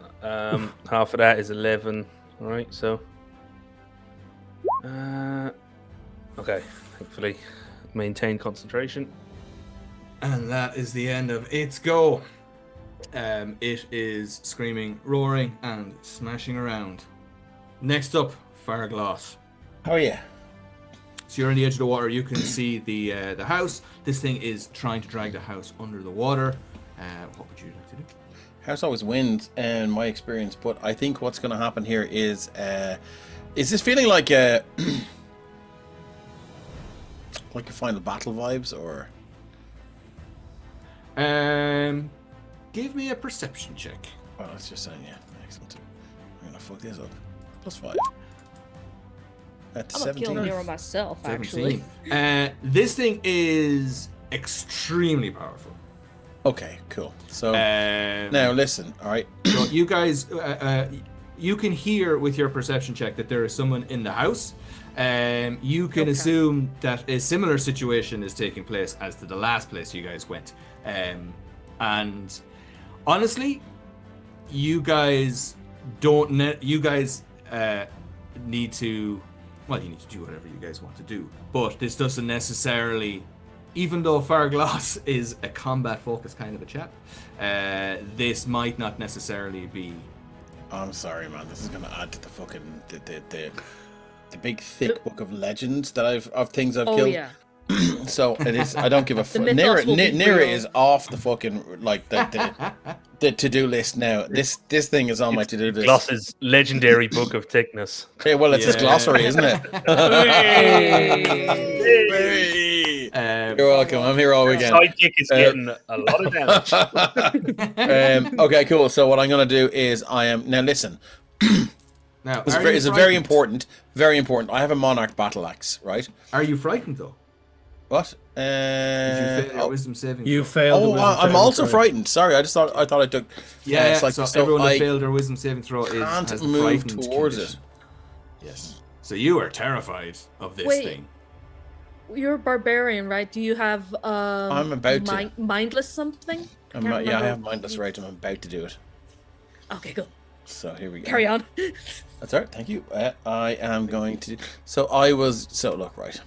Half of that is 11. All right, so. Okay, thankfully, maintain concentration. And that is the end of its go. It is screaming, roaring, and smashing around. Next up, Fireglass. Oh yeah. So you're on the edge of the water. You can see the house. This thing is trying to drag the house under the water. What would you like to do? House always wins in my experience, but I think what's going to happen here is this feeling like a final battle vibes, or give me a perception check. Well, that's just saying, yeah. Excellent. I'm gonna fuck this up. +5. That's I'm gonna 17. kill Nera myself, actually. This thing is extremely powerful. Okay, cool. So now listen, all right. So you guys, you can hear with your perception check that there is someone in the house. You can assume that a similar situation is taking place as to the last place you guys went. And honestly, you guys need to. Well, you need to do whatever you guys want to do, but this doesn't necessarily. Even though Fireglass is a combat-focused kind of a chap, this might not necessarily be. I'm sorry, man. This is going to add to the fucking the big thick book of legends that of things I've killed. Yeah. So it is. I don't give a fuck. Nera is off the fucking the to-do list now. This thing is on my to-do list. Gloss's legendary book of thickness. Okay, well, it's his glossary, isn't it? You're welcome. I'm here all weekend. Sidekick is getting a lot of damage. Okay, cool. So what I'm going to do is now listen. Now, it's very important. Very important. I have a Monarch battle axe, right? Are you frightened though? What? Did you fail your wisdom saving? You failed. I'm also frightened. Sorry, I thought I took. Yeah, it's like, so everyone that failed their wisdom saving throw has the move frightened towards condition. it. Yes. So you are terrified of this thing. You're a barbarian, right? Do you have I'm about to. mindless something? I have mindless rage. I'm about to do it. Okay, cool. So here we go. Carry on. That's all right. Thank you. I am going to. So look, right.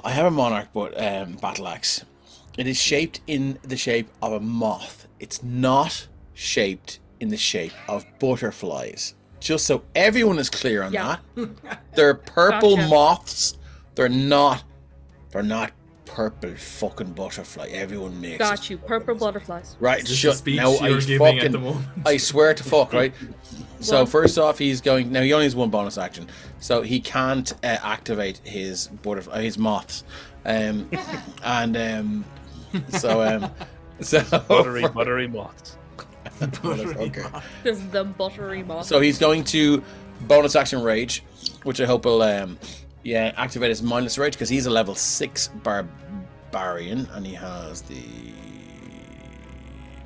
I have a monarch, but battle axe. It is shaped in the shape of a moth. It's not shaped in the shape of butterflies. Just so everyone is clear on that. They're purple moths. They're not purple fucking butterfly. Everyone makes Got you. Purple butterflies. Right, shut. Now I swear to fuck, right? So first off, he's going. Now he only has one bonus action, so he can't activate his moths, so buttery moths. This is the buttery moth. So he's going to bonus action rage, which I hope will activate his mindless rage because he's a level 6 barbarian and he has the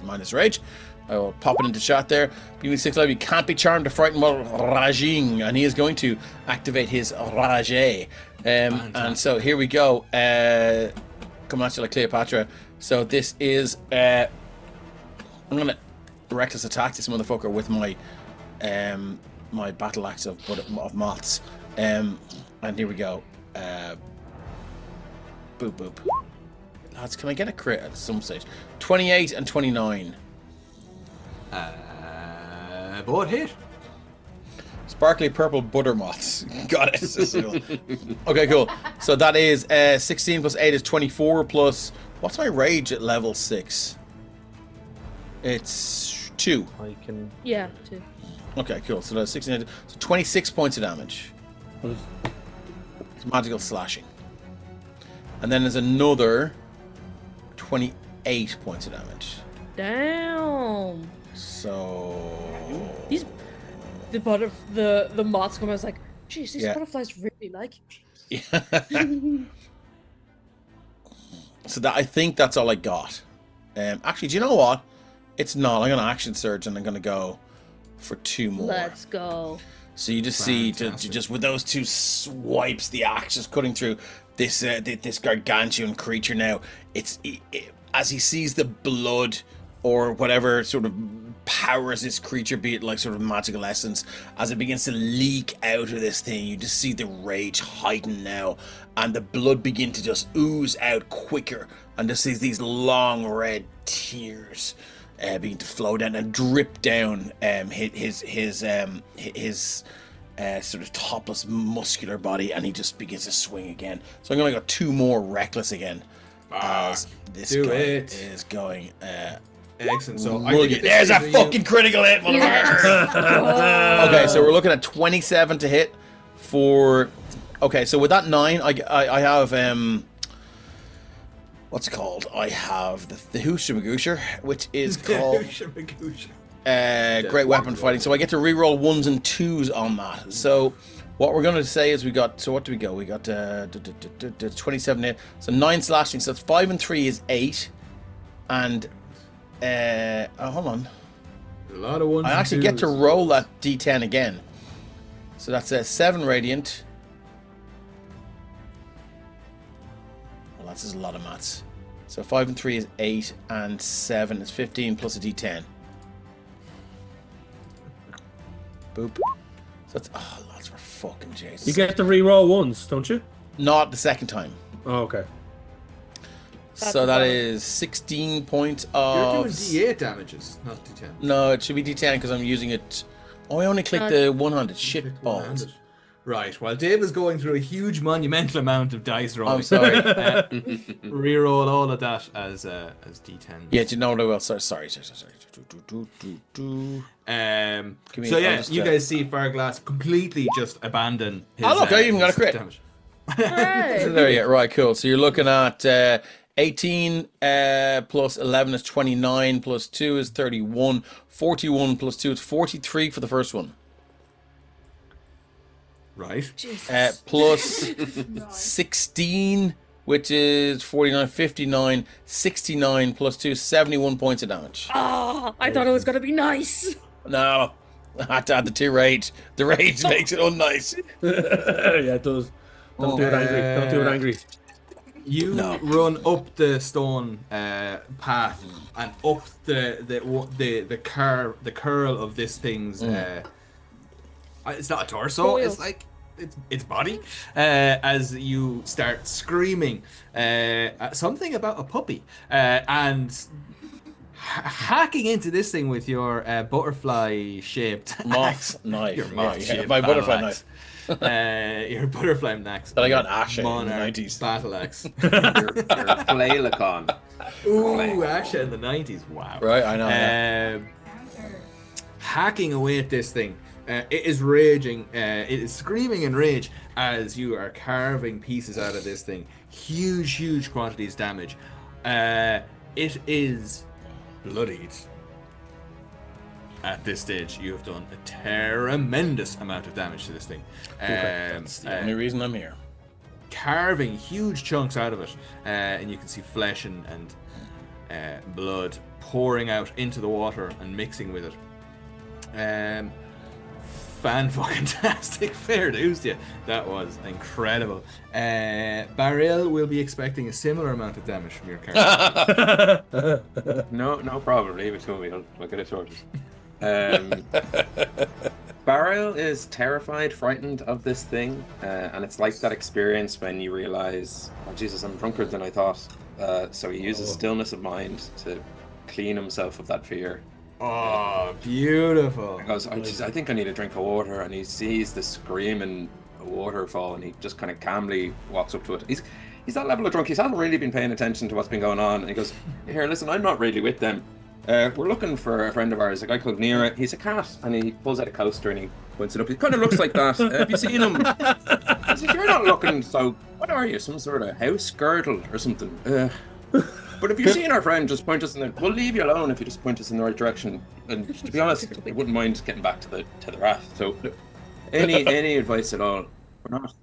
mindless rage. I will pop it into chat there. Being 6 level, you can't be charmed to frighten while raging, and he is going to activate his rage. And so here we go. Coming at you like Cleopatra. So this is I'm gonna reckless attack this motherfucker with my my battle axe of moths. And here we go. Boop boop. Lads, can I get a crit at some stage? 28 and 29. Both hit. Sparkly purple butter moths. Got it. Okay, cool. So that is 16 plus 8 is 24 plus... What's my rage at level 6? It's 2. I can... Yeah, 2. Okay, cool. So that's 16. So 26 points of damage. It's magical slashing. And then there's another 28 points of damage. Damn. So... The moths come out, I was like, geez, these butterflies really like you. Yeah. So I think that's all I got. Actually, do you know what? It's not. I'm going to action surge and I'm going to go for 2 more. Let's go. So you just see, just with those 2 swipes, the axe just cutting through this this gargantuan creature. Now, as he sees the blood or whatever sort of powers this creature, be it like sort of magical essence, as it begins to leak out of this thing, you just see the rage heighten now, and the blood begin to just ooze out quicker, and just sees these long red tears begin to flow down and drip down his sort of topless muscular body, and he just begins to swing again. So I'm gonna go 2 more reckless again, as this guy is going. Excellent. So there's a fucking critical hit, motherfucker. Okay, so we're looking at 27 to hit for. Okay, so with that 9, I have what's it called? I have the Hushamagusher, which is called Great Weapon Fighting. So I get to reroll 1s and 2s on that. So what we're gonna say is we got. So what do we go? We got 27 hit. So 9 slashing. So that's 5 and 3 is 8, and. Hold on. A lot of 1s. I actually get to roll that D10 again. So that's 7 radiant. Well, that's a lot of maths. So 5 and 3 is 8, and 7 is 15 plus a D10. Boop. So that's lads, for fucking Jesus. You get to reroll 1s, don't you? Not the second time. Oh, okay. So that is 16 points of... You're doing D8 damages, not D10. No, it should be D10 because I'm using it... Oh, I only clicked the one-handed. Shit balls. Right, while Dave is going through a huge monumental amount of dice rolling. I'm sorry. Reroll all of that as D10. Yeah, do you know what I will? Sorry. So you guys see Farglass completely just abandon his... Oh, look, I even got a crit. Damage. There you go. Right, cool. So you're looking at 18 plus 11 is 29, plus 2 is 31, 41 plus 2 is 43 for the first one. Right. Plus 16, which is 49, 59, 69 plus 2, 71 points of damage. Oh, I thought it was going to be nice. No, I had to add the 2 rage. The rage makes it unnice. Yeah, it does. Don't do it angry. Don't do it angry. You run up the stone path and up the curl of this thing's. It's not a torso. Coils. It's like its body. As you start screaming something about a puppy and hacking into this thing with your butterfly-shaped Moth knife. Your moth-shaped my butterfly axe. knife. Your butterfly axe. That I got Asha in the Monarch 90s. battle axe. Your flailacon. Ooh, Asha in the 90s. Wow. Right, I know. Hacking away at this thing. It is raging. It is screaming in rage as you are carving pieces out of this thing. Huge quantities of damage. It is bloodied. At this stage, you have done a tremendous amount of damage to this thing. That's the only reason I'm here. Carving huge chunks out of it, and you can see flesh and blood pouring out into the water and mixing with it. Fan-fucking-tastic. Fair dues to you. That was incredible. Baril will be expecting a similar amount of damage from your character. No problem. Leave it to me. I'll get it sorted. Baril is terrified, frightened of this thing, and it's like that experience when you realize, oh Jesus, I'm drunker than I thought. So he uses stillness of mind to clean himself of that fear. Oh, beautiful. He goes, I think I need a drink of water, and he sees the screaming waterfall, and he just kind of calmly walks up to it. He's that level of drunk, he hasn't really been paying attention to what's been going on, and he goes, here, listen, I'm not really with them. We're looking for a friend of ours, a guy called Nera. He's a cat, and he pulls out a coaster and he points it up. He kind of looks like that. Have you seen him? I said, you're not looking so... What are you, some sort of house girdle or something? But if you've seen our friend, just point us in the... We'll leave you alone if you just point us in the right direction. And to be honest, I wouldn't mind getting back to the raft. So, any advice at all? We're not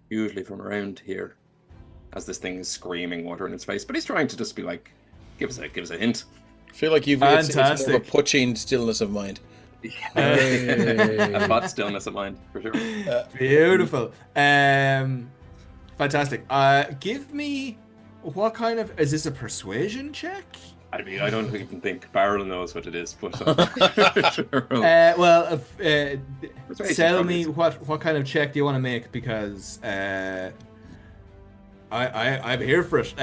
usually from around here, as this thing is screaming water in its face. But he's trying to just be like, give us a hint. I feel like it's more of a Puchine stillness of mind. A hot stillness of mind, for sure. Beautiful. Fantastic. Give me... What kind of... Is this a persuasion check? I mean, I don't even think Barrel knows what it is, but... Tell me what kind of check do you want to make, because I'm here for it.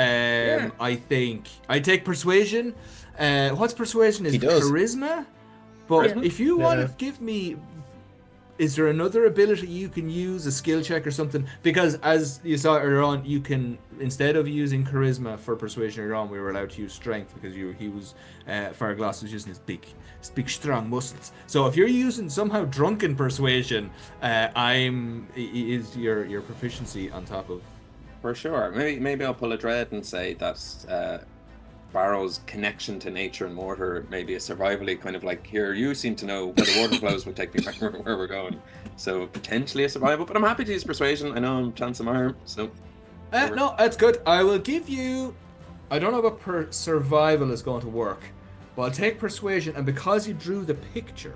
I think... I take persuasion. What's persuasion? Is it charisma? But if you want to give me... Is there another ability you can use, a skill check or something? Because as you saw earlier on, you can, instead of using charisma for persuasion earlier on, we were allowed to use strength because Fireglass was using his big strong muscles. So if you're using somehow drunken persuasion, is your proficiency on top of... For sure. Maybe I'll pull a dread and say that's Barrow's connection to nature and water, maybe a survivally kind of like, here, you seem to know where the water flows will take me back where we're going. So potentially a survival, but I'm happy to use persuasion. I know I'm chancing my arm, so... No, that's good. I will give you... I don't know what survival is going to work, but I'll take persuasion, and because you drew the picture,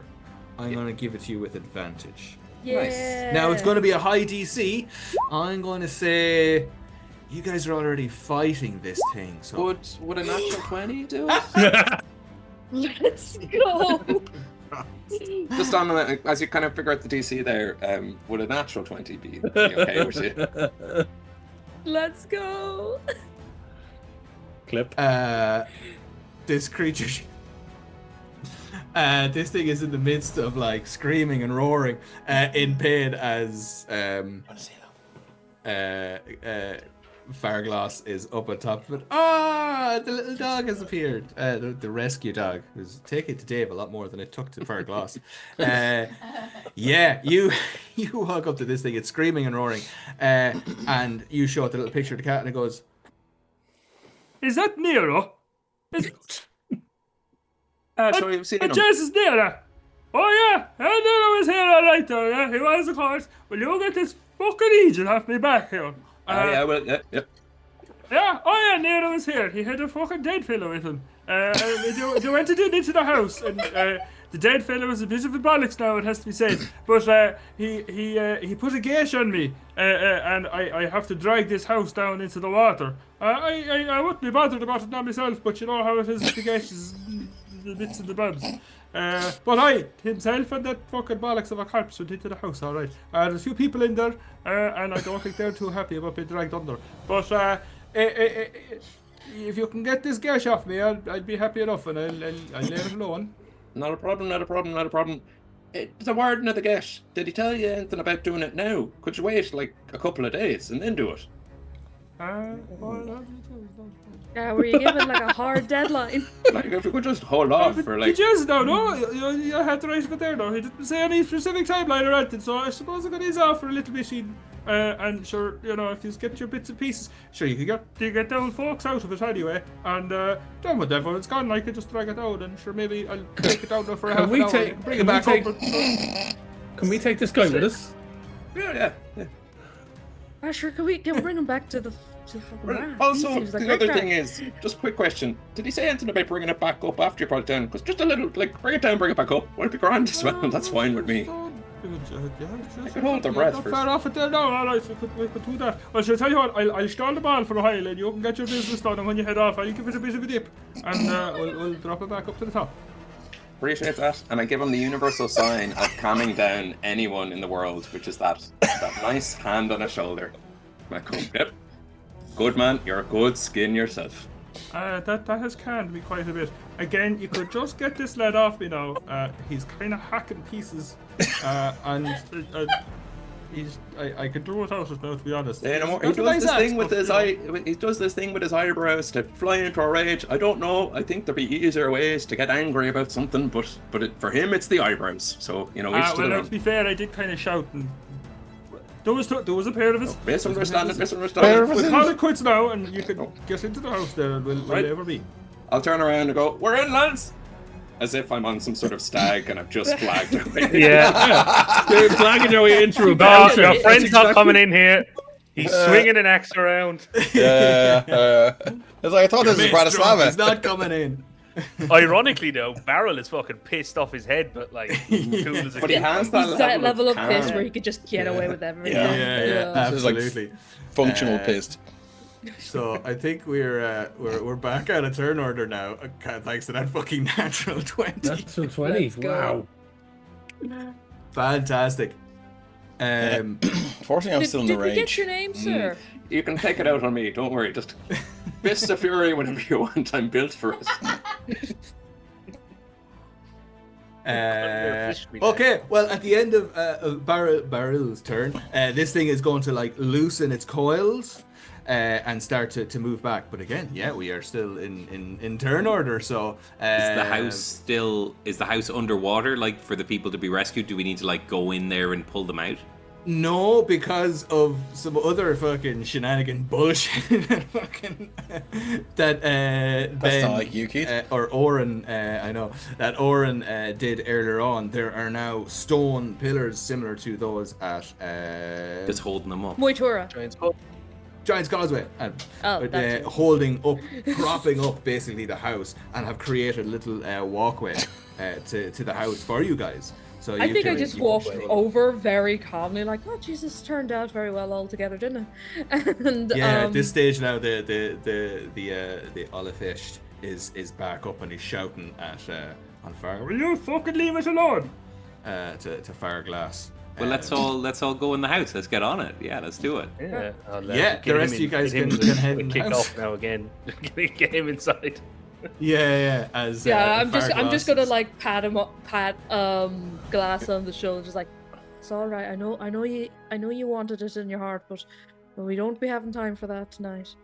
I'm going to give it to you with advantage. Yeah. Nice. Now, it's going to be a high DC. I'm going to say... You guys are already fighting this thing, so... Would a natural 20 do it? Let's go! Just on as you kind of figure out the DC there, would a natural 20 be okay with you? Let's go! Clip. This creature... this thing is in the midst of, like, screaming and roaring in pain as... Fireglass is up on top of it. The little dog has appeared. The rescue dog, who's taken to Dave a lot more than it took to Fireglass. You walk up to this thing, it's screaming and roaring, and you show it the little picture of the cat, and it goes, "Is that Nera? Sorry, you've seen him. Jesus, Nera! Oh yeah, Nera was here all right though, yeah? He was, of course. Will you get this fucking Egypt off me back here? Yeah, Nera was here. He had a fucking dead fellow with him. They went into the house, and the dead fellow was a bit of a bollocks now, it has to be said. But he put a gauge on me, and I have to drag this house down into the water. I wouldn't be bothered about it now myself, but you know how it is with the gashes, the bits and the bobs. But aye, himself and that fucking bollocks of a corpse went into the house, alright. There's a few people in there, and I don't think they're too happy about being dragged under. But if you can get this gash off me, I'd be happy enough, and I'll leave it alone. Not a problem. The warden of the gash, did he tell you anything about doing it now? Could you wait like a couple of days and then do it? Were you given like a hard deadline? Like if you could just hold off for like... He just no, you had to write it there, no. He didn't say any specific timeline or anything, so I suppose I could ease off for a little bit. And sure, you know, if you get your bits and pieces, sure, you get the old folks out of it anyway. And then whatever it's gone, I could just drag it out, and sure, maybe I'll take it down there for a half an hour. Bring it back up. Can we take this guy with us? Yeah. Sure, can we bring him back to the fucking bar? Also, the other thing is, just a quick question. Did he say anything about bringing it back up after you brought it down? Because just a little, like, bring it down, bring it back up. Won't be grand as well. That's fine with me. I could hold the breath for... Far off it there now, alright, we could do that. Well, shall I tell you what, I'll stall the ball for a while, and you can get your business done, and when you head off, I'll give it a bit of a dip, and we'll drop it back up to the top. Appreciate that, and I give him the universal sign of calming down anyone in the world, which is that nice hand on his shoulder. Like, yep, good man, you're a good skin yourself. That has calmed me quite a bit. Again, you could just get this lad off me now. He's kind of hacking pieces, and I could do without it now, to be honest. He does this thing with his He does this thing with his eyebrows to fly into a rage. I don't know. I think there'd be easier ways to get angry about something, but for him, it's the eyebrows. So you know. Well, to be fair, I did kind of shout and. There was a pair of us. Misunderstanding. We'll call it quits now, and you can get into the house there, and we'll ever be. I'll turn around and go, "We're in, lads!" As if I'm on some sort of stag and I've just flagged away. Yeah. You're flagging your way in through a bouncer. Your friend's not coming in here. He's swinging an axe around. It's like, I thought this was Bratislava. He's not coming in. Ironically, though, Barrel is fucking pissed off his head, but like, cool as a but he has that level of piss where he could just get away with everything. Yeah, absolutely. Like functional pissed. So I think we're back out of turn order now, thanks to that fucking natural 20. Natural 20. Wow. Fantastic. Fortunately, I'm still in the range. Did we get your name, sir? You can take it out on me. Don't worry. Just fist of fury whenever you want. I'm built for it. Okay, well, at the end of Barrel's turn, this thing is going to like loosen its coils and start to move back. But again, yeah, we are still in turn order. So is the house underwater? Like for the people to be rescued, do we need to like go in there and pull them out? No, because of some other fucking shenanigan bullshit that Ben, that's not like you, Keith. Or Oren, I know that Oren did earlier on. There are now stone pillars similar to those at just holding them up. Moitura. Giant's Causeway, and holding up, propping up basically the house, and have created a little walkway to the house for you guys. So I think I just walked over very calmly, like, "Oh Jesus, turned out very well altogether, didn't it?" And at this stage now, the Olafist is back up and he's shouting at on Far. Will you fucking leave us alone? To Farglass. Well, let's all go in the house. Let's get on it. Yeah, let's do it. Yeah, the rest of you guys can head in the kick house. off now again. Get him inside. I'm just gonna like pat Glass on the shoulder, just like, it's all right. I know you wanted it in your heart, but we don't be having time for that tonight.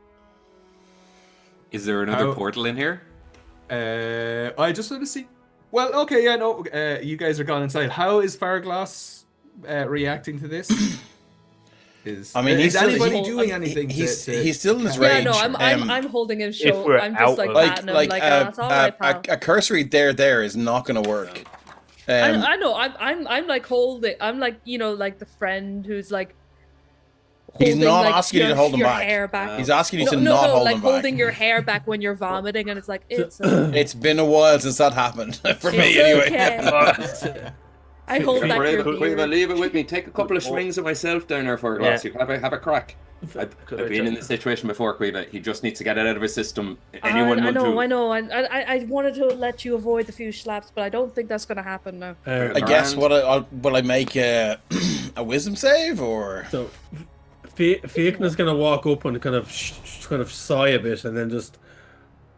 Is there another portal in here? I just want to see. Well, okay, yeah, no. You guys are gone inside. How is Farglass reacting to this? Is anybody doing anything? He's still in his range. Yeah, no, I'm holding his shoulder. I'm just like patting him, like that's all right, pal. A cursory there is not going to work. I know. I'm like holding. I'm like, you know, like the friend who's like. He's not asking you to hold him back. He's asking you to not hold him back. Like holding your hair back when you're vomiting, and it's like it's. It's been a while since that happened for me, anyway. Okay. I hold back your beard. Leave it with me. Take a couple of swings of myself down there for a glass. You can have a crack. I've been in this situation before, Quiva. He just needs to get it out of his system. Anyone I know. I wanted to let you avoid the few slaps, but I don't think that's going to happen now. I guess will I make a wisdom save or? So, Fiachna's going to walk up and kind of sigh a bit, and then just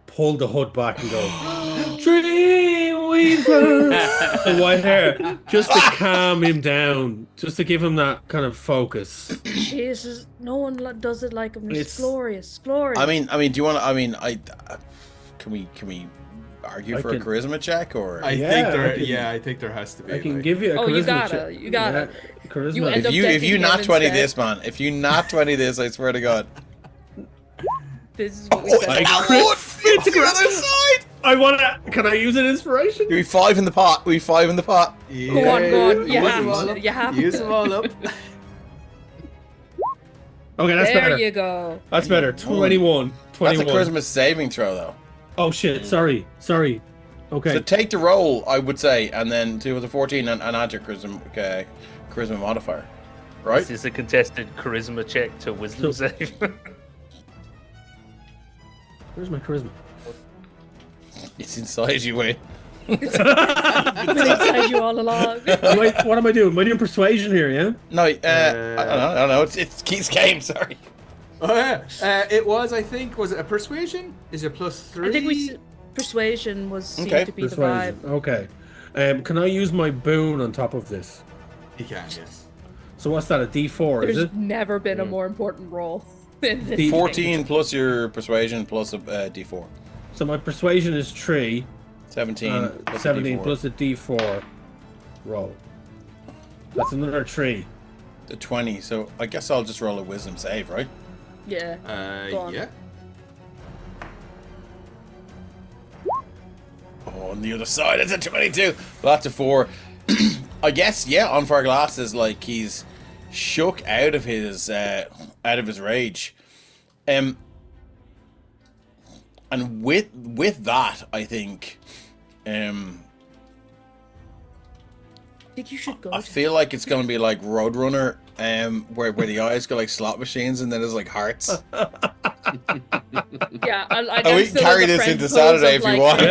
pull the hood back and go, Dreamweaver! The white hair, just to calm him down, just to give him that kind of focus. Jesus, no one does it like him. It's glorious. I mean, do you want to? I mean, can we argue for a charisma check or? I think there has to be. I can give you a charisma check. You got it. Charisma. If you not 20 this, man. If you not 20 this, I swear to God. This is what we said. It's the other side. I want to. Can I use an inspiration? We 5 in the pot. Yeah. Go on. You have to. Use them all up. Okay, that's better. There you go. That's better. 21. That's a charisma saving throw, though. Oh shit! Sorry. Okay. So take the roll, I would say, and then do with a 14 and add your charisma modifier. Right? This is a contested charisma check to wisdom save. Where's my charisma? It's inside you, Wayne. It's inside you all along. What am I doing? Am I doing persuasion here? Yeah. No, I don't know. It's Keith's game. Sorry. Oh yeah. It was. I think. Was it a persuasion? Is it +3? I think persuasion seemed to be the vibe. Okay. Can I use my boon on top of this? He can. Yes. So what's that? A D4? There's is it? never been a more important roll. 14 plus your persuasion plus a D4. So my persuasion is 3. 17. 17 plus a D4 roll. That's another 3. The 20. So I guess I'll just roll a wisdom save, right? Yeah. Yeah. Oh, on the other side, it's a 22. Well, that's a 4. I guess, yeah, on fire glasses, like he's shook out of his rage, and with that, I think, you should go. I feel like it's gonna be like Roadrunner, where the eyes go like slot machines, and then there's like hearts. Yeah, we can carry this into Saturday if you want.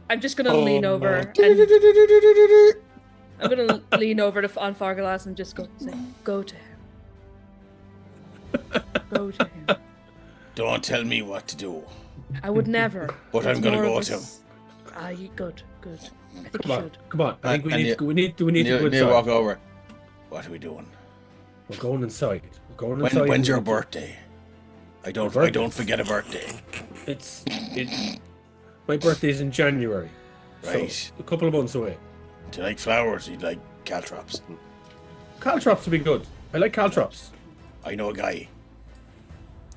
I'm just gonna lean over. I'm gonna lean over to on Fargalas and just go to him. Go to him. Don't tell me what to do. I would never. But I'm gonna go to him. Good. I think Come you on, should. come on. I think we need to go inside. Walk over. What are we doing? We're going inside. When's your birthday? I don't forget a birthday. My birthday's in January. Right. So a couple of months away. Do you like flowers? Do you like caltrops? Caltrops would be good. I like caltrops. I know a guy.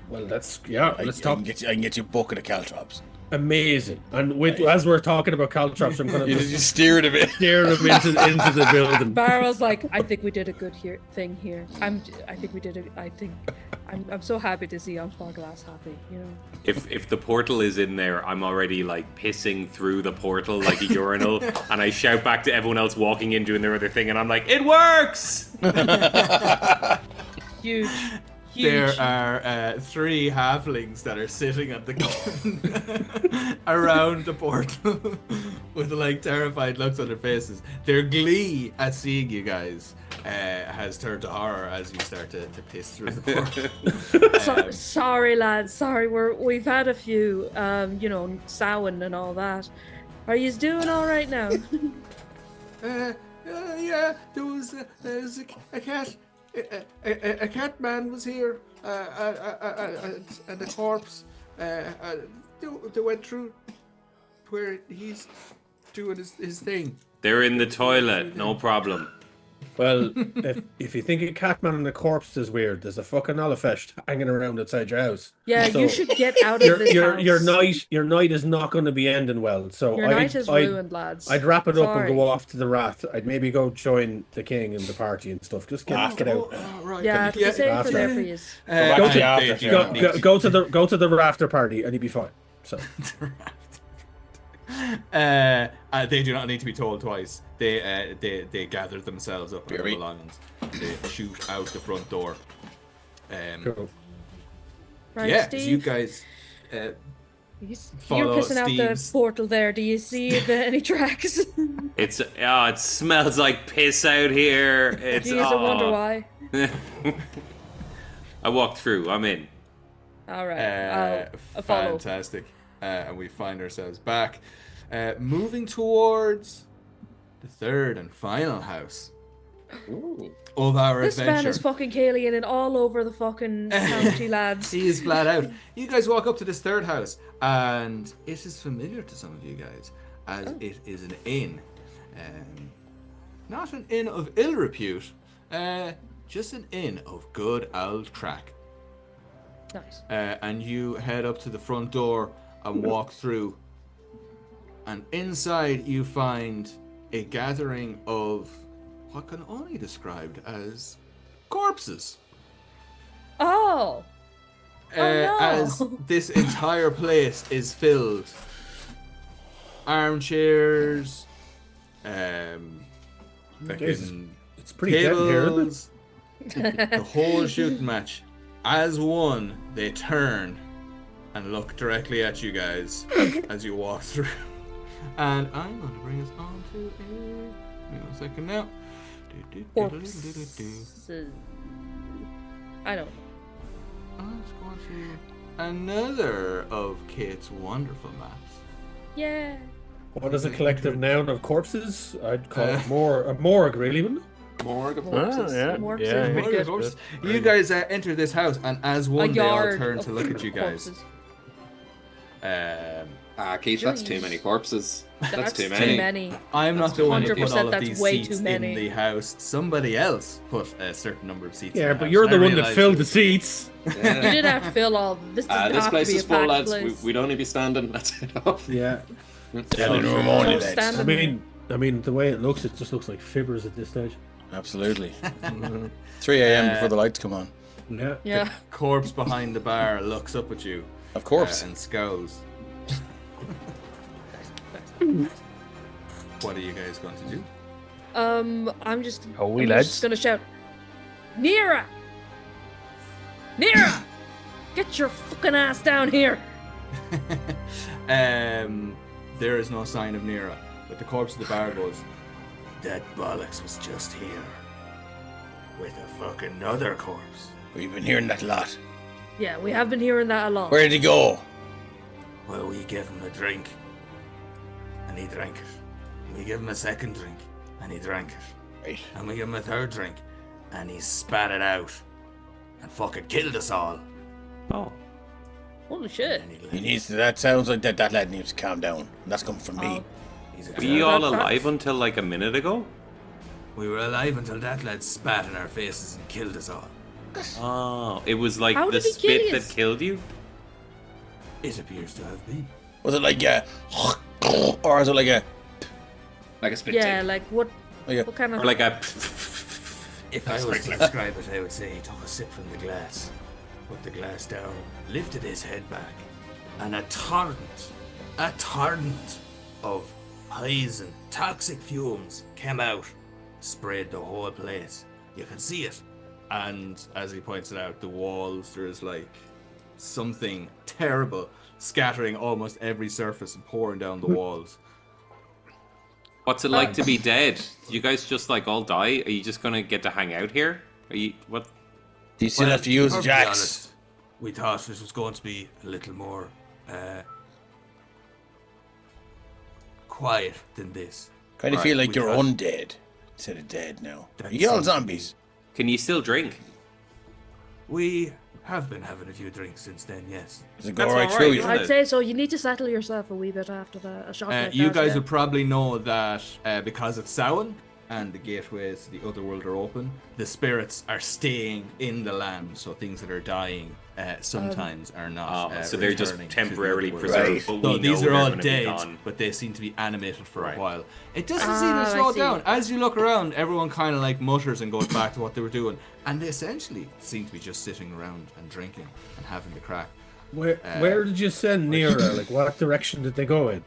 Well, let's talk. I can get you a bucket of caltrops. Amazing. And as we're talking about caltrops, I'm gonna just steer them into the building. Barrow's like, I think we did a good thing here. I'm so happy to see Farglass happy. You know. If the portal is in there, I'm already like pissing through the portal like a urinal, and I shout back to everyone else walking in doing their other thing, and I'm like, it works. Huge. There are 3 halflings that are sitting at the around the portal with like terrified looks on their faces. Their glee at seeing you guys has turned to horror as you start to piss through the portal. Sorry, lads. Sorry, we've had a few, Samhain and all that. Are you doing all right now? Yeah. There's a cat. A cat man was here, and the corpse. They went through where he's doing his thing. They're in the toilet, no problem. Well, if you think a catman and a corpse is weird, there's a fucking Olafest hanging around outside your house. Yeah, so you should get out of this house. Your night is not going to be ending well. So your night is ruined, lads. I'd wrap it up and go off to the Wrath. I'd maybe go join the king and the party and stuff. Just get out. Right. Yeah, the safe for there for you. Go to the rafter party and you'll be fine. So. They do not need to be told twice. They gather themselves up in the belongings. they shoot out the front door. Cool. Right, yeah, Steve? so you guys You're follow pissing out the Steve's. portal there. Do you see any tracks? It smells like piss out here. It's Jeez, I wonder why. I walked through. I'm in. All right, I'll follow. Fantastic. And we find ourselves back, moving towards the third and final house of our This adventure. man is fucking Kalian and all over the fucking county, lads. He is flat out. You guys walk up to this third house, and it is familiar to some of you guys, as it is an inn. Not an inn of ill repute, just an inn of good old crack. Nice. And you head up to the front door and walk through. And inside you find a gathering of what can only be described as corpses. Oh! No. As this entire place is filled. Armchairs, It's pretty dead in here, isn't tables, the whole shooting match. As one, they turn and look directly at you guys as you walk through. And I'm going to bring us on to give me 1 second now. Corpses. I don't know. Let's go on to another of Kate's wonderful maps. Yeah. What is a collective noun of corpses? I'd call it a morgue, really, wouldn't it? Morgue of corpses. yeah. More Yeah. pretty good. Corpses. You guys enter this house, and as one, they all yard turn of to look at you guys. corpses. Keith, that's too Jeez. many corpses. That's too Too many. many. I'm not the one who put 100% all of that's these way seats too many. in the house. Somebody else put a certain number of seats. Yeah, in the but house. you're the I one that realised filled it. the seats. You didn't have to fill all. This doesn't This have place to be is a full, packed lads. place. We'd only be standing. That's it off. Yeah. Standing room only, lads. Standing. I mean, the way it just looks like fibbers at this stage. Absolutely. 3 a.m. before the lights come on. Yeah. Yeah. Corpse behind the bar looks up at you Of course. and scowls. What are you guys going to do? I'm just. Oh, I'm lads. just gonna shout, Nera! Nera! Get your fucking ass down here! There is no sign of Nera, but the corpse of the bar goes, that bollocks was just here. With a fucking other corpse. We've been hearing that a lot. Yeah, we have been hearing that a lot. Where did he go? Well, we gave him a drink, and he drank it. We gave him a second drink, and he drank it. Right. And we gave him a third drink, and he spat it out, and fucking killed us all. Oh. Holy shit. And he He left. needs to, that sounds like that lad needs to calm down. That's coming from me. He's a Were you terrible- all alive until like a minute ago? We were alive until that lad spat in our faces and killed us all. Oh, it was like How the did he kill spit yous? that killed you? It appears to have been. Was it like a, or is it like a, Like a spit Yeah, take. like what? like a What kind of? Or like a. If I was to describe it, I would say he took a sip from the glass, put the glass down, lifted his head back, and a torrent of poison, toxic fumes came out, sprayed the whole place. You can see it. And as he points it out, the walls, there's like something terrible scattering almost every surface and pouring down the walls. What's it like to be dead? Did you guys just like all die? Are you just gonna get to hang out here? Are you what? Do you still have to use the to be jacks? honest, we thought this was going to be a little more quiet than this. Kind of Right, feel like we you're thought- undead instead of dead now. That's You get all something. zombies. Can you still drink? We have been having a few drinks since then, yes. Does it go That's right all through right, you? isn't I'd it? say so. You need to settle yourself a wee bit after that. A shot like You that, guys yeah. would probably know that because it's Samhain and the gateways to the other world are open, the spirits are staying in the land, so things that are dying sometimes are not. So they're just returning to the temporarily other world. preserved. Right. But So we these know are they're all gonna be dead, gone. but they seem to be animated for Right. a while. It doesn't seem to I slow see. down. As you look around, everyone kind of like mutters and goes back to what they were doing, and they essentially seem to be just sitting around and drinking and having the crack. Where did you send Nera? Like, what direction did they go in?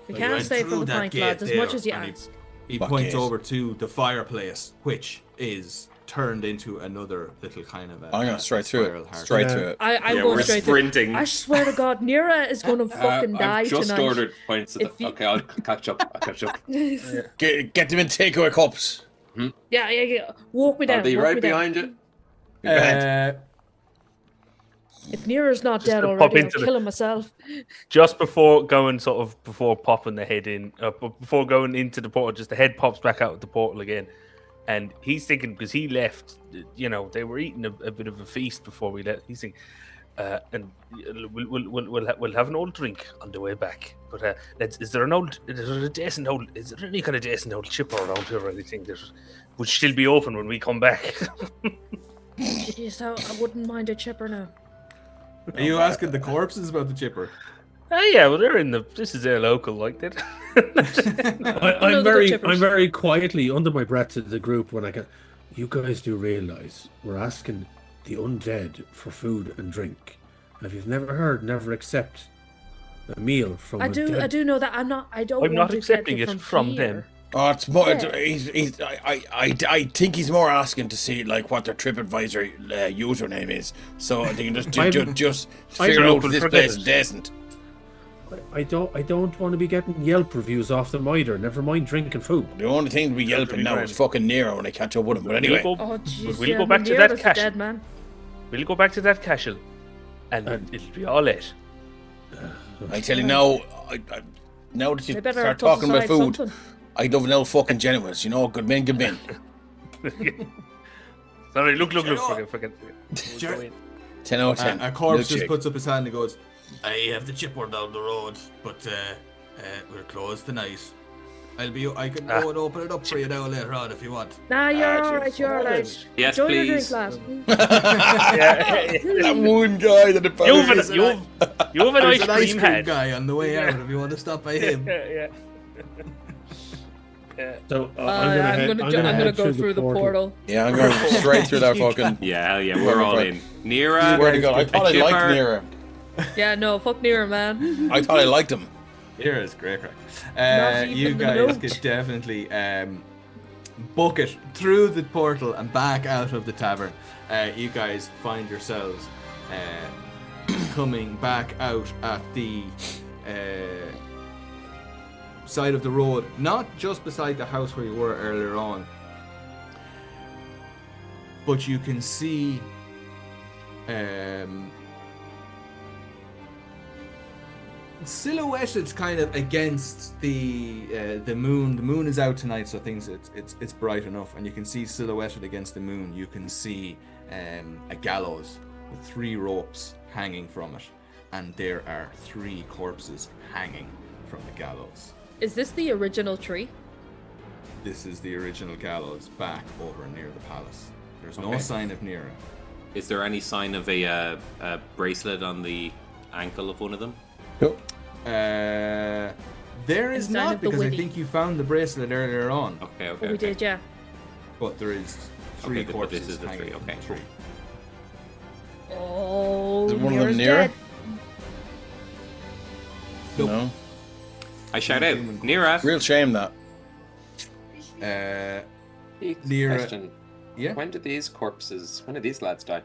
We Well, you can't went stay through from the that pint, gate lads, as there, much as you and ask. He What points gate? over to the fireplace, which is turned into another little kind of. I'm gonna straight through it. Straight through it. I'm going straight sprinting. I swear to God, Nera is going to fucking die I've just tonight. ordered pints of Okay, I'll catch up. Get them in takeaway cups. Yeah. Walk me down. I'll be walk right me down. behind you. If Nera's not dead to pop already, I'm into the- killing myself. Just before popping the head in, before going into the portal, just the head pops back out of the portal again. And he's thinking, because he left, they were eating a bit of a feast before we left. He's thinking, and we'll have an old drink on the way back. But is there any kind of decent old chipper around here or anything that would still be open when we come back? Jeez, I wouldn't mind a chipper now. Are you asking the corpses about the chipper? Yeah, well, this is their local, like that. I'm very quietly under my breath to the group when I go, you guys do realize we're asking the undead for food and drink. If you've never heard, never accept a meal from I do know that I'm not accepting it from them. Oh, it's more. I think he's more asking to see like what their TripAdvisor username is, so they can just figure out if this place is decent. I don't want to be getting Yelp reviews off them either. Never mind drinking food. The only thing we yelping now is fucking Nera when I catch up with him. But anyway, we'll go back to that castle. We'll go back to that castle, and it'll be all it. I tell you now, now that you start talking about food. Something. I love an old fucking generous, good men, good men. Sorry, look. Fucking 10 out of 10. A corpse just puts up his hand and goes, I have the chipper down the road, but we're closed tonight. I can go and open it up for you now later on if you want. Nah, you're alright. Yes, Enjoy please. your drink, lad. That one guy that you have an ice cream head guy on the way out if you want to stop by him. Yeah. So I'm gonna go through the portal. Yeah, I'm going straight through that fucking. Yeah, we're all in. Nera. Swear to God, I thought I liked Nera. Yeah, no, fuck Nera, man. I thought I liked him. Nera's great crack. You guys could definitely book it through the portal and back out of the tavern. You guys find yourselves coming back out at the side of the road, not just beside the house where you were earlier on, but you can see silhouetted kind of against the moon. The moon is out tonight, so it's bright enough, and you can see silhouetted against the moon. You can see a gallows with 3 ropes hanging from it, and there are 3 corpses hanging from the gallows. Is this the original tree? This is the original gallows back over near the palace. There's no sign of Nera. Is there any sign of a bracelet on the ankle of one of them? Nope. There is not, because I think you found the bracelet earlier on. Okay. Oh, we did, yeah. But there is 3 corpses this is the hanging 3. from Okay. the tree. Oh, Is one of them Nera's Nera? dead. Nope. No. I shout out, Nera. Real shame that. Nera. Question. Yeah. When did these lads die?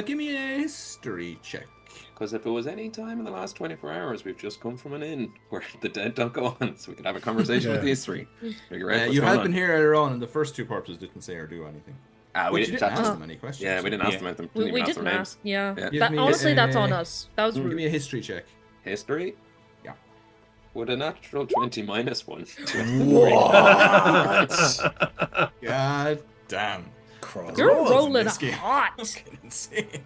Give me a history check. Because if it was any time in the last 24 hours, we've just come from an inn where the dead don't go on, so we could have a conversation with these 3. Figure out what's You going had on. been here earlier on, and the first 2 corpses didn't say or do anything. We didn't ask them any questions. Yeah, we didn't ask them anything. We Didn't even didn't ask ask. their Yeah. names. Give me Honestly, that's a- on us. That was Give rude. me a history check. History? Yeah. Would a natural 20 minus 1? What? God damn. You're Rolls in rolling this game. hot. Fucking insane.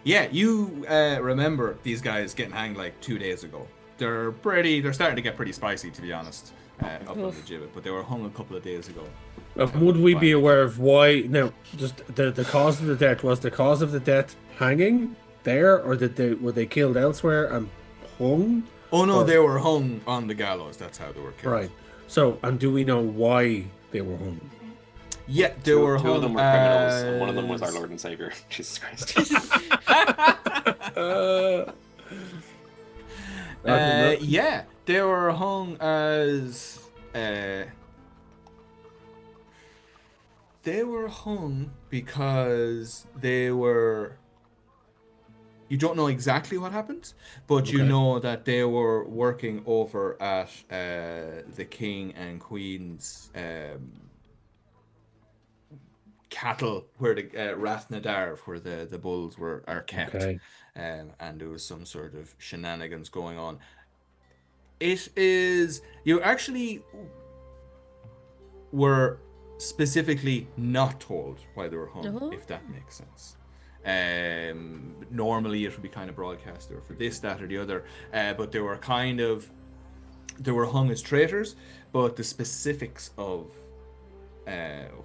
You remember these guys getting hanged like 2 days ago. They're starting to get pretty spicy, to be honest, up on the gibbet, but they were hung a couple of days ago. Would we be aware of why? Now, just the cause of the death, was the cause of the death hanging there, or were they killed elsewhere and hung? Oh no, they were hung on the gallows. That's how they were killed. Right. So, and do we know why they were hung? Yeah, they were hung. 2 of them were criminals, and one of them was our Lord and Savior. Jesus Christ. Yeah, they were hung as They were hung because they were... You don't know exactly what happened, but you know that they were working over at the king and queen's cattle, where the Rathnadar, where the bulls are kept, and there was some sort of shenanigans going on. It is... You actually were specifically not told why they were hung, if that makes sense. Normally it would be kind of broadcast or for this, that, or the other, but they were hung as traitors, but the specifics of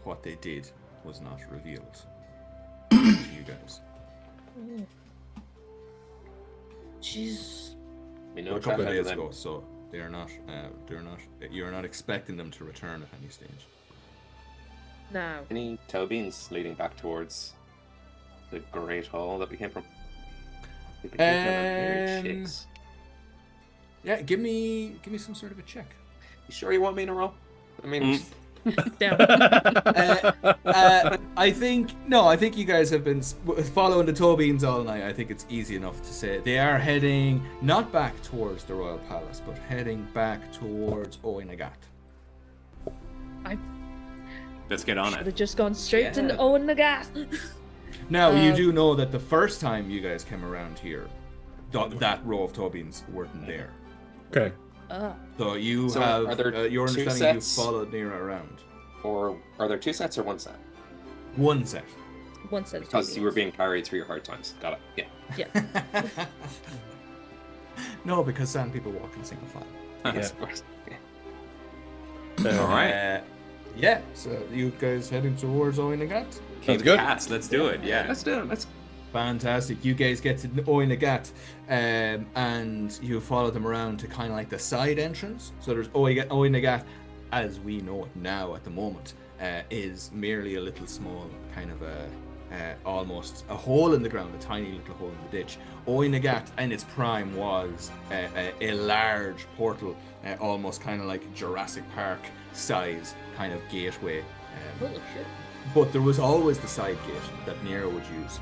what they did was not revealed to you guys. Jeez. We know a couple of days ago, so they're not. You're not expecting them to return at any stage. No. Any toe beans leading back towards the Great Hall that we came from? Yeah, give me some sort of a check. You sure you want me in a roll? I mean, I think you guys have been following the toe beans all night. I think it's easy enough to say they are heading not back towards the Royal Palace, but heading back towards Oinagat. Let's get on it. Should have just gone straight to Oinagat. Now, you do know that the first time you guys came around here, that row of toe beans weren't there. Okay. So you are have there your two understanding you sets? followed Nera around. or are there 2 sets or 1 set? One set. One set. Because you were being carried through your hard times. Got it. Yeah. Yeah. No, because some people walk in single file. Of course. All right. Yeah, so you guys heading towards Oinagat? Keep good. Cats, let's do it. Yeah. Let's do it. Let's. Fantastic. You guys get to Oinagat, and you follow them around to kind of like the side entrance. So there's Oinagat, as we know it now at the moment, is merely a little small kind of almost a hole in the ground, a tiny little hole in the ditch. Oinagat in its prime was a large portal, almost kind of like Jurassic Park size kind of gateway. Holy shit. But there was always the side gate that Nera would use.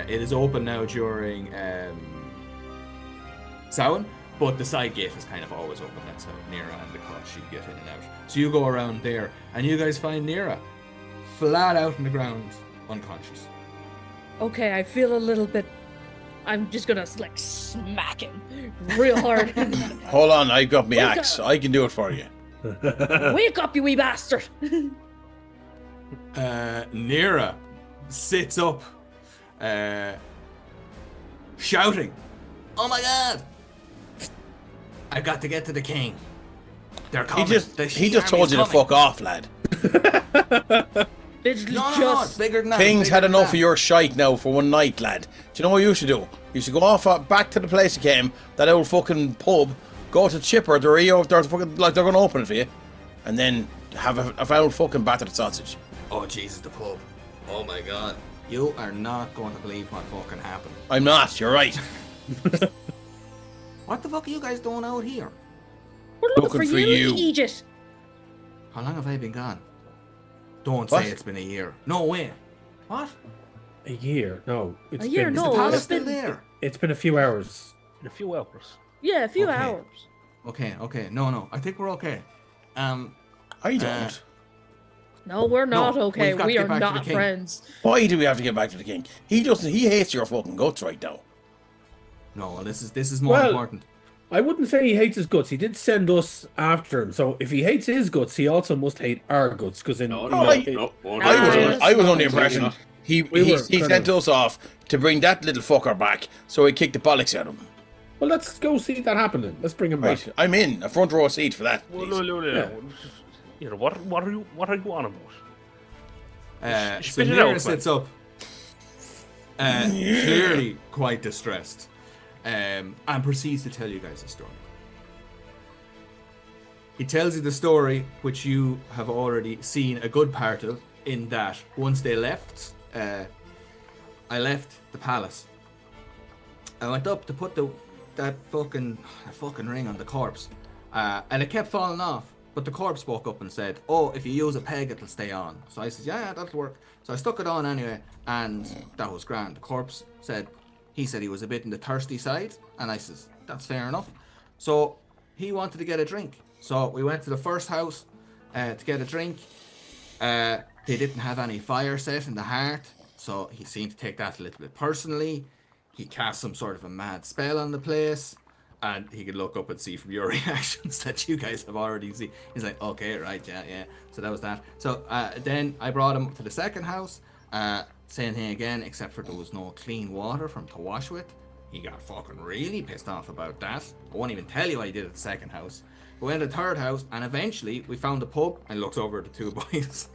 It is open now during Samhain, but the side gate is kind of always open. That's how Nera and the Koch get in and out. So you go around there, and you guys find Nera flat out on the ground, unconscious. Okay, I feel a little bit... I'm just gonna, like, smack him real hard. Hold on, I've got my Wake axe. up. I can do it for you. Wake up, you wee bastard! Nera sits up, shouting, "Oh my god! I got to get to the king. They're coming. He just told you to fuck off, lad. No, it's bigger than that. King's had enough of your shite now for one night, lad. Do you know what you should do? You should go off back to the place you came, that old fucking pub, go to Chipper, they're fucking, like, they're going to open it for you, and then have a old fucking battered sausage. Oh Jesus, the pub. Oh my god. You are not going to believe what fucking happened. I'm not, you're right. What the fuck are you guys doing out here? We're looking for you, Aegis. How long have I been gone? Don't What? say it's been a year. No way. What? A year? No. It's A year? been, Is No, the palace it's still been- there? It's been a few hours. In a few hours. Yeah, a few Okay. hours. Okay. No. I think we're okay. I don't. No, we're not No, okay. we've got to We get are back to the not king. friends. Why do we have to get back to the king? He hates your fucking guts right now. No, well, this is more Well- important. I wouldn't say he hates his guts. He did send us after him. So if he hates his guts, he also must hate our guts. Because in No, you no, know, I- it- no, no, I was under the impression not. he were kind sent of- us off to bring that little fucker back, so he kicked the bollocks out of him. well, let's go see that happening. Let's bring him back. Right, I'm in a front row seat for that. Well, Please. no. Yeah. You know, what are you on about? So Spit it Nera out, sits up, clearly quite distressed, and proceeds to tell you guys a story. He tells you the story, which you have already seen a good part of, in that once they left, I left the palace. I went up to put that fucking ring on the corpse, and it kept falling off. But the corpse spoke up and said, "Oh, if you use a peg, it'll stay on." So I said, "Yeah, that'll work." So I stuck it on anyway, and that was grand. The corpse said, he was a bit in the thirsty side, and I says, "That's fair enough." So he wanted to get a drink. So we went to the first house to get a drink. They didn't have any fire set in the hearth, so he seemed to take that a little bit personally. He cast some sort of a mad spell on the place, and he could look up and see from your reactions that you guys have already seen. He's like, "Okay, right, yeah." So that was that. So then I brought him to the second house. Same thing again, except for there was no clean water for him to wash with. He got fucking really pissed off about that. I won't even tell you what he did at the second house. We went to the third house, and eventually we found the pub. I looked over at the two boys.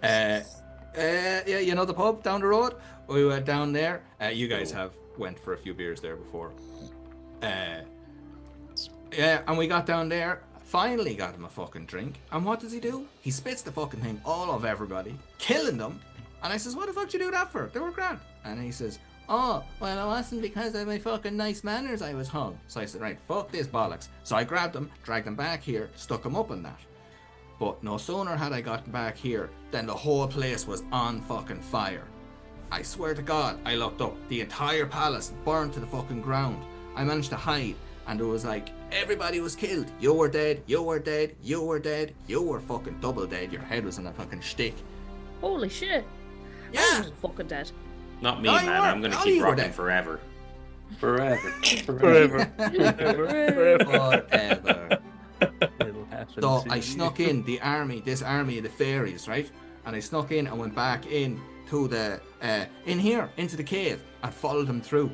Yeah, you know the pub down the road? We went down there. You guys have went for a few beers there before. Yeah, and we got down there. Finally got him a fucking drink. And what does he do? He spits the fucking thing all of everybody, killing them. And I says, "What the fuck did you do that for? They were grand." And he says, "Oh, well, it wasn't because of my fucking nice manners I was hung." So I said, "Right, fuck this bollocks." So I grabbed him, dragged him back here, stuck him up in that. But no sooner had I gotten back here than the whole place was on fucking fire. I swear to God, I looked up. The entire palace burned to the fucking ground. I managed to hide, and it was like, everybody was killed. You were dead, you were dead, you were dead, you were fucking double dead. Your head was in a fucking stick. Holy shit. Yeah. I was fucking dead. Not me, man. I'm gonna keep rocking forever. Forever. So I snuck in this army of the fairies, right? And I snuck in and went back in to the into the cave and followed them through.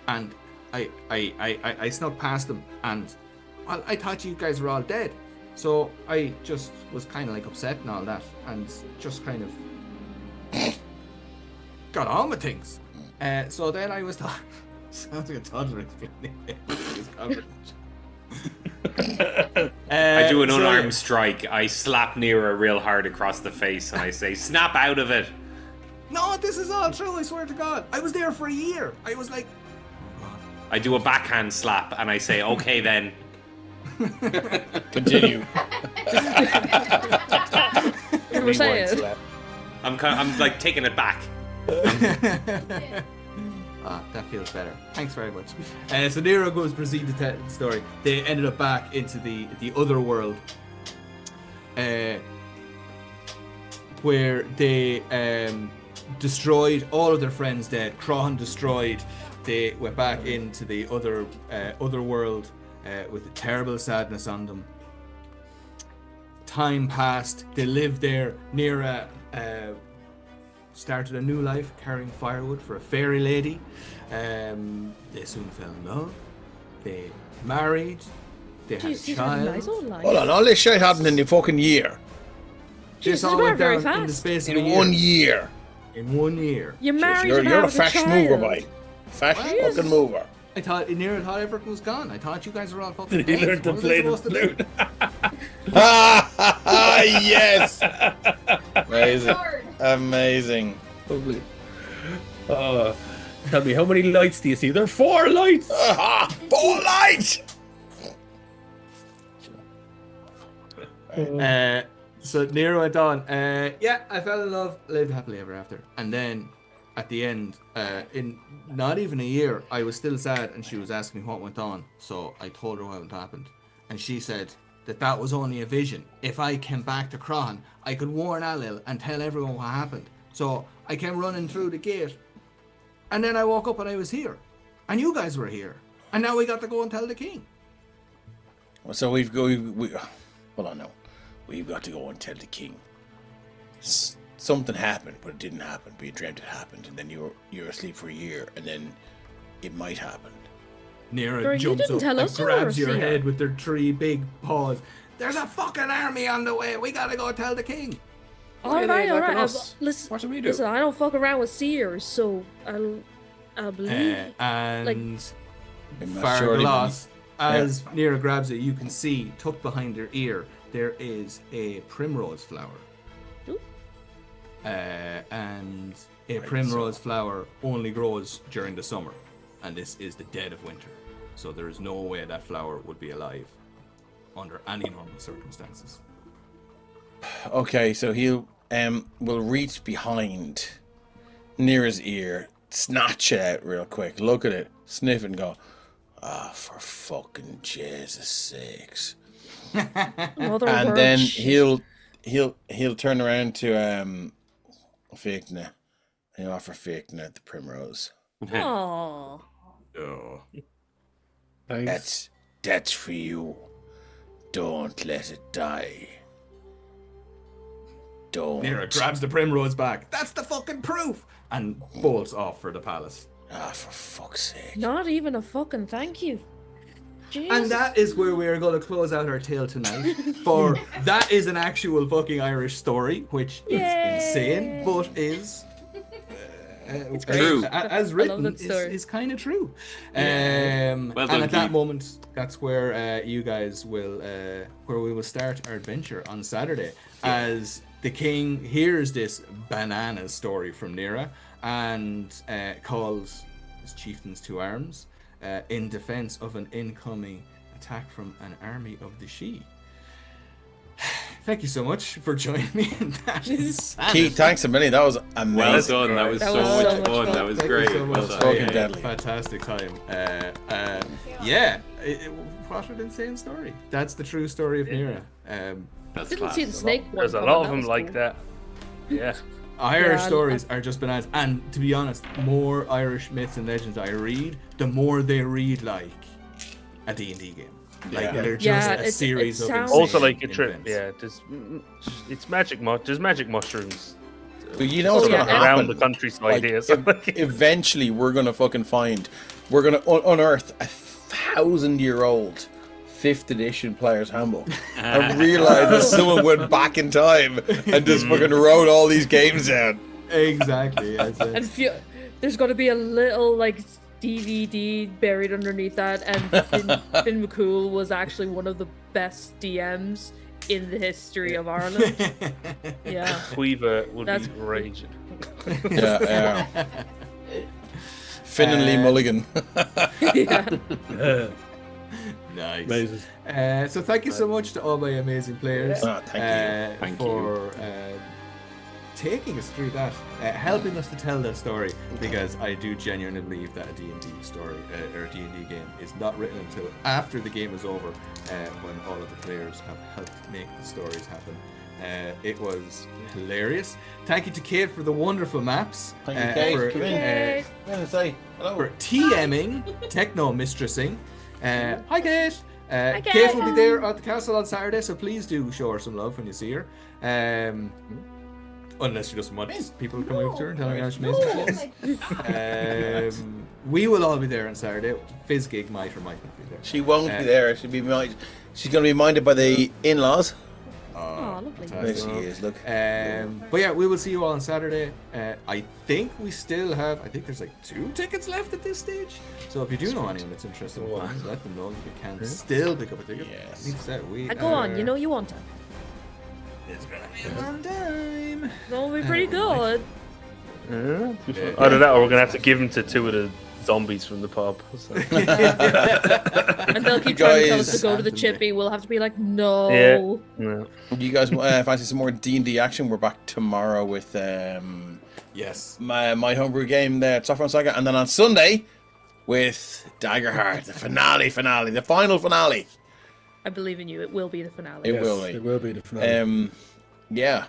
And I snuck past them, and well, I thought you guys were all dead. So I just was kind of like upset and all that, and just kind of got on with things. So then I was sounds like a toddler explaining it. I do an unarmed strike. I slap Nera real hard across the face, and I say, "Snap out of it." No, this is all true. I swear to God. I was there for a year. I was like, I do a backhand slap, and I say, "Okay, then." Continue. You were saying. I'm like taking it back. That feels better. Thanks very much. So Nero goes proceed to tell the story. They ended up back into the other world, where they destroyed all of their friends dead. Crahan destroyed. They went back into the other world with a terrible sadness on them. Time passed. They lived there. Nera started a new life carrying firewood for a fairy lady. They soon fell in love. They married. They had a child. Nice old life. Hold on, all this shit happened in the fucking year. This all went down in the space of a year. 1 year. In 1 year. You married You're a fast mover, boy. boy. Fast fucking mover. I thought Nera thought everything was gone. I thought you guys were all fucking He learned to play the flute. Yes. Amazing. Amazing. Lovely. Tell me, how many lights do you see? There are 4 lights. 4 lights. So Nero went on. Yeah, I fell in love, lived happily ever after. And then at the end, in not even a year, I was still sad, and she was asking me what went on. So I told her what happened, and she said that was only a vision. If I came back to Crahan, I could warn Alil and tell everyone what happened. So I came running through the gate, and then I woke up and I was here, and you guys were here, and now we got to go and tell the king. So hold on now. We've got to go and tell the king. Something happened, but it didn't happen. But you dreamt it happened, and then you're asleep for a year, and then it might happen. Nera jumps up and grabs your head with their 3 big paws. There's a fucking army on the way. We gotta go tell the king. All right. Listen, what do we do? Listen, I don't fuck around with seers, so I'll believe. And Sure Farglass, as Nera grabs it, you can see tucked behind her ear there is a primrose flower. Ooh. And a primrose flower only grows during the summer, and this is the dead of winter, so there is no way that flower would be alive. under any normal circumstances. Okay, so he'll will reach behind Nera's ear, snatch it out real quick, look at it, sniff it, and go, for fucking Jesus sakes. And then he'll turn around to Fiachna, and he'll offer Fiachna the primrose. Aww. Oh. That's for you. Don't let it die. Don't. Nera grabs the primrose back. That's the fucking proof! And bolts off for the palace. For fuck's sake. Not even a fucking thank you. Jeez. And that is where we are going to close out our tale tonight. For that is an actual fucking Irish story, which is insane, but is it's true. As written, is kind of true. Well and done, at that Keith. moment, that's where you guys will, where we will start our adventure on Saturday, as the king hears this banana story from Nera and calls his chieftains to arms in defense of an incoming attack from an army of the Sidhe. Thank you so much for joining me in that. Keith, thanks a million. That was amazing. Well done. That was so much fun. That was Thank great. you so Well much. done. Fucking deadly. Fantastic time. What an insane story. That's the true story of Nera. That's Didn't class. see the snake one. There's a lot of them like that. Yeah. Irish Yeah, stories are just bananas. And to be honest, more Irish myths and legends I read, the more they read like a D&D game. Like they're just a series of sounds- insane Also like a trip. events. Yeah. It's magic. There's magic mushrooms. But you know what's yeah, going to and- happen? Around the countryside Like, here. So eventually, we're going to fucking find, we're going to unearth 1,000-year-old 5th edition player's handbook and realize that someone went back in time and just fucking wrote all these games down. Exactly. Yes, yes. And there's going to be a little like DVD buried underneath that, and Finn McCool was actually one of the best DMs in the history of Ireland. Yeah. Weaver would That's- be raging. Yeah. Finn and Lee Mulligan. Yeah. Nice. Amazing. So thank you so much to all my amazing players Thank you. Thank for taking us through that, helping us to tell that story, because I do genuinely believe that a D&D story or a D&D game is not written until after the game is over, when all of the players have helped make the stories happen. It was hilarious. Thank you to Kate for the wonderful maps. Thank you, Kate. For, Come in. I'm going to say hello. for TMing, techno mistressing. Hi Kate. Kate. Kate will be there at the castle on Saturday, so please do show her some love when you see her. Unless she doesn't want people coming up to her and telling her how amazing she is. We will all be there on Saturday. Fizz Gig might or might not be there. She won't be there. She's going to be minded by the in-laws. Oh, lovely. There she is, look. But yeah, we will see you all on Saturday. I think we still have, I think there's like 2 tickets left at this stage. So if you do know anyone that's interested in flying, let them know. You can still pick up a ticket. Yes. Like I said, Go on, you know you want to. It's gonna be a long time. It'll be pretty good. Either that, or we're gonna have to give them to 2 of the zombies from the pub. So. And they'll keep trying to tell us to go to the chippy. We'll have to be like, no. Yeah. No. You guys fancy some more D&D action? We're back tomorrow with Yes. my homebrew game, the Software Saga, and then on Sunday with Daggerheart, the the final finale. I believe in you. It will be the finale. It will be. It will be the finale. Yeah.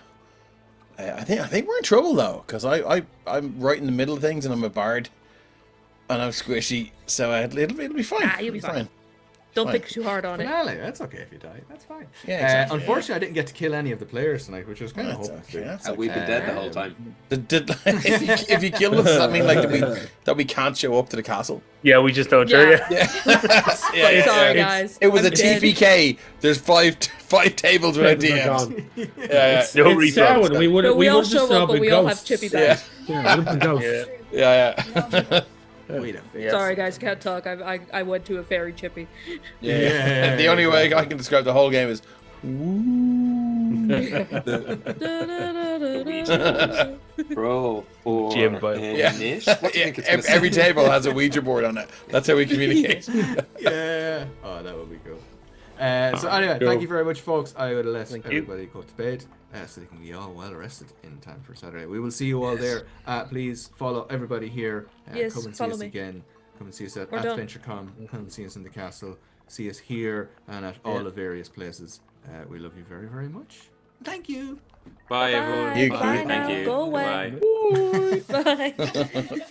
I think we're in trouble though, because I'm right in the middle of things, and I'm a bard, and I'm squishy, so it'll be fine. You'll be fine. Don't think too hard on it. Finale. That's okay if you die. That's fine. Yeah, exactly, Unfortunately, I didn't get to kill any of the players tonight, which was kind of That's hoping okay. to. That's We've been dead the whole time. If you kill us, does that mean like that we can't show up to the castle? Yeah, we just don't show you. Sorry, guys. It was I'm a dead. TPK. There's five tables without DMs. Yeah. No It's refunds. sad, we would But we all just show all up, but been we all have ghosts. chippy Yeah. bags. Yeah, it would have been ghosts. Yeah. Wait a Yes. Sorry, guys, can't talk. I went to a fairy chippy. Yeah. The only way I can describe the whole game is Bro, for Jim, but- Nish? What do you think it's gonna every say? table has a Ouija board on it. That's how we communicate. Yeah. Oh, that would be cool. So anyway, Cool. thank you very much, folks. I would let Thank you. everybody go to bed so they can be all well rested in time for Saturday. We will see you all there. Please follow everybody here. Yes, come and see follow us me. again. Come and see us at Or don't. AdventureCon. Come and see us in the castle. See us here and at all the various places. We love you very, very much. Thank you. Bye, everyone. You Bye keep- now. Thank you. Go away. Bye. Bye.